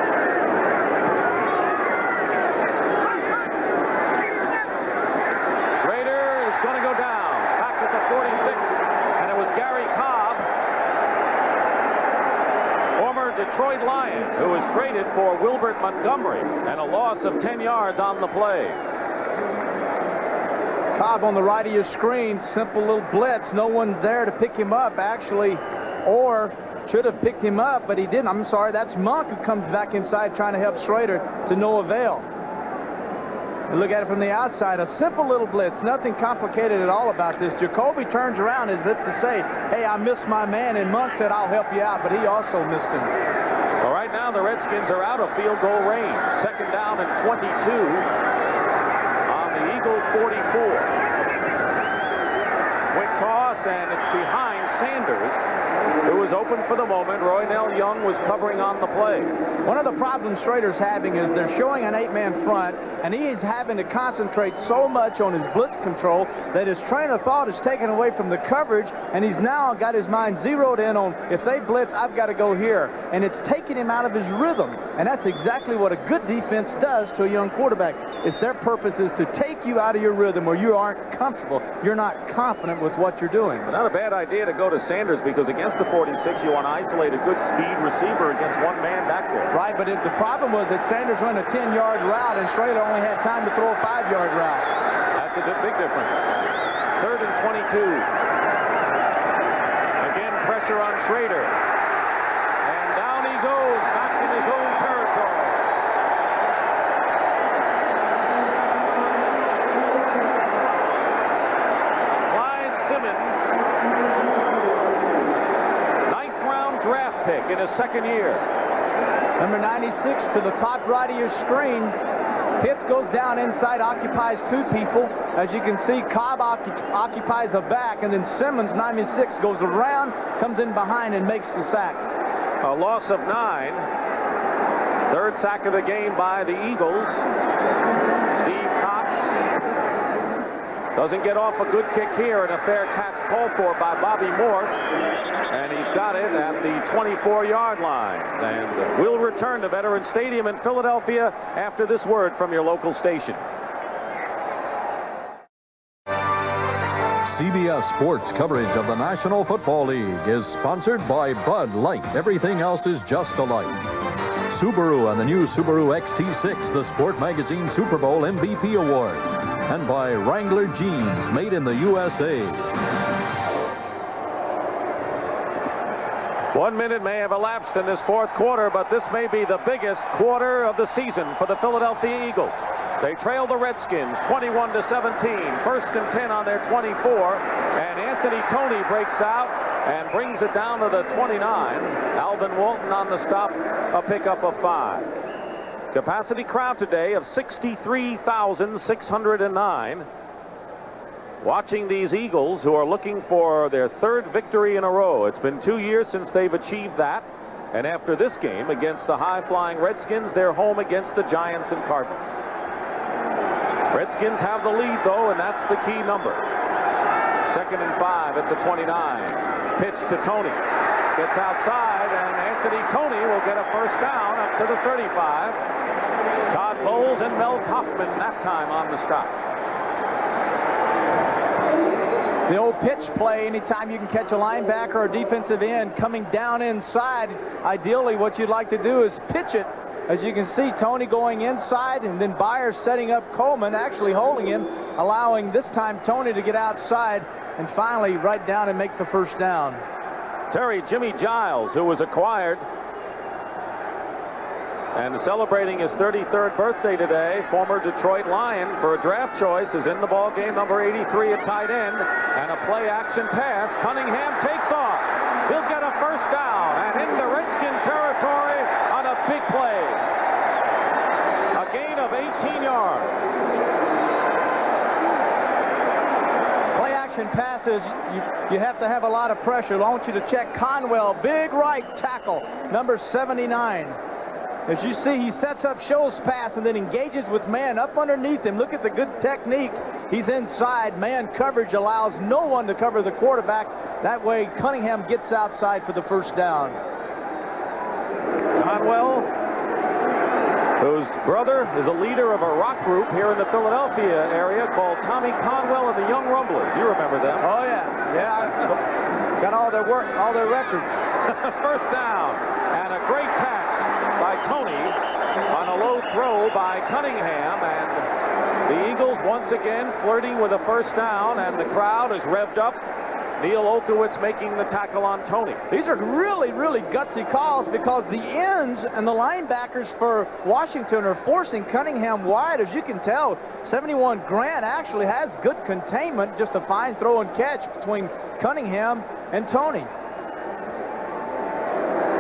Schrader is going to go down. Back at the 46. And it was Gary Cobb, former Detroit Lion, who was traded for Wilbert Montgomery, and a loss of 10 yards on the play. Cobb on the right of your screen. Simple little blitz. No one's there to pick him up, actually. Or should have picked him up, but he didn't. I'm sorry, that's Monk who comes back inside trying to help Schrader to no avail. You look at it from the outside, a simple little blitz, nothing complicated at all about this. Jacoby turns around as if to say, hey, I missed my man, and Monk said, I'll help you out, but he also missed him. Well, right now the Redskins are out of field goal range. Second down and 22 on the Eagle 44. Quick toss, and it's behind Sanders, who was open for the moment. Roynell Young was covering on the play. One of the problems Schrader's having is they're showing an 8-man front, and he is having to concentrate so much on his blitz control that his train of thought is taken away from the coverage, and he's now got his mind zeroed in on, if they blitz, I've got to go here. And it's taking him out of his rhythm, and that's exactly what a good defense does to a young quarterback. It's their purpose is to take you out of your rhythm where you aren't comfortable. You're not confident with what you're doing. But not a bad idea to go to Sanders, because against the 46, you want to isolate a good speed receiver against one man back there. Right, but the problem was that Sanders ran a 10-yard route, and Schrader only had time to throw a 5-yard route. That's a big difference. Third and 22. Again, pressure on Schrader. And down he goes, back in his own territory. Clyde Simmons, 9th-round draft pick in his second year. Number 96 to the top right of your screen. Pitts goes down inside, occupies two people. As you can see, Cobb occupies a back, and then Simmons, 96, goes around, comes in behind, and makes the sack. A loss of 9. Third sack of the game by the Eagles. Steve Cox doesn't get off a good kick here, and a fair catch called for by Bobby Morse. And he's got it at the 24-yard line. And we'll return to Veterans Stadium in Philadelphia after this word from your local station. CBS Sports coverage of the National Football League is sponsored by Bud Light. Everything else is just a light. Subaru and the new Subaru XT6, the Sport Magazine Super Bowl MVP Award. And by Wrangler Jeans, made in the USA. 1 minute may have elapsed in this fourth quarter, but this may be the biggest quarter of the season for the Philadelphia Eagles. They trail the Redskins 21-17, first and 10 on their 24, and Anthony Toney breaks out and brings it down to the 29. Alvin Walton on the stop, a pickup of 5. Capacity crowd today of 63,609. Watching these Eagles, who are looking for their third victory in a row. It's been 2 years since they've achieved that. And after this game against the high-flying Redskins, they're home against the Giants and Cardinals. Redskins have the lead, though, and that's the key number. Second and 5 at the 29. Pitch to Toney. Gets outside, and Anthony Toney will get a first down up to the 35. Todd Bowles and Mel Kaufman that time on the stop. The old pitch play, anytime you can catch a linebacker or defensive end coming down inside, ideally what you'd like to do is pitch it. As you can see, Toney going inside, and then Byers setting up Coleman, actually holding him, allowing this time Toney to get outside and finally right down and make the first down. Terry, Jimmy Giles, who was acquired And celebrating his 33rd birthday today, former Detroit Lion for a draft choice is in the ball game, number 83 at tight end. And a play action pass. Cunningham takes off. He'll get a first down and into Redskin territory on a big play. A gain of 18 yards. Play action passes, you have to have a lot of pressure. I want you to check Conwell, big right tackle, number 79. As you see, he sets up Scholl's pass and then engages with man up underneath him. Look at the good technique. He's inside. Man coverage allows no one to cover the quarterback. That way, Cunningham gets outside for the first down. Conwell, whose brother is a leader of a rock group here in the Philadelphia area called Tommy Conwell and the Young Rumblers. You remember them? Oh, yeah. Yeah, got all their work, all their records. First down, and a great catch by Tony on a low throw by Cunningham, and the Eagles once again flirting with a first down, and the crowd is revved up. Neil Olkowitz making the tackle on Tony. These are really, really gutsy calls because the ends and the linebackers for Washington are forcing Cunningham wide. As you can tell, 71 Grant actually has good containment, just a fine throw and catch between Cunningham and Tony.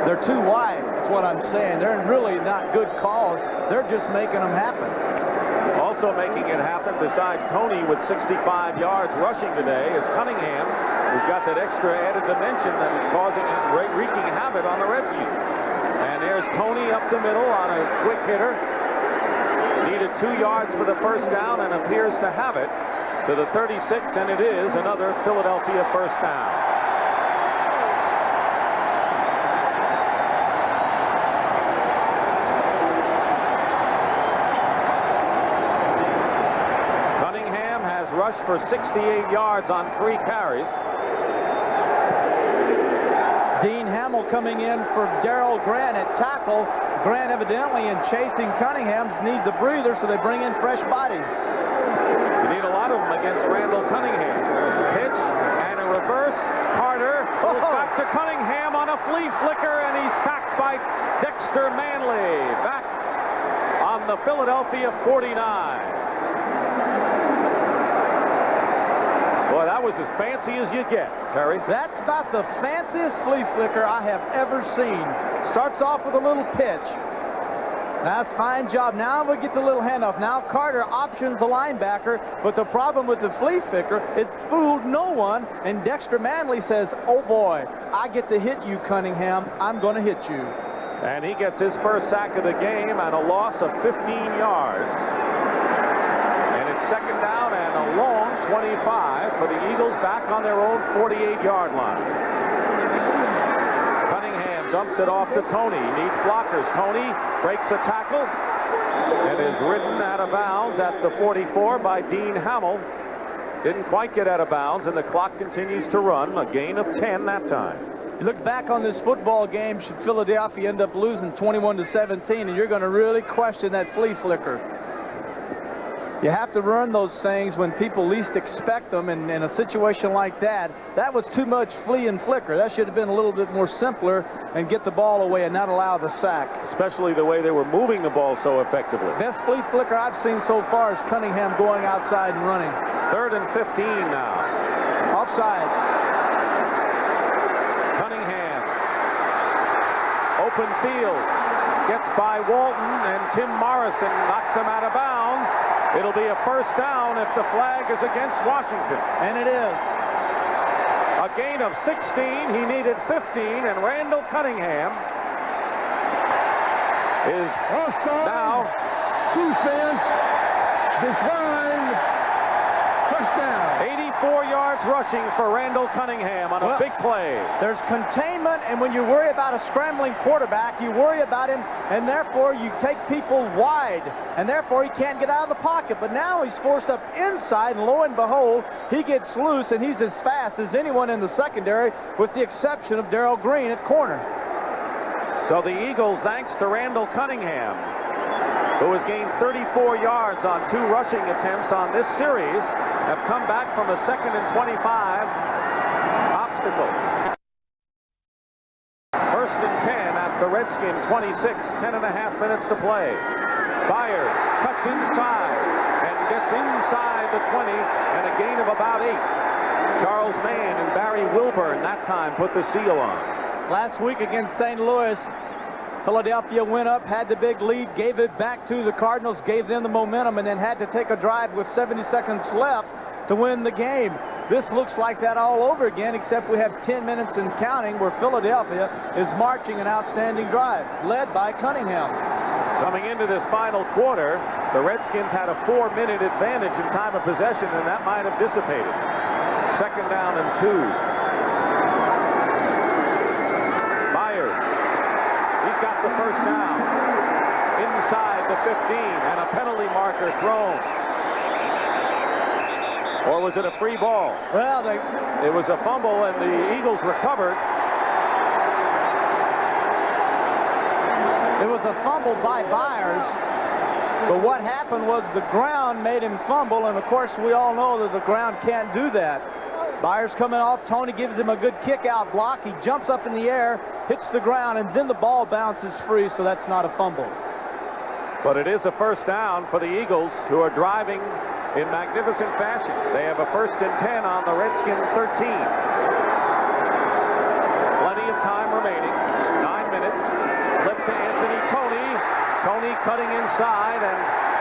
They're too wide, that's what I'm saying. They're really not good calls. They're just making them happen. Also making it happen, besides Tony with 65 yards rushing today, is Cunningham, who's got that extra added dimension that is causing wreaking havoc on the Redskins. And there's Tony up the middle on a quick hitter. Needed 2 yards for the first down and appears to have it to the 36, and it is another Philadelphia first down. Rushed for 68 yards on 3 carries. Dean Hamill coming in for Darrell Grant at tackle. Grant evidently in chasing Cunningham needs a breather, so they bring in fresh bodies. You need a lot of them against Randall Cunningham. Pitch and a reverse. Carter goes back to Cunningham on a flea flicker, and he's sacked by Dexter Manley back on the Philadelphia 49. Boy, that was as fancy as you get, Terry. That's about the fanciest flea flicker I have ever seen. Starts off with a little pitch. That's a fine job. Now we get the little handoff. Now Carter options the linebacker, but the problem with the flea flicker, it fooled no one, and Dexter Manley says, oh boy, I get to hit you, Cunningham. I'm going to hit you. And he gets his first sack of the game and a loss of 15 yards. And it's second down and a long 25 for the Eagles back on their own 48-yard line. Cunningham dumps it off to Tony. Needs blockers. Tony breaks a tackle and is ridden out of bounds at the 44 by Dean Hamill. Didn't quite get out of bounds, and the clock continues to run. A gain of 10 that time. You look back on this football game, should Philadelphia end up losing 21-17, and you're going to really question that flea flicker. You have to run those things when people least expect them, and in a situation like that, that was too much flea and flicker. That should have been a little bit more simpler and get the ball away and not allow the sack. Especially the way they were moving the ball so effectively. Best flea flicker I've seen so far is Cunningham going outside and running. 3rd and 15 now. Offsides. Cunningham. Open field. Gets by Walton, and Tim Morrison knocks him out of bounds. It'll be a first down if the flag is against Washington. And it is. A gain of 16. He needed 15, and Randall Cunningham is now. Defense declined. First down. 84 yards rushing for Randall Cunningham on a big play. There's containment, and when you worry about a scrambling quarterback, you worry about him, and therefore you take people wide, and therefore he can't get out of the pocket. But now he's forced up inside, and lo and behold, he gets loose, and he's as fast as anyone in the secondary, with the exception of Darrell Green at corner. So the Eagles, thanks to Randall Cunningham, who has gained 34 yards on 2 rushing attempts on this series, have come back from a 2nd and 25 obstacle. First First and 10 at the Redskin 26, 10.5 minutes to play. Byers cuts inside and gets inside the 20 and a gain of about 8. Charles Mann and Barry Wilburn that time put the seal on. Last week against St. Louis, Philadelphia went up, had the big lead, gave it back to the Cardinals, gave them the momentum, and then had to take a drive with 70 seconds left to win the game. This looks like that all over again, except we have 10 minutes and counting where Philadelphia is marching an outstanding drive, led by Cunningham. Coming into this final quarter, the Redskins had a 4-minute advantage in time of possession, and that might have dissipated. Second down and 2. Byers. He's got the first down. Inside the 15, and a penalty marker thrown. Or was it a free ball? Well, it was a fumble, and the Eagles recovered. It was a fumble by Byers, but what happened was the ground made him fumble, and of course we all know that the ground can't do that. Byers coming off, Tony gives him a good kick-out block. He jumps up in the air, hits the ground, and then the ball bounces free, so that's not a fumble. But it is a first down for the Eagles, who are driving in magnificent fashion. They have a first and 10 on the Redskin 13. Plenty of time remaining. 9 minutes. Flip to Anthony Tony. Tony cutting inside and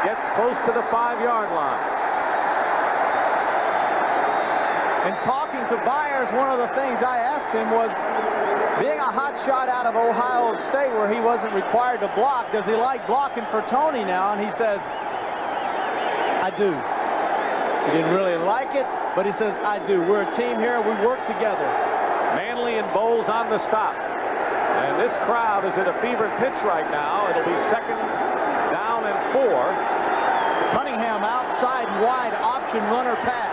gets close to the 5-yard line. In talking to Byers, one of the things I asked him was, being a hot shot out of Ohio State where he wasn't required to block, does he like blocking for Tony now? And he says, I do. He didn't really like it, but he says, I do. We're a team here. We work together. Manley and Bowles on the stop. And this crowd is at a fevered pitch right now. It'll be second down and 4. Cunningham outside wide option runner pass.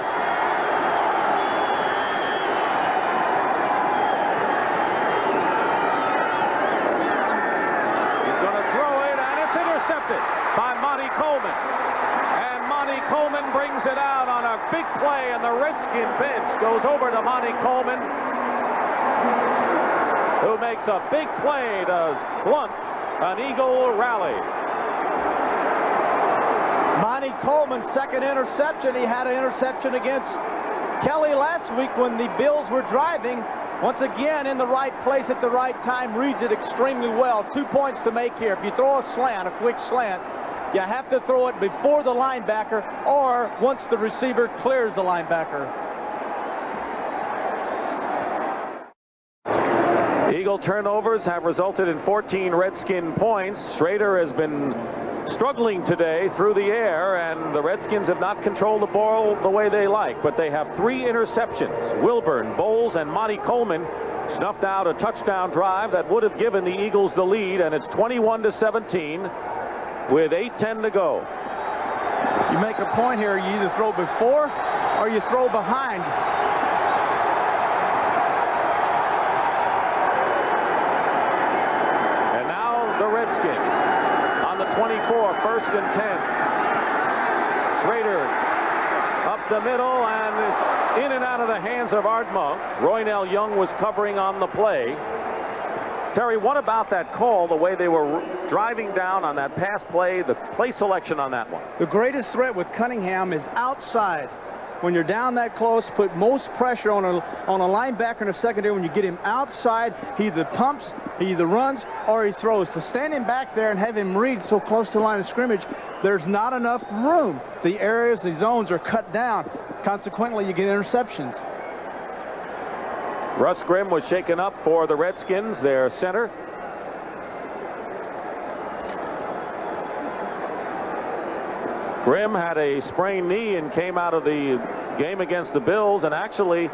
Intercepted by Monty Coleman. And Monty Coleman brings it out on a big play, and the Redskin bench goes over to Monty Coleman, who makes a big play to blunt an Eagle rally. Monty Coleman's second interception. He had an interception against Kelly last week when the Bills were driving. Once again, in the right place at the right time, reads it extremely well. 2 points to make here. If you throw a slant, a quick slant, you have to throw it before the linebacker or once the receiver clears the linebacker. Eagle turnovers have resulted in 14 Redskin points. Schrader has been struggling today through the air, and the Redskins have not controlled the ball the way they like, but they have 3 interceptions. Wilburn, Bowles, and Monty Coleman snuffed out a touchdown drive that would have given the Eagles the lead, and it's 21-17 with 8:10 to go. You make a point here. You either throw before or you throw behind. And now the Redskins on the 24, first and 10. Schrader up the middle, and it's in and out of the hands of Art Monk. Roynell Young was covering on the play. Terry, what about that call, the way they were driving down on that pass play, the play selection on that one? The greatest threat with Cunningham is outside. When you're down that close, put most pressure on a linebacker in a secondary. When you get him outside, he either pumps, he either runs, or he throws. To stand him back there and have him read so close to the line of scrimmage, there's not enough room. The areas, the zones are cut down. Consequently, you get interceptions. Russ Grimm was shaken up for the Redskins, their center. Grimm had a sprained knee and came out of the game against the Bills, and actually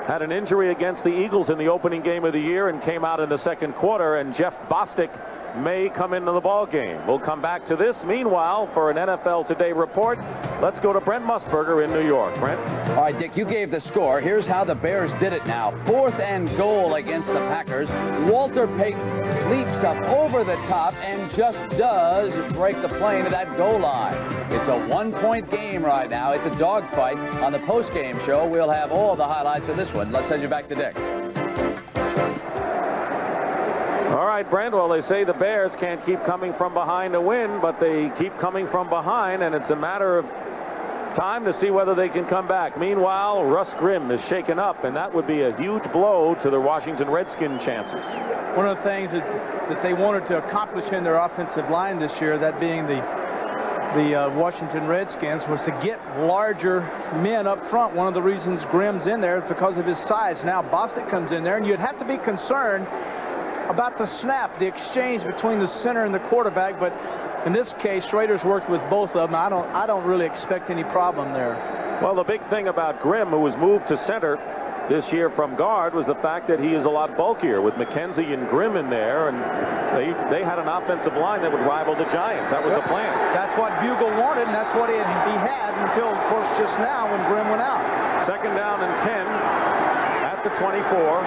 had an injury against the Eagles in the opening game of the year and came out in the second quarter, and Jeff Bostic may come into the ball game. We'll come back to this. Meanwhile, for an NFL Today report, let's go to Brent Musburger in New York. Brent? All right, Dick, you gave the score. Here's how the Bears did it now. 4th and goal against the Packers. Walter Payton leaps up over the top and just does break the plane at that goal line. It's a 1-point game right now. It's a dogfight. On the post-game show, we'll have all the highlights of this one. Let's send you back to Dick. All right, Brent. Well, they say the Bears can't keep coming from behind to win, but they keep coming from behind, and it's a matter of time to see whether they can come back. Meanwhile, Russ Grimm is shaken up, and that would be a huge blow to the Washington Redskins' chances. One of the things that they wanted to accomplish in their offensive line this year, that being the Washington Redskins, was to get larger men up front. One of the reasons Grimm's in there is because of his size. Now Bostic comes in there, and you'd have to be concerned about the snap, the exchange between the center and the quarterback, but in this case, Schrader's worked with both of them. I don't really expect any problem there. Well, the big thing about Grimm, who was moved to center this year from guard, was the fact that he is a lot bulkier with McKenzie and Grimm in there, and they had an offensive line that would rival the Giants. That was the plan. That's what Bugle wanted, and that's what he had until, of course, just now when Grimm went out. 2nd down and 10 at the 24.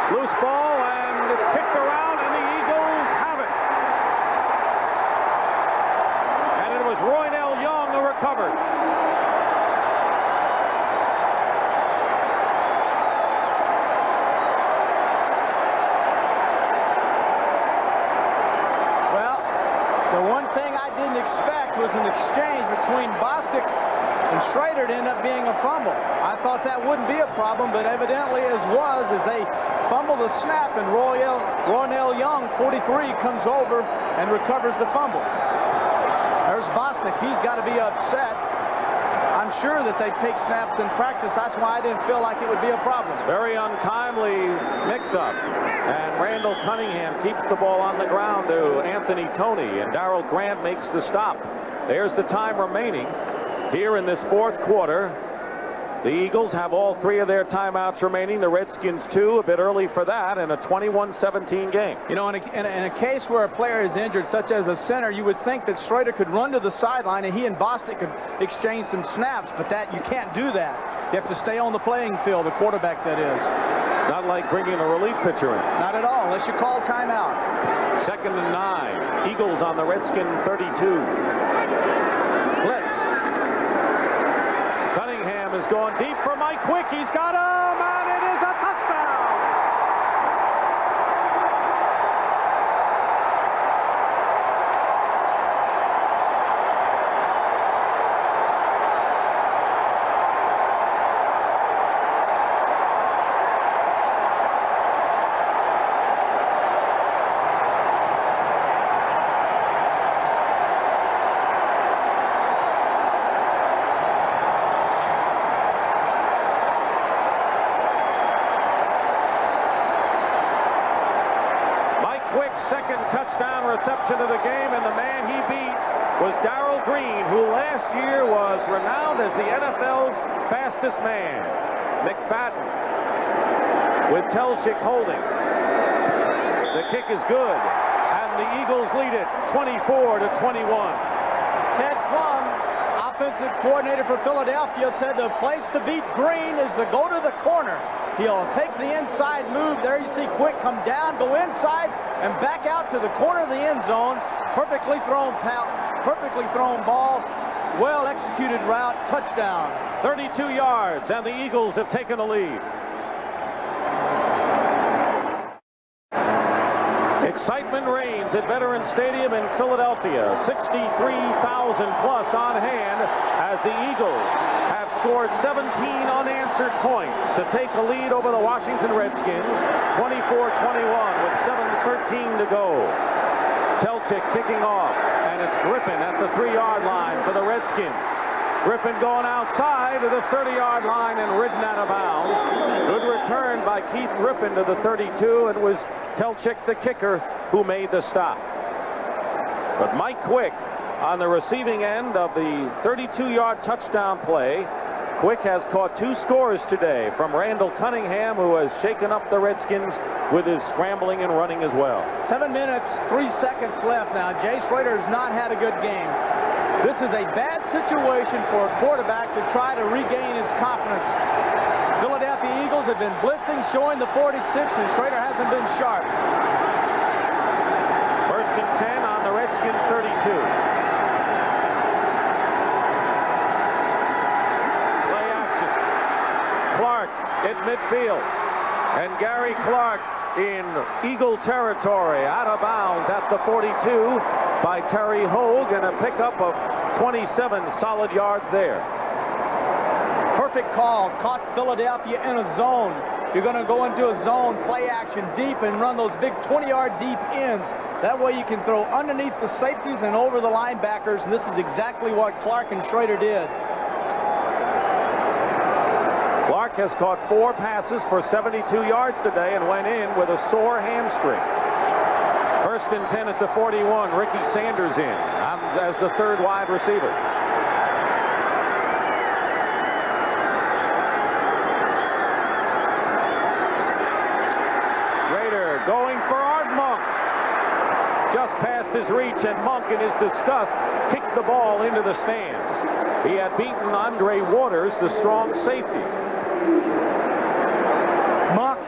Loose ball, and it's kicked around, and the Eagles have it. And it was Roynell Young who recovered. Well, the one thing I didn't expect was an exchange between Bostic and Schrader to end up being a fumble. I thought that wouldn't be a problem, but evidently as they fumble the snap, and Roynell Young, 43, comes over and recovers the fumble. There's Bostic. He's got to be upset. I'm sure that they take snaps in practice. That's why I didn't feel like it would be a problem. Very untimely mix-up. And Randall Cunningham keeps the ball on the ground to Anthony Toney, and Darrell Grant makes the stop. There's the time remaining here in this 4th quarter. The Eagles have all 3 of their timeouts remaining. The Redskins 2, a bit early for that, in a 21-17 game. You know, in a case where a player is injured, such as a center, you would think that Schrader could run to the sideline and he and Bostic could exchange some snaps, but you can't do that. You have to stay on the playing field, the quarterback that is. It's not like bringing a relief pitcher in. Not at all, unless you call timeout. 2nd and 9. Eagles on the Redskin 32. Blitz. Cunningham is going deep for Mike Quick. He's got him, and it is a touchdown. Second touchdown reception of the game, and the man he beat was Darrell Green, who last year was renowned as the NFL's fastest man. McFadden with Telchik holding. The kick is good, and the Eagles lead it 24-21. Ted Plum, offensive coordinator for Philadelphia, said the place to beat Green is to go to the corner. He'll take the inside move. There you see Quick come down, go inside, and back out to the corner of the end zone. Perfectly thrown ball. Well executed route. Touchdown. 32 yards, and the Eagles have taken the lead. Excitement reigns at Veterans Stadium in Philadelphia. 63,000 plus on hand as the Eagles have scored 17 unanswered points to take a lead over the Washington Redskins, 24-21 with 7:13 to go. Telchik kicking off, and it's Griffin at the 3-yard line for the Redskins. Griffin going outside to the 30-yard line and ridden out of bounds. Good return by Keith Griffin to the 32. It was Telchik, the kicker, who made the stop. But Mike Quick on the receiving end of the 32-yard touchdown play. Quick has caught 2 scores today from Randall Cunningham, who has shaken up the Redskins with his scrambling and running as well. 7 minutes, 3 seconds left now. Jay Schrader has not had a good game. This is a bad situation for a quarterback to try to regain his confidence. Philadelphia Eagles have been blitzing, showing the 46, and Schrader hasn't been sharp. 1st and 10 on the Redskin 32. hit midfield. And Gary Clark in Eagle territory, out of bounds at the 42 by Terry Hogue, and a pickup of 27 solid yards there. Perfect call. Caught Philadelphia in a zone. You're going to go into a zone, play action deep, and run those big 20-yard deep ends. That way you can throw underneath the safeties and over the linebackers, and this is exactly what Clark and Schrader did. Clark has caught 4 passes for 72 yards today and went in with a sore hamstring. 1st and 10 at the 41. Ricky Sanders in as the 3rd wide receiver. Schrader going for Art Monk. Just past his reach, and Monk in his disgust kicked the ball into the stands. He had beaten Andre Waters, the strong safety. Monk,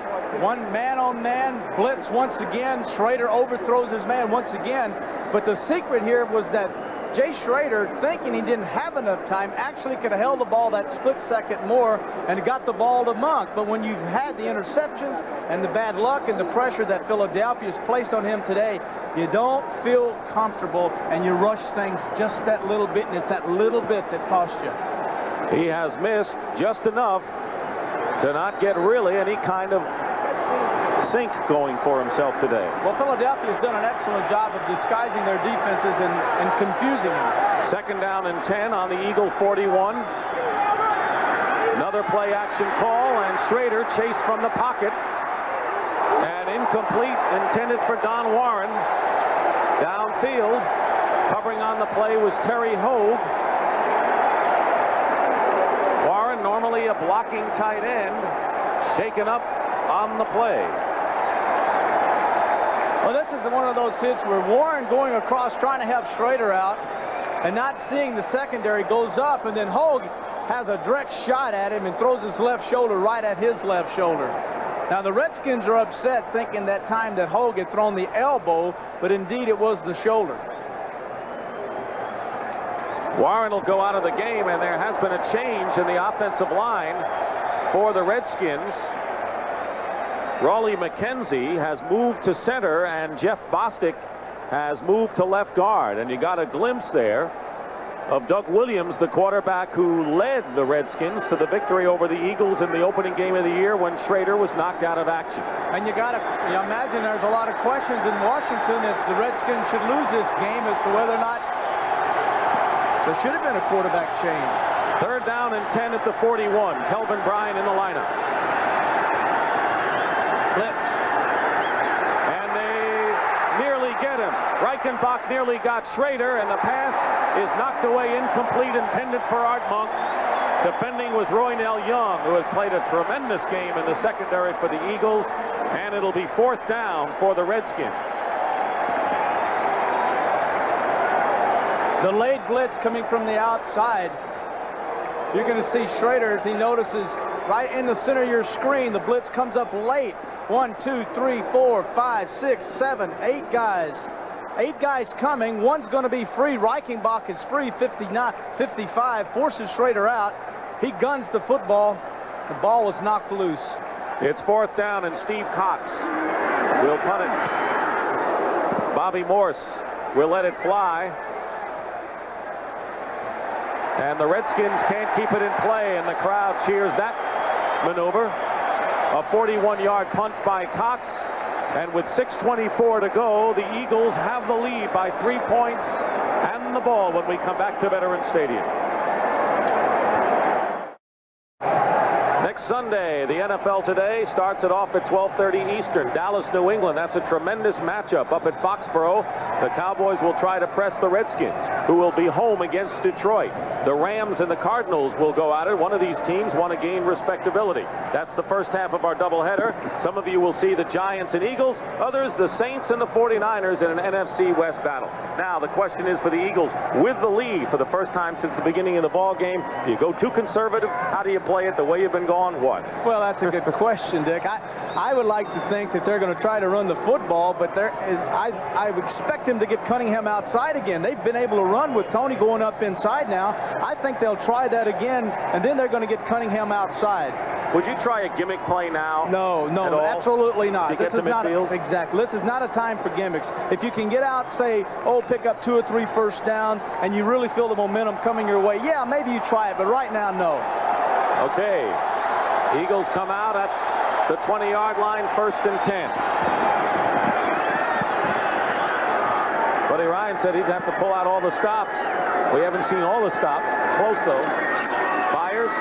one man-on-man blitz once again. Schrader overthrows his man once again. But the secret here was that Jay Schrader, thinking he didn't have enough time, actually could have held the ball that split second more and got the ball to Monk. But when you've had the interceptions and the bad luck and the pressure that Philadelphia's placed on him today, you don't feel comfortable and you rush things just that little bit, and it's that little bit that cost you. He has missed just enough to not get really any kind of sink going for himself today. Well, Philadelphia's done an excellent job of disguising their defenses and confusing them. 2nd down and 10 on the Eagle 41. Another play action call, and Schrader chased from the pocket. And incomplete, intended for Don Warren. Downfield, covering on the play was Terry Hogue. Warren, normally a blocking tight end, shaken up on the play. Well, this is one of those hits where Warren going across trying to help Schrader out and not seeing the secondary goes up, and then Hogue has a direct shot at him and throws his left shoulder right at his left shoulder. Now the Redskins are upset, thinking that time that Hogue had thrown the elbow, but indeed it was the shoulder. Warren will go out of the game, and there has been a change in the offensive line for the Redskins. Raleigh McKenzie has moved to center, and Jeff Bostic has moved to left guard. And you got a glimpse there of Doug Williams, the quarterback who led the Redskins to the victory over the Eagles in the opening game of the year when Schrader was knocked out of action. And you imagine there's a lot of questions in Washington if the Redskins should lose this game as to whether or not there should have been a quarterback change. 3rd down and 10 at the 41. Kelvin Bryan in the lineup. Blitz. And they nearly get him. Reichenbach nearly got Schrader, and the pass is knocked away, incomplete, intended for Art Monk. Defending was Roynell Young, who has played a tremendous game in the secondary for the Eagles, and it'll be 4th down for the Redskins. The late blitz coming from the outside. You're going to see Schrader as he notices right in the center of your screen. The blitz comes up late. 1, 2, 3, 4, 5, 6, 7, 8 guys. 8 guys coming. One's going to be free. Reichenbach is free. 55 forces Schrader out. He guns the football. The ball was knocked loose. It's 4th down, and Steve Cox will punt it. Bobby Morse will let it fly. And the Redskins can't keep it in play, and the crowd cheers that maneuver. A 41-yard punt by Cox. And with 6:24 to go, the Eagles have the lead by 3 points and the ball when we come back to Veterans Stadium. Next Sunday, the NFL Today starts it off at 12:30 Eastern. Dallas, New England. That's a tremendous matchup up at Foxborough. The Cowboys will try to press the Redskins, who will be home against Detroit. The Rams and the Cardinals will go at it. One of these teams want to gain respectability. That's the first half of our doubleheader. Some of you will see the Giants and Eagles. Others, the Saints and the 49ers in an NFC West battle. Now, the question is for the Eagles, with the lead for the first time since the beginning of the ball game, do you go too conservative? How do you play it the way you've been going? What? Well, that's a good question, Dick. I would like to think that they're going to try to run the football, but I would expect him to get Cunningham outside again. They've been able to run with Tony going up inside now. I think they'll try that again, and then they're going to get Cunningham outside. Would you try a gimmick play now? No, at all? absolutely not. To get to midfield? Exactly. This is not a time for gimmicks. If you can get out, say, pick up 2 or 3 first downs, and you really feel the momentum coming your way, yeah, maybe you try it, but right now, no. Okay. Eagles come out at the 20-yard line, 1st and 10. Buddy Ryan said he'd have to pull out all the stops. We haven't seen all the stops. Close, though. Byers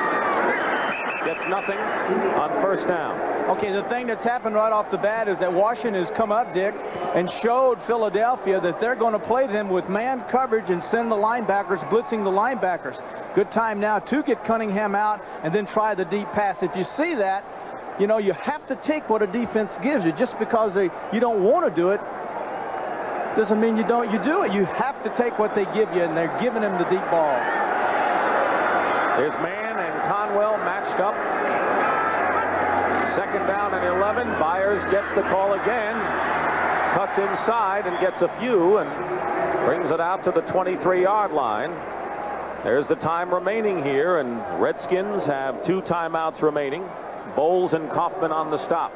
gets nothing on 1st down. Okay, the thing that's happened right off the bat is that Washington has come up, Dick, and showed Philadelphia that they're going to play them with man coverage and send the linebackers, blitzing the linebackers. Good time now to get Cunningham out and then try the deep pass. If you see that, you know, you have to take what a defense gives you. Just because you don't want to do it doesn't mean you do it. You have to take what they give you, and they're giving him the deep ball. Here's Mann and Conwell matched up. 2nd down and 11. Byers gets the call again. Cuts inside and gets a few and brings it out to the 23-yard line. There's the time remaining here, and Redskins have 2 timeouts remaining. Bowles and Kaufman on the stop.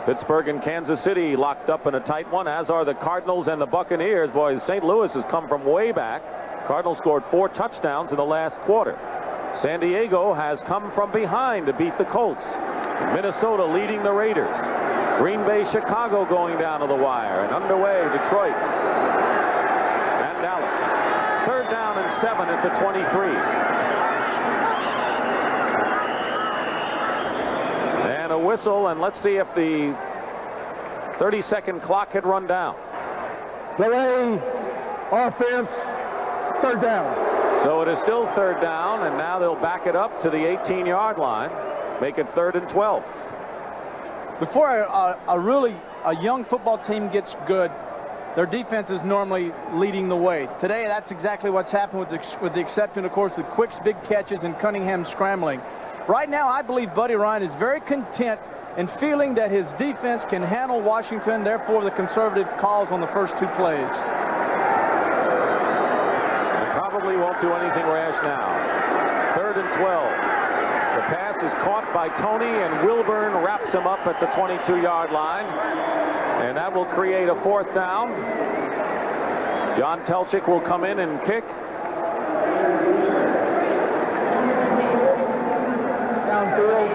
Pittsburgh and Kansas City locked up in a tight one, as are the Cardinals and the Buccaneers. Boy, St. Louis has come from way back. Cardinals scored 4 touchdowns in the last quarter. San Diego has come from behind to beat the Colts. Minnesota leading the Raiders. Green Bay, Chicago going down to the wire. And underway, Detroit and Dallas. 3rd down and 7 at the 23. And a whistle, and let's see if the 30-second clock had run down. Delay, offense, 3rd down. So it is still 3rd down, and now they'll back it up to the 18-yard line, make it 3rd and 12. Before a young football team gets good, their defense is normally leading the way. Today, that's exactly what's happened, with the exception, of course, of Quick's big catches and Cunningham scrambling. Right now, I believe Buddy Ryan is very content in feeling that his defense can handle Washington, therefore the conservative calls on the first 2 plays. Probably won't do anything rash now. 3rd and 12. The pass is caught by Tony, and Wilburn wraps him up at the 22-yard line. And that will create a 4th down. John Telchik will come in and kick. Downfield.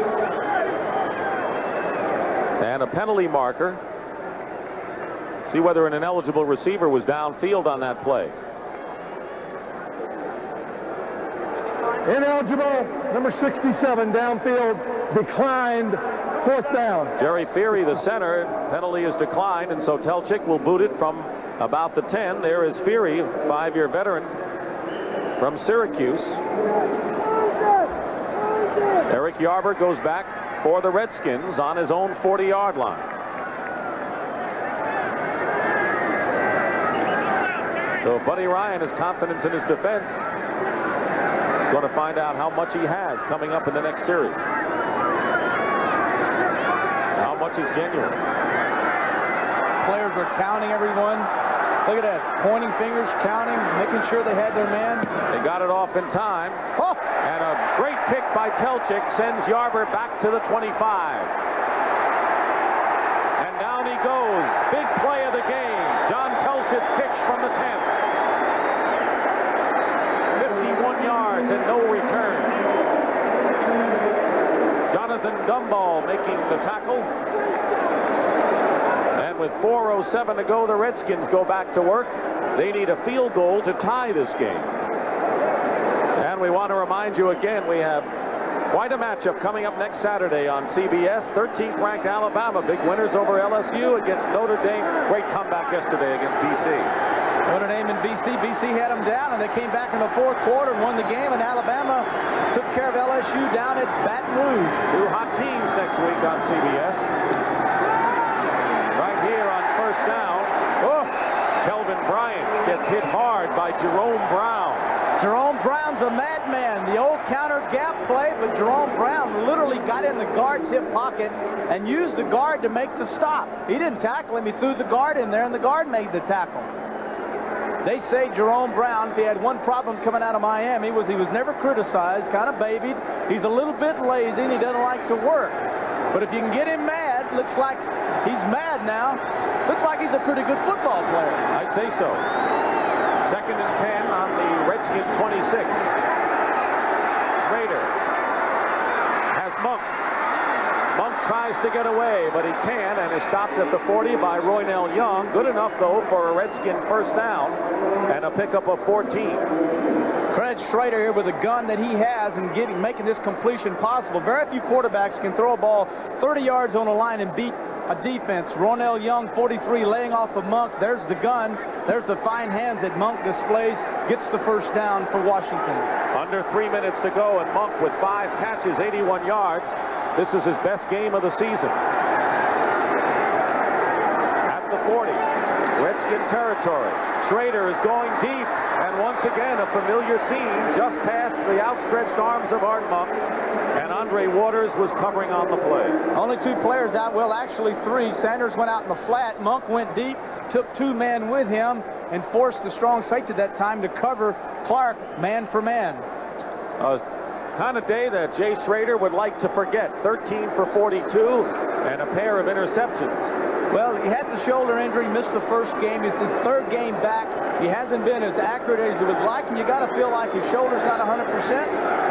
And a penalty marker. See whether an ineligible receiver was downfield on that play. Ineligible, number 67, downfield, declined, 4th down. Jerry Feary, the center, penalty is declined, and so Telchik will boot it from about the 10. There is Feary, 5-year veteran from Syracuse. Eric Yarber goes back for the Redskins on his own 40-yard line. So Buddy Ryan has confidence in his defense. Going to find out how much he has coming up in the next series. How much is genuine. Players are counting everyone. Look at that, pointing fingers, counting, making sure they had their man. They got it off in time. Oh! And a great kick by Telchik sends Yarber back to the 25. And down he goes. Big play of the game. John Telchik's kick from the 10. 51 yards and no return. Jonathan Gumball making the tackle. And with 4:07 to go, the Redskins go back to work. They need a field goal to tie this game. And we want to remind you again, we have quite a matchup coming up next Saturday on CBS. 13th ranked Alabama, big winners over LSU against Notre Dame. Great comeback yesterday against BC. Notre Dame and BC had them down, and they came back in the 4th quarter and won the game, and Alabama took care of LSU down at Baton Rouge. 2 hot teams next week on CBS. Right here on 1st down, Kelvin Bryant gets hit hard by Jerome Brown. Jerome Brown's a madman. The old counter gap play, but Jerome Brown literally got in the guard's hip pocket and used the guard to make the stop. He didn't tackle him. He threw the guard in there, and the guard made the tackle. They say Jerome Brown, if he had one problem coming out of Miami, was he was never criticized, kind of babied. He's a little bit lazy and he doesn't like to work. But if you can get him mad, looks like he's mad now. Looks like he's a pretty good football player. I'd say so. 2nd and 10 on the Redskin 26. Schrader has Monk. Monk tries to get away, but he can, and is stopped at the 40 by Roynell Young. Good enough, though, for a Redskin first down and a pickup of 14. Credit Schrader here with the gun that he has and making this completion possible. Very few quarterbacks can throw a ball 30 yards on a line and beat a defense. Roynell Young, 43, laying off of Monk. There's the gun. There's the fine hands that Monk displays. Gets the first down for Washington. Under 3 minutes to go, and Monk with 5 catches, 81 yards. This is his best game of the season. At the 40, Redskin territory. Schrader is going deep, and once again a familiar scene just past the outstretched arms of Art Monk, and Andre Waters was covering on the play. Only 2 players out, well actually 3. Sanders went out in the flat, Monk went deep, took 2 men with him, and forced the strong safety that time to cover Clark man for man. Kind of day that Jay Schrader would like to forget. 13 for 42 and a pair of interceptions. Well, he had the shoulder injury, missed the first game. It's his 3rd game back. He hasn't been as accurate as he would like, and you got to feel like his shoulder's not 100%,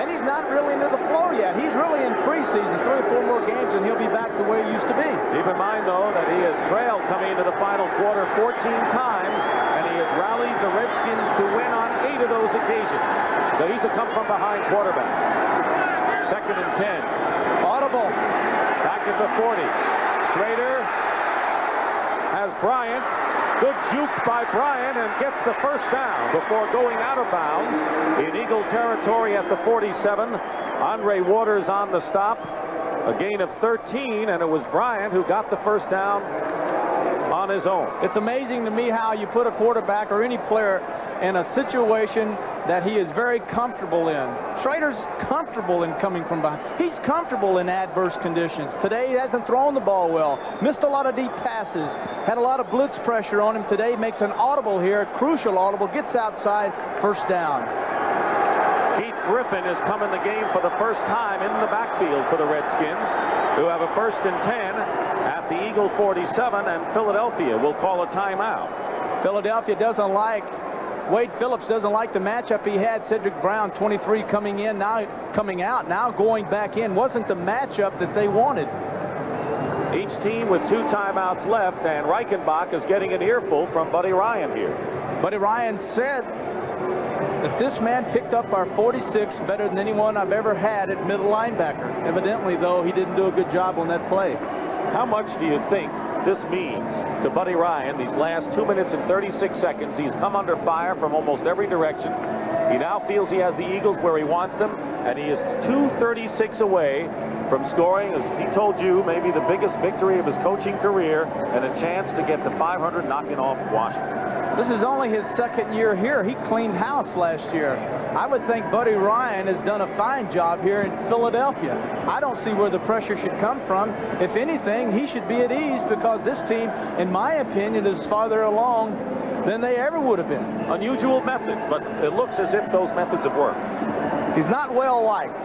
and he's not really into the flow yet. He's really in preseason, 3 or 4 more games, and he'll be back to where he used to be. Keep in mind, though, that he has trailed coming into the final quarter 14 times, and he has rallied the Redskins to win on 8 of those occasions. So he's a come-from-behind quarterback. 2nd and 10. Audible. Back at the 40. Schrader has Bryant. Good juke by Bryant, and gets the first down before going out of bounds in Eagle territory at the 47. Andre Waters on the stop. A gain of 13, and it was Bryant who got the first down on his own. It's amazing to me how you put a quarterback or any player in a situation that he is very comfortable in. Schrader's comfortable in coming from behind. He's comfortable in adverse conditions. Today he hasn't thrown the ball well. Missed a lot of deep passes. Had a lot of blitz pressure on him today. Makes an audible here, crucial audible. Gets outside, first down. Keith Griffin has come in the game for the first time in the backfield for the Redskins, who have a 1st and 10 at the Eagle 47, and Philadelphia will call a timeout. Philadelphia doesn't like Wade Phillips doesn't like the matchup he had. Cedric Brown, 23, coming in, now coming out, now going back in. Wasn't the matchup that they wanted. Each team with 2 timeouts left, and Reichenbach is getting an earful from Buddy Ryan here. Buddy Ryan said that this man picked up our 46 better than anyone I've ever had at middle linebacker. Evidently, though, he didn't do a good job on that play. How much do you think this means to Buddy Ryan these last 2 minutes and 36 seconds? He's come under fire from almost every direction. He now feels he has the Eagles where he wants them, and he is 2:36 away from scoring, as he told you, maybe the biggest victory of his coaching career, and a chance to get to 500, knocking off Washington. This is only his 2nd year here. He cleaned house last year. I would think Buddy Ryan has done a fine job here in Philadelphia. I don't see where the pressure should come from. If anything, he should be at ease, because this team, in my opinion, is farther along than they ever would have been. Unusual methods, but it looks as if those methods have worked. He's not well liked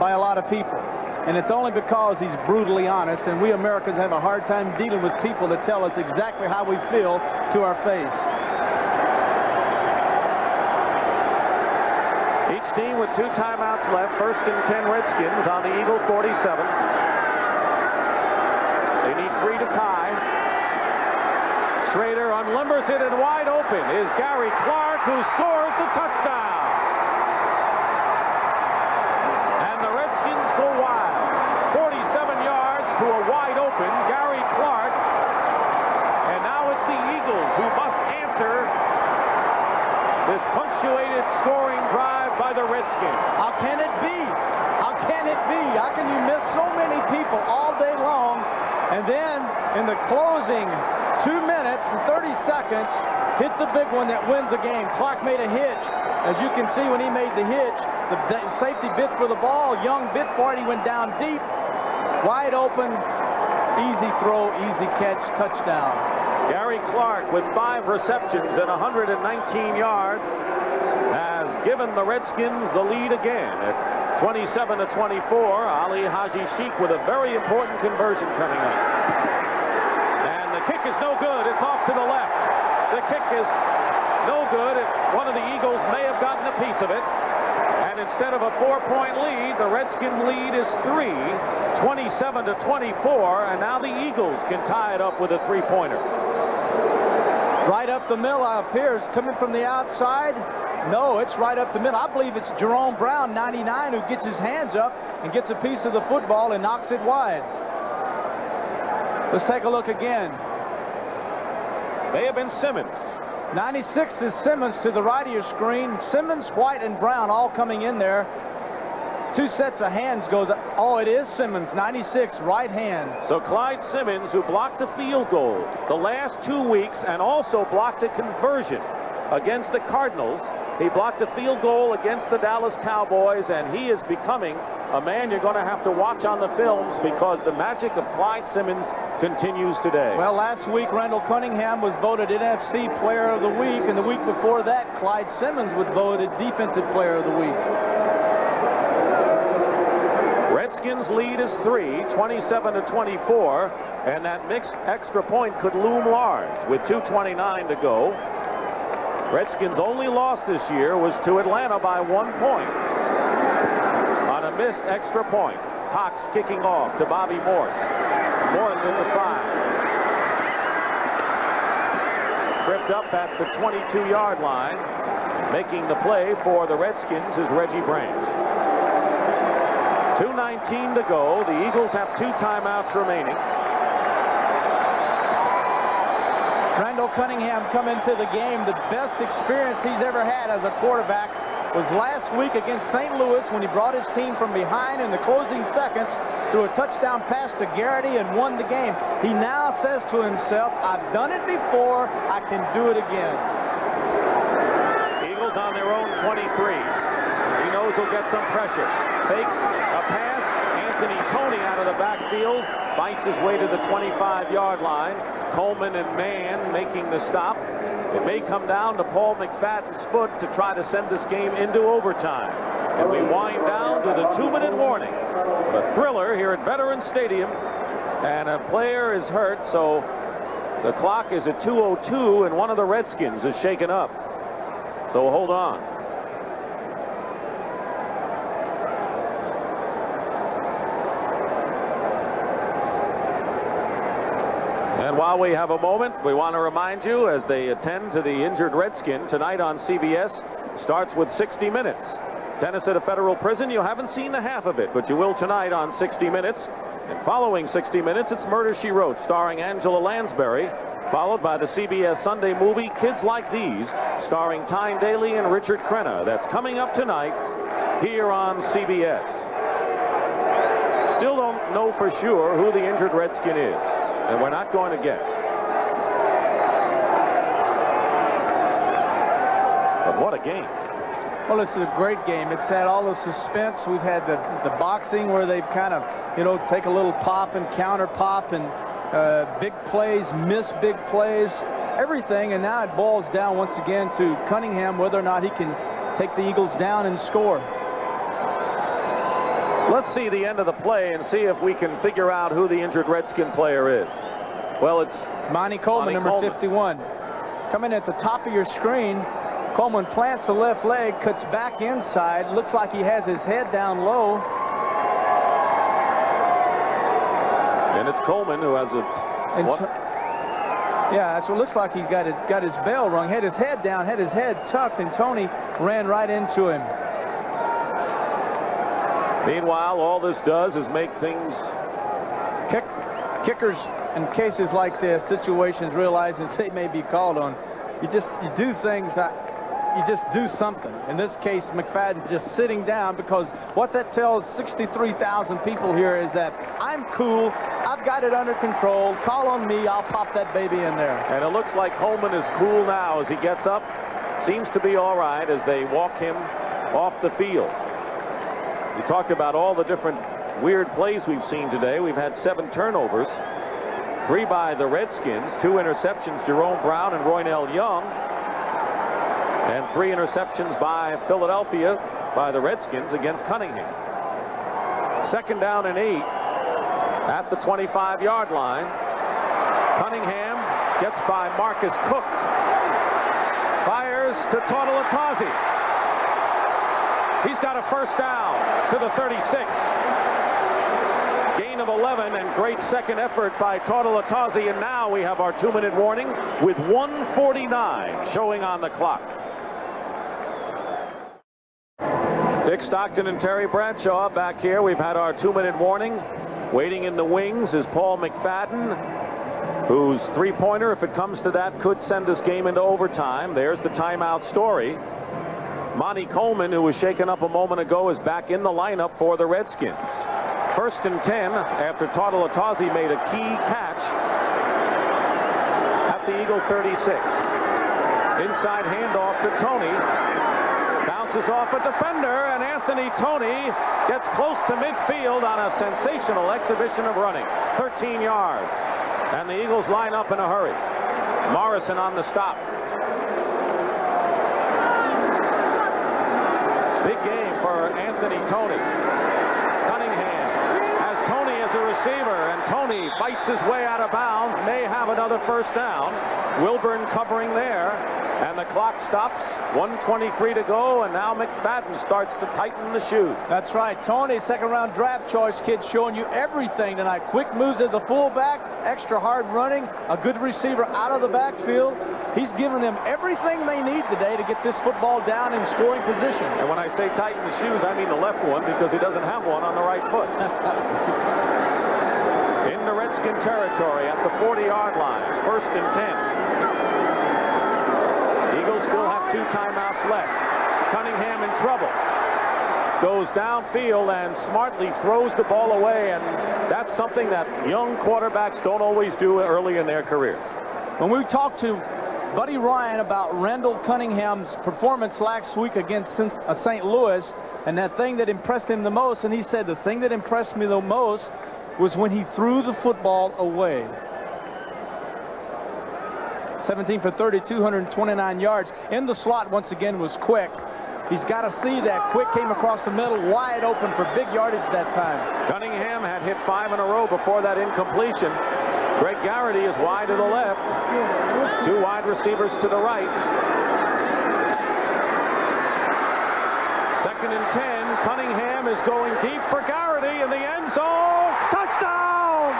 by a lot of people, and it's only because he's brutally honest, and we Americans have a hard time dealing with people that tell us exactly how we feel to our face. Each team with 2 timeouts left. 1st and 10 Redskins on the Eagle 47. They need 3 to tie. Schrader unlimbers it, and wide open is Gary Clark, who scores the touchdown. And the Redskins go wild. 47 yards to a wide open Gary Clark. And now it's the Eagles who must answer this punctuated scoring drive by the Redskins. How can it be? How can it be? How can you miss so many people all day long, and then in the closing 2 minutes and 30 seconds, hit the big one that wins the game? Clark made a hitch. As you can see, when he made the hitch, the safety bit for the ball. Young bit for it. He went down deep, wide open, easy throw, easy catch, touchdown. Gary Clark with 5 receptions and 119 yards has given the Redskins the lead again at 27-24. Ali Haji Sheikh with a very important conversion coming up. And the kick is no good. It's off to the left. The kick is no good. One of the Eagles may have gotten a piece of it. And instead of a 4-point lead, the Redskin lead is 3, 27-24. And now the Eagles can tie it up with a 3-pointer. Right up the middle appears coming from the outside. No, it's right up the middle. I believe it's Jerome Brown, 99, who gets his hands up and gets a piece of the football and knocks it wide. Let's take a look again. May have been Simmons. 96 is Simmons to the right of your screen. Simmons, White, and Brown all coming in there. 2 sets of hands goes up. Oh, it is Simmons, 96, right hand. So Clyde Simmons, who blocked a field goal the last 2 weeks and also blocked a conversion against the Cardinals. He blocked a field goal against the Dallas Cowboys, and he is becoming a man you're going to have to watch on the films because the magic of Clyde Simmons continues today. Well, last week, Randall Cunningham was voted NFC Player of the Week, and the week before that, Clyde Simmons was voted Defensive Player of the Week. Redskins lead is 3, 27-24, and that mixed extra point could loom large with 2:29 to go. Redskins' only loss this year was to Atlanta by 1 point on a missed extra point. Cox kicking off to Bobby Morse. Morse at the 5. Tripped up at the 22-yard line. Making the play for the Redskins is Reggie Branch. 2:19 to go. The Eagles have 2 timeouts remaining. Randall Cunningham come into the game. The best experience he's ever had as a quarterback was last week against St. Louis when he brought his team from behind in the closing seconds threw a touchdown pass to Garrity and won the game. He now says to himself, I've done it before, I can do it again. Eagles on their own 23. He knows he'll get some pressure. Fakes a pass. Anthony Toney out of the backfield. Fights his way to the 25-yard line. Coleman and Mann making the stop. It may come down to Paul McFadden's foot to try to send this game into overtime. And we wind down to the 2-minute warning. A thriller here at Veterans Stadium. And a player is hurt, so the clock is at 2:02, and one of the Redskins is shaken up. So hold on. And while we have a moment, we want to remind you as they attend to the injured Redskin tonight on CBS starts with 60 Minutes. Tennis at a federal prison, you haven't seen the half of it, but you will tonight on 60 Minutes. And following 60 Minutes, it's Murder, She Wrote, starring Angela Lansbury, followed by the CBS Sunday movie Kids Like These, starring Tyne Daly and Richard Crenna. That's coming up tonight here on CBS. Still don't know for sure who the injured Redskin is, and we're not going to guess. But what a game. Well, it's a great game. It's had all the suspense. We've had the boxing where they've kind of, take a little pop and counter pop and big plays, miss big plays, everything. And now it boils down once again to Cunningham, whether or not he can take the Eagles down and score. Let's see the end of the play and see if we can figure out who the injured Redskin player is. Well, it's Monty Coleman, number 51. Coming at the top of your screen, Coleman plants the left leg, cuts back inside. Looks like he has his head down low. And it's Coleman who has a... Yeah, that's what it looks like. He's got his bell rung, had his head down, had his head tucked, and Tony ran right into him. Meanwhile, all this does is make things... Kickers in cases like this, situations, realizing they may be called on. You do things that you just do something. In this case, McFadden just sitting down, because what that tells 63,000 people here is that I'm cool. I've got it under control. Call on me. I'll pop that baby in there. And it looks like Coleman is cool now as he gets up. Seems to be all right as they walk him off the field. We talked about all the different weird plays we've seen today. We've had 7 turnovers. 3 by the Redskins, 2 interceptions, Jerome Brown and Roynell Young, and 3 interceptions by Philadelphia by the Redskins against Cunningham. 2nd down and 8 at the 25-yard line. Cunningham gets by Marcus Cook, fires to Tautalatasi. He's got a 1st down to the 36. Gain of 11 and great second effort by Tautalatasi, and now we have our 2-minute warning with 1:49 showing on the clock. Dick Stockton and Terry Bradshaw back here. We've had our 2-minute warning. Waiting in the wings is Paul McFadden, whose 3-pointer, if it comes to that, could send this game into overtime. There's the timeout story. Monty Coleman, who was shaken up a moment ago, is back in the lineup for the Redskins. 1st and 10 after Tautalatasi made a key catch at the Eagle 36. Inside handoff to Tony. Bounces off a defender, and Anthony Tony gets close to midfield on a sensational exhibition of running. 13 yards. And the Eagles line up in a hurry. Morrison on the stop. Big game for Anthony Tony. Cunningham has Tony as a receiver, and Tony fights his way out of bounds, may have another 1st down. Wilburn covering there, and the clock stops. 1:23 to go, and now McFadden starts to tighten the shoes. That's right. Tony, 2nd-round draft choice kid, showing you everything tonight. Quick moves as a fullback, extra hard running, a good receiver out of the backfield. He's giving them everything they need today to get this football down in scoring position. And when I say tighten the shoes, I mean the left one, because he doesn't have one on the right foot. In the Redskin territory at the 40-yard line, 1st and 10. Eagles still have 2 timeouts left. Cunningham in trouble. Goes downfield and smartly throws the ball away, and that's something that young quarterbacks don't always do early in their careers. When we talked to Buddy Ryan about Randall Cunningham's performance last week against St. Louis, and that thing that impressed him the most, and he said the thing that impressed me the most was when he threw the football away. 17 for 30, 229 yards. In the slot once again was Quick. He's got to see that. Quick came across the middle, wide open for big yardage that time. Cunningham had hit 5 in a row before that incompletion. Greg Garrity is wide to the left. 2 wide receivers to the right. 2nd and 10. Cunningham is going deep for Garrity in the end zone. Touchdown!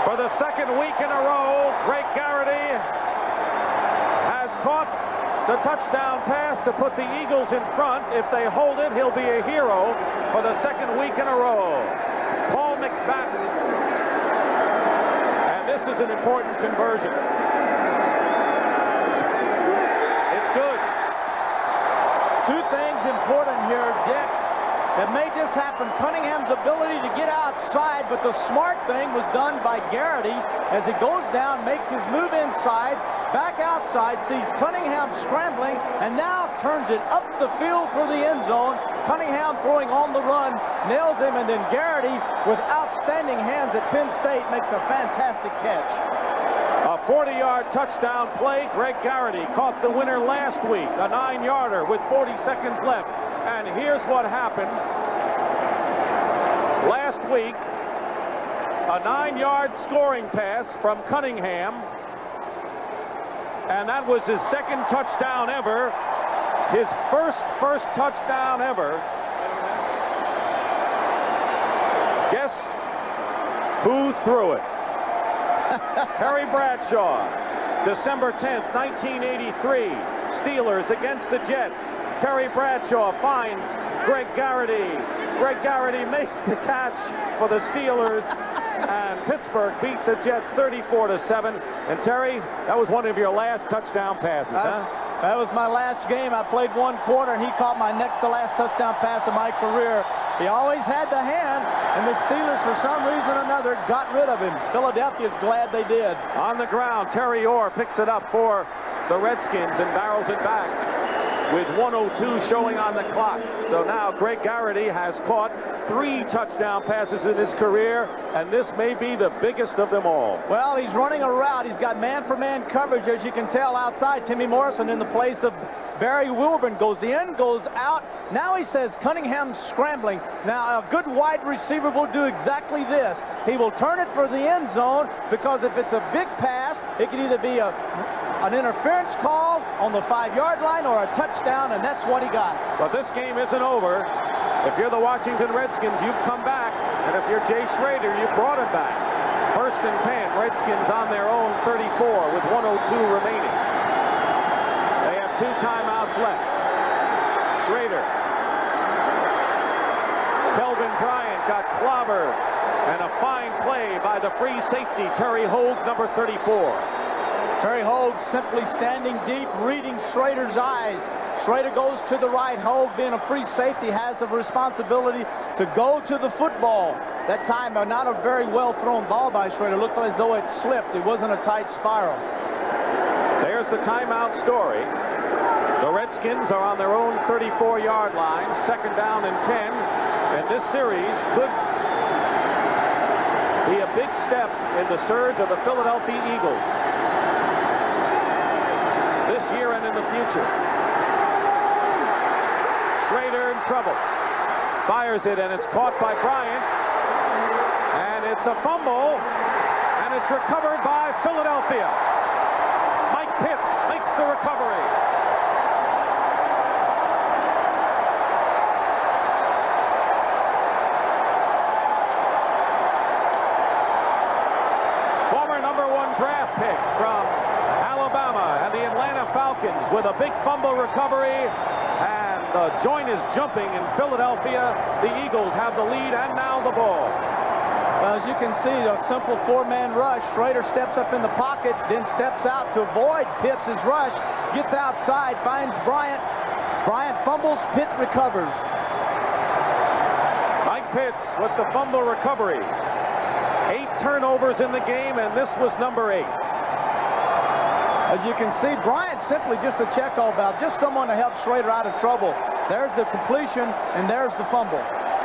For the 2nd week in a row, Greg Garrity has caught the touchdown pass to put the Eagles in front. If they hold it, he'll be a hero for the 2nd week in a row. Paul McFadden. And this is an important conversion. It's good. 2 things important here, Dick, that made this happen. Cunningham's ability to get outside, but the smart thing was done by Garrity as he goes down, makes his move inside, back outside, sees Cunningham scrambling, and now turns it up the field for the end zone. Cunningham throwing on the run, nails him, and then Garrity, with outstanding hands at Penn State, makes a fantastic catch. A 40-yard touchdown play. Greg Garrity caught the winner last week, a 9-yarder with 40 seconds left. And here's what happened. Last week, a 9-yard scoring pass from Cunningham, and that was his 2nd touchdown ever, his first touchdown ever. Guess who threw it? Terry Bradshaw. December 10th, 1983. Steelers against the Jets. Terry Bradshaw finds Greg Garrity. Greg Garrity makes the catch for the Steelers. And Pittsburgh beat the Jets 34-7. And Terry, that was one of your last touchdown passes, huh? That was my last game. I played one quarter, and he caught my next to last touchdown pass of my career. He always had the hand, and the Steelers, for some reason or another, got rid of him. Philadelphia's glad they did. On the ground, Terry Orr picks it up for the Redskins and barrels it back with 1:02 showing on the clock. So now Greg Garrity has caught 3 touchdown passes in his career, and this may be the biggest of them all. Well, he's running a route. He's got man-for-man coverage, as you can tell outside. Timmy Morrison in the place of Barry Wilburn goes in, goes out. Now he says Cunningham's scrambling. Now a good wide receiver will do exactly this. He will turn it for the end zone, because if it's a big pass, it can either be an interference call on the 5-yard line or a touchdown, and that's what he got. But this game isn't over. If you're the Washington Redskins, you've come back, and if you're Jay Schrader, you brought it back. 1st and 10, Redskins on their own 34 with 1:02 remaining. They have 2 timeouts left. Schrader. Kelvin Bryant got clobbered, and a fine play by the free safety, Terry Hogue, number 34. Terry Hogue simply standing deep, reading Schrader's eyes. Schrader goes to the right. Hogue, being a free safety, has the responsibility to go to the football. That time, not a very well-thrown ball by Schrader. Looked as though it slipped. It wasn't a tight spiral. There's the timeout story. The Redskins are on their own 34-yard line, 2nd down and 10. And this series could be a big step in the surge of the Philadelphia Eagles this year and in the future. Schrader in trouble. Fires it, and it's caught by Bryant. And it's a fumble, and it's recovered by Philadelphia. Mike Pitts makes the recovery. Former number 1 draft pick from Alabama and the Atlanta Falcons with a big fumble recovery, and the joint is jumping in Philadelphia. The Eagles have the lead and now the ball. Well, as you can see, a simple 4-man rush. Schrader steps up in the pocket, then steps out to avoid Pitts' rush, gets outside, finds Bryant. Bryant fumbles, Pitt recovers. Mike Pitts with the fumble recovery. 8 turnovers in the game, and this was number 8. As you can see, Bryant simply just a check-all valve, just someone to help Schrader out of trouble. There's the completion, and there's the fumble.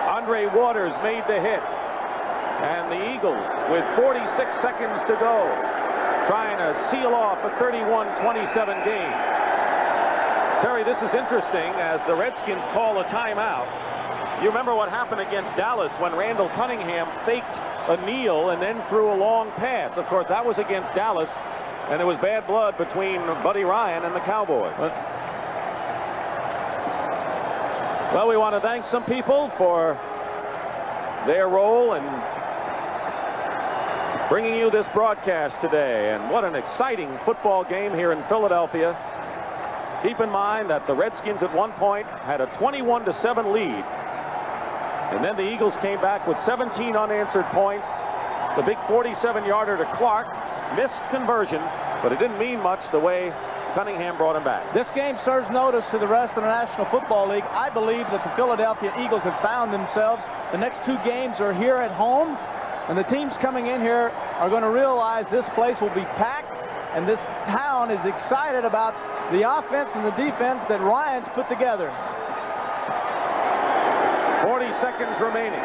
Andre Waters made the hit. And the Eagles, with 46 seconds to go, trying to seal off a 31-27 game. Terry, this is interesting as the Redskins call a timeout. You remember what happened against Dallas when Randall Cunningham faked a kneel and then threw a long pass. Of course, that was against Dallas, and there was bad blood between Buddy Ryan and the Cowboys. Well, we want to thank some people for their role in bringing you this broadcast today. And what an exciting football game here in Philadelphia. Keep in mind that the Redskins at one point had a 21-7 lead. And then the Eagles came back with 17 unanswered points. The big 47-yarder to Clark, missed conversion, but it didn't mean much the way Cunningham brought him back. This game serves notice to the rest of the National Football League. I believe that the Philadelphia Eagles have found themselves. The next 2 games are here at home, and the teams coming in here are going to realize this place will be packed, and this town is excited about the offense and the defense that Ryan's put together. 40 seconds remaining.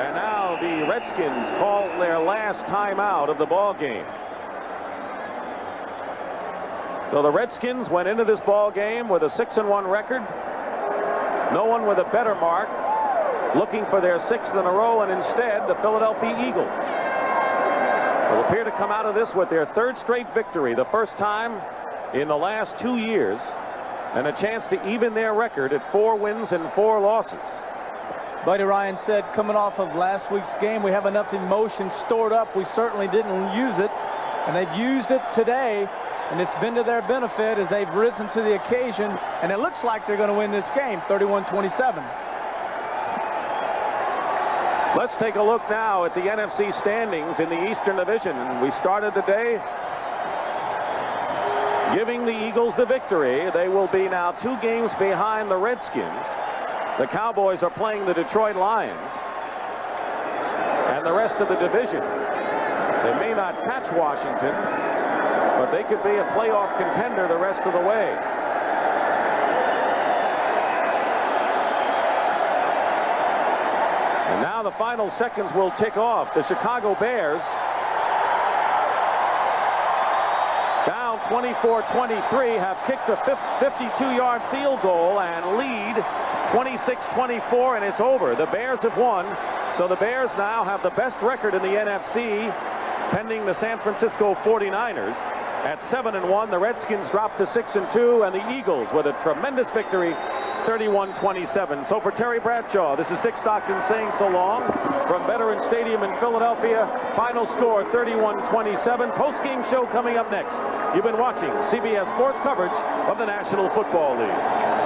And now the Redskins call their last timeout of the ball game. So the Redskins went into this ball game with a 6-1 record. No one with a better mark, looking for their 6th in a row, and instead the Philadelphia Eagles will appear to come out of this with their 3rd straight victory, the first time in the last 2 years, and a chance to even their record at 4 wins and 4 losses. Buddy Ryan said, coming off of last week's game, we have enough emotion stored up. We certainly didn't use it, and they've used it today, and it's been to their benefit as they've risen to the occasion, and it looks like they're going to win this game, 31-27. Let's take a look now at the NFC standings in the Eastern Division. We started the day giving the Eagles the victory. They will be now 2 games behind the Redskins. The Cowboys are playing the Detroit Lions. And the rest of the division, they may not catch Washington, but they could be a playoff contender the rest of the way. And now the final seconds will tick off. The Chicago Bears, down 24-23, have kicked a 52-yard field goal and lead 26-24, and it's over. The Bears have won, so the Bears now have the best record in the NFC, pending the San Francisco 49ers. At 7-1, the Redskins dropped to 6-2, and the Eagles with a tremendous victory, 31-27. So for Terry Bradshaw, this is Dick Stockton saying so long from Veterans Stadium in Philadelphia. Final score 31-27. Post-game show coming up next. You've been watching CBS Sports coverage of the National Football League.